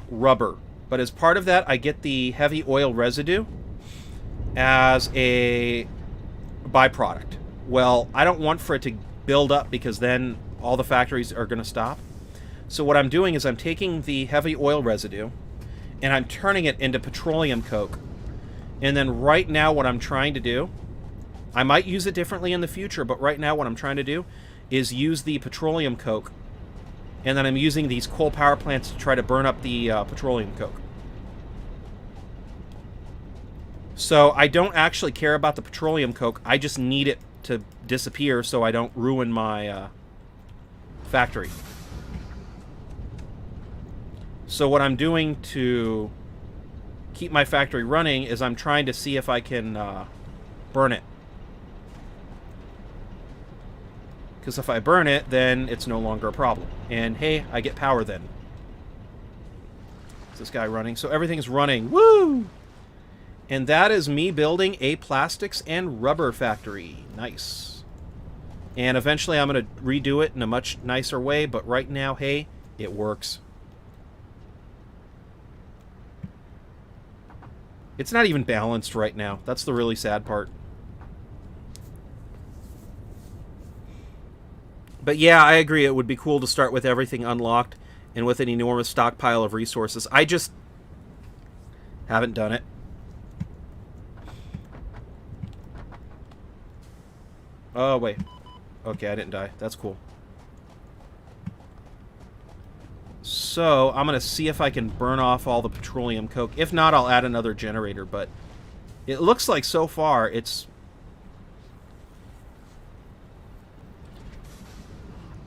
Rubber. But as part of that, I get the heavy oil residue as a byproduct. Well, I don't want for it to build up because then all the factories are going to stop. So what I'm doing is I'm taking the heavy oil residue and I'm turning it into petroleum coke. And then right now what I'm trying to do, I might use it differently in the future, but right now what I'm trying to do is use the petroleum coke. And then I'm using these coal power plants to try to burn up the petroleum coke. So I don't actually care about the petroleum coke. I just need it to disappear so I don't ruin my factory. So what I'm doing to keep my factory running is I'm trying to see if I can burn it. Because if I burn it, then it's no longer a problem. And hey, I get power then. Is this guy running? So everything's running. Woo! And that is me building a plastics and rubber factory. Nice. And eventually I'm going to redo it in a much nicer way, but right now, hey, it works. It's not even balanced right now. That's the really sad part. But yeah, I agree. It would be cool to start with everything unlocked and with an enormous stockpile of resources. I just haven't done it. Oh, wait. Okay, I didn't die. That's cool. So, I'm going to see if I can burn off all the petroleum coke. If not, I'll add another generator, but it looks like so far it's...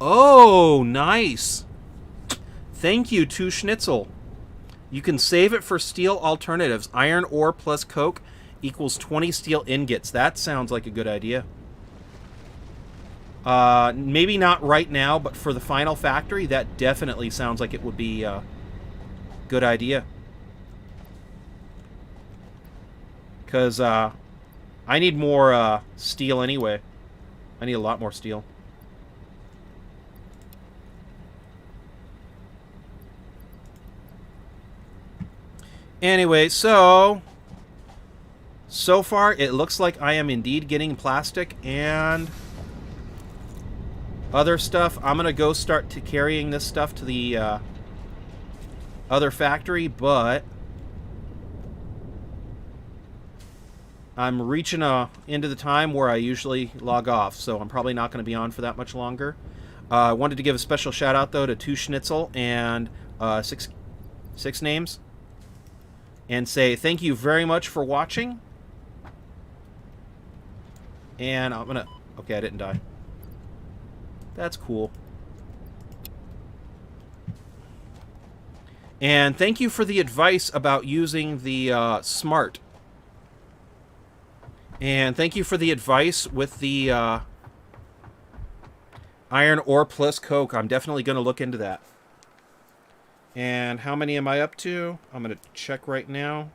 Oh, nice! Thank you, 2 Schnitzel. You can save it for steel alternatives. Iron ore plus coke equals 20 steel ingots. That sounds like a good idea. Maybe not right now, but for the final factory, that definitely sounds like it would be a good idea. Because I need more steel anyway. I need a lot more steel. Anyway, so far it looks like I am indeed getting plastic and other stuff. I'm going to go start carrying this stuff to the other factory, but I'm reaching into the time where I usually log off, so I'm probably not going to be on for that much longer. I wanted to give a special shout out, though, to 2 Schnitzel and six names, and say thank you very much for watching. And I'm going to... Okay, I didn't die. That's cool. And thank you for the advice about using the smart. And thank you for the advice with the iron ore plus coke. I'm definitely going to look into that. And how many am I up to? I'm going to check right now.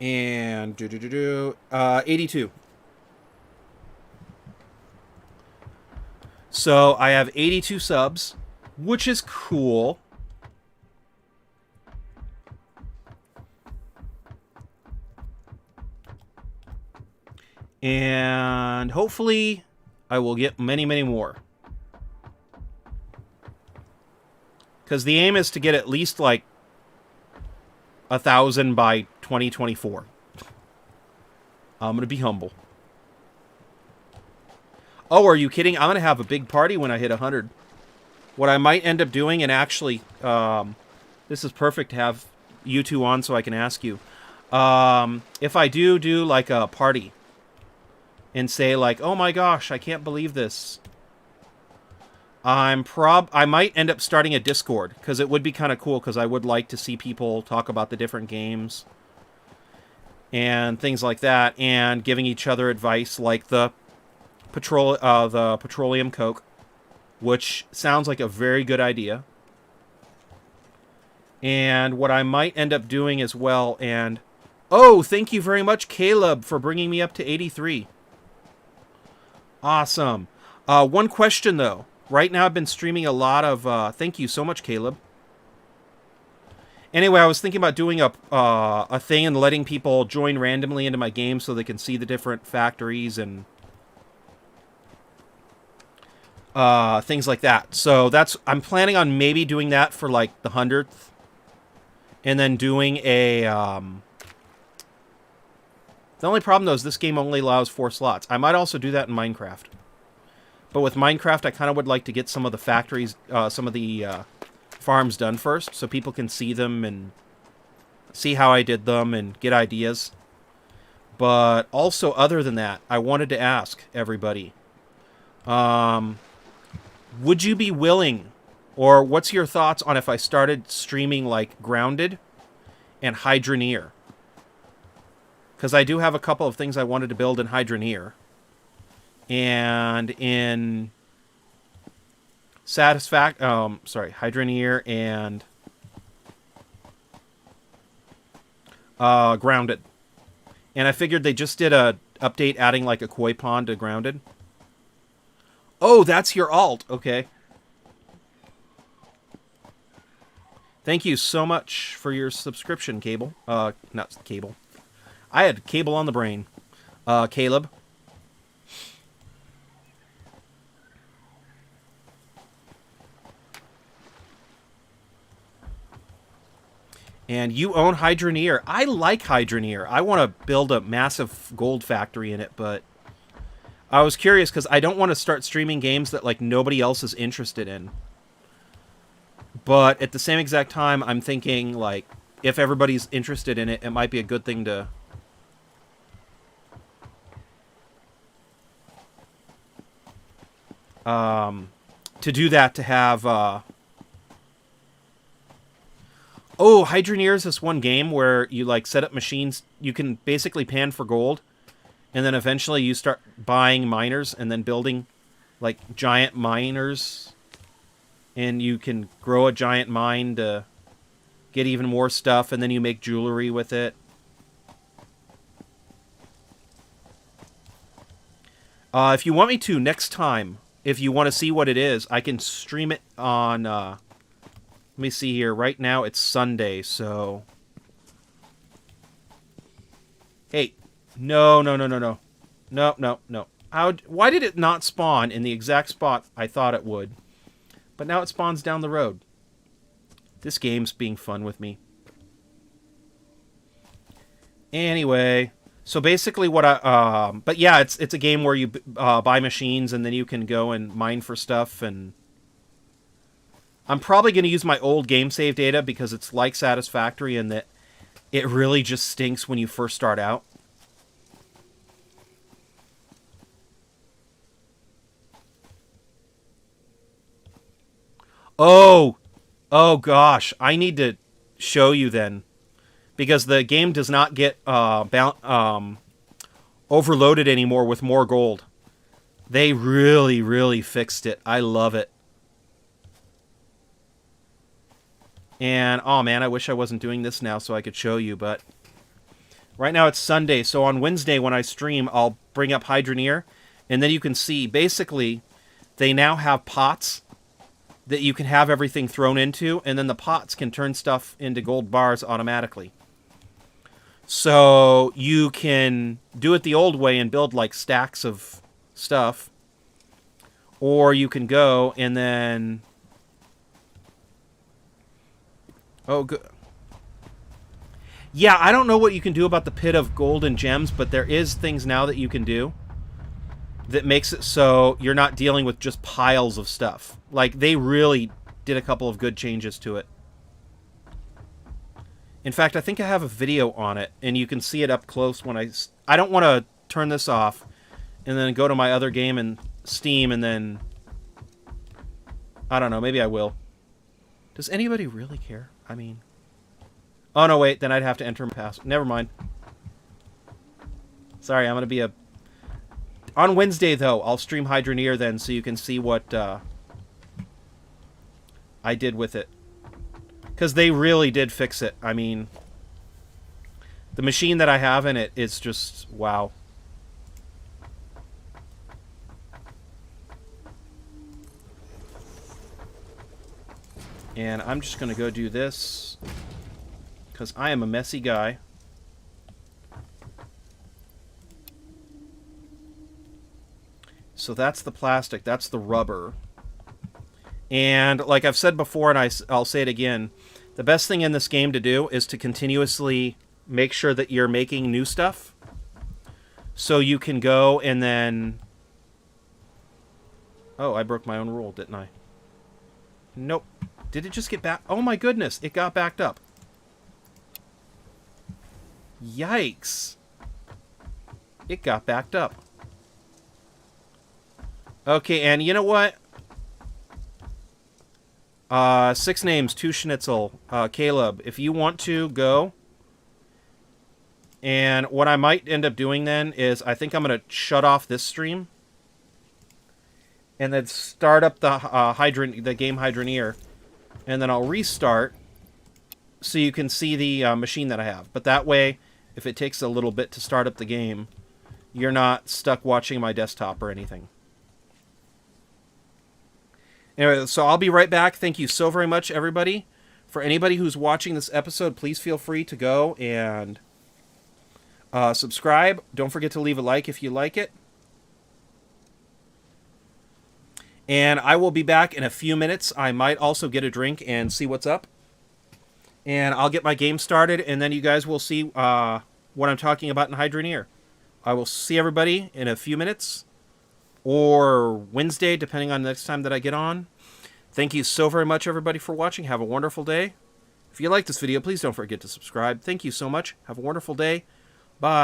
And 82. So I have 82 subs, which is cool. And hopefully I will get many, many more. Because the aim is to get at least like 1,000 by 2024. I'm going to be humble. Oh, are you kidding? I'm going to have a big party when I hit 100. What I might end up doing, and actually, this is perfect to have you two on so I can ask you. If I do like a party and say like, oh my gosh, I can't believe this. I might end up starting a Discord, because it would be kind of cool, because I would like to see people talk about the different games and things like that, and giving each other advice, like the petroleum coke, which sounds like a very good idea. And what I might end up doing as well, and oh, thank you very much, Caleb, for bringing me up to 83. Awesome. One question though. Right now I've been streaming a lot of... thank you so much, Caleb. Anyway, I was thinking about doing a thing and letting people join randomly into my game so they can see the different factories and things like that. So I'm planning on maybe doing that for like the 100th. And then doing a... The only problem though is this game only allows 4 slots. I might also do that in Minecraft. But with Minecraft, I kind of would like to get some of the factories, some of the farms done first, so people can see them and see how I did them and get ideas. But also, other than that, I wanted to ask everybody, would you be willing, or what's your thoughts on if I started streaming like Grounded and Hydroneer? Because I do have a couple of things I wanted to build in Hydroneer. And in Hydroneer and Grounded. And I figured they just did a update adding like a koi pond to Grounded. Oh, that's your alt. Okay. Thank you so much for your subscription, Cable. Not Cable. I had Cable on the brain. Caleb. And you own Hydroneer. I like Hydroneer. I want to build a massive gold factory in it, but I was curious because I don't want to start streaming games that like nobody else is interested in. But at the same exact time, I'm thinking like if everybody's interested in it, it might be a good thing to do that, to have Oh, Hydroneer is this one game where you like set up machines. You can basically pan for gold, and then eventually you start buying miners and then building like giant miners, and you can grow a giant mine to get even more stuff, and then you make jewelry with it. If you want me to next time, if you want to see what it is, I can stream it on let me see here. Right now it's Sunday, so... Hey. No. No. Why did it not spawn in the exact spot I thought it would? But now it spawns down the road. This game's being fun with me. Anyway, so basically what I... but yeah, it's a game where you buy machines and then you can go and mine for stuff, and... I'm probably going to use my old game save data because it's like Satisfactory in that it really just stinks when you first start out. Oh gosh, I need to show you then, because the game does not get overloaded anymore with more gold. They really fixed it. I love it. And, oh man, I wish I wasn't doing this now so I could show you, but... Right now it's Sunday, so on Wednesday when I stream, I'll bring up Hydroneer, and then you can see, basically, they now have pots that you can have everything thrown into, and then the pots can turn stuff into gold bars automatically. So you can do it the old way and build, like, stacks of stuff, or you can go and then... Oh, good. Yeah, I don't know what you can do about the pit of gold and gems, but there is things now that you can do that makes it so you're not dealing with just piles of stuff. Like, they really did a couple of good changes to it. In fact, I think I have a video on it, and you can see it up close when I don't want to turn this off and then go to my other game and Steam, and then... I don't know, maybe I will. Does anybody really care? I mean... Oh, no, wait. Then I'd have to enter my password. Never mind. Sorry, I'm going to be a... On Wednesday, though, I'll stream Hydroneer then so you can see what I did with it. Because they really did fix it. I mean... The machine that I have in it is just... Wow. And I'm just going to go do this, because I am a messy guy. So that's the plastic, that's the rubber. And like I've said before, and I'll say it again, the best thing in this game to do is to continuously make sure that you're making new stuff. So you can go and then... Oh, I broke my own rule, didn't I? Nope. Did it just get back? Oh my goodness, it got backed up. Yikes. It got backed up. Okay, and you know what? 6 names, 2 schnitzel. Caleb, if you want to go, and what I might end up doing then is I think I'm going to shut off this stream, and then start up the game Hydroneer, and then I'll restart so you can see the machine that I have. But that way, if it takes a little bit to start up the game, you're not stuck watching my desktop or anything. Anyway, so I'll be right back. Thank you so very much, everybody. For anybody who's watching this episode, please feel free to go and subscribe. Don't forget to leave a like if you like it. And I will be back in a few minutes. I might also get a drink and see what's up. And I'll get my game started, and then you guys will see what I'm talking about in Hydroneer. I will see everybody in a few minutes, or Wednesday, depending on the next time that I get on. Thank you so very much, everybody, for watching. Have a wonderful day. If you like this video, please don't forget to subscribe. Thank you so much. Have a wonderful day. Bye.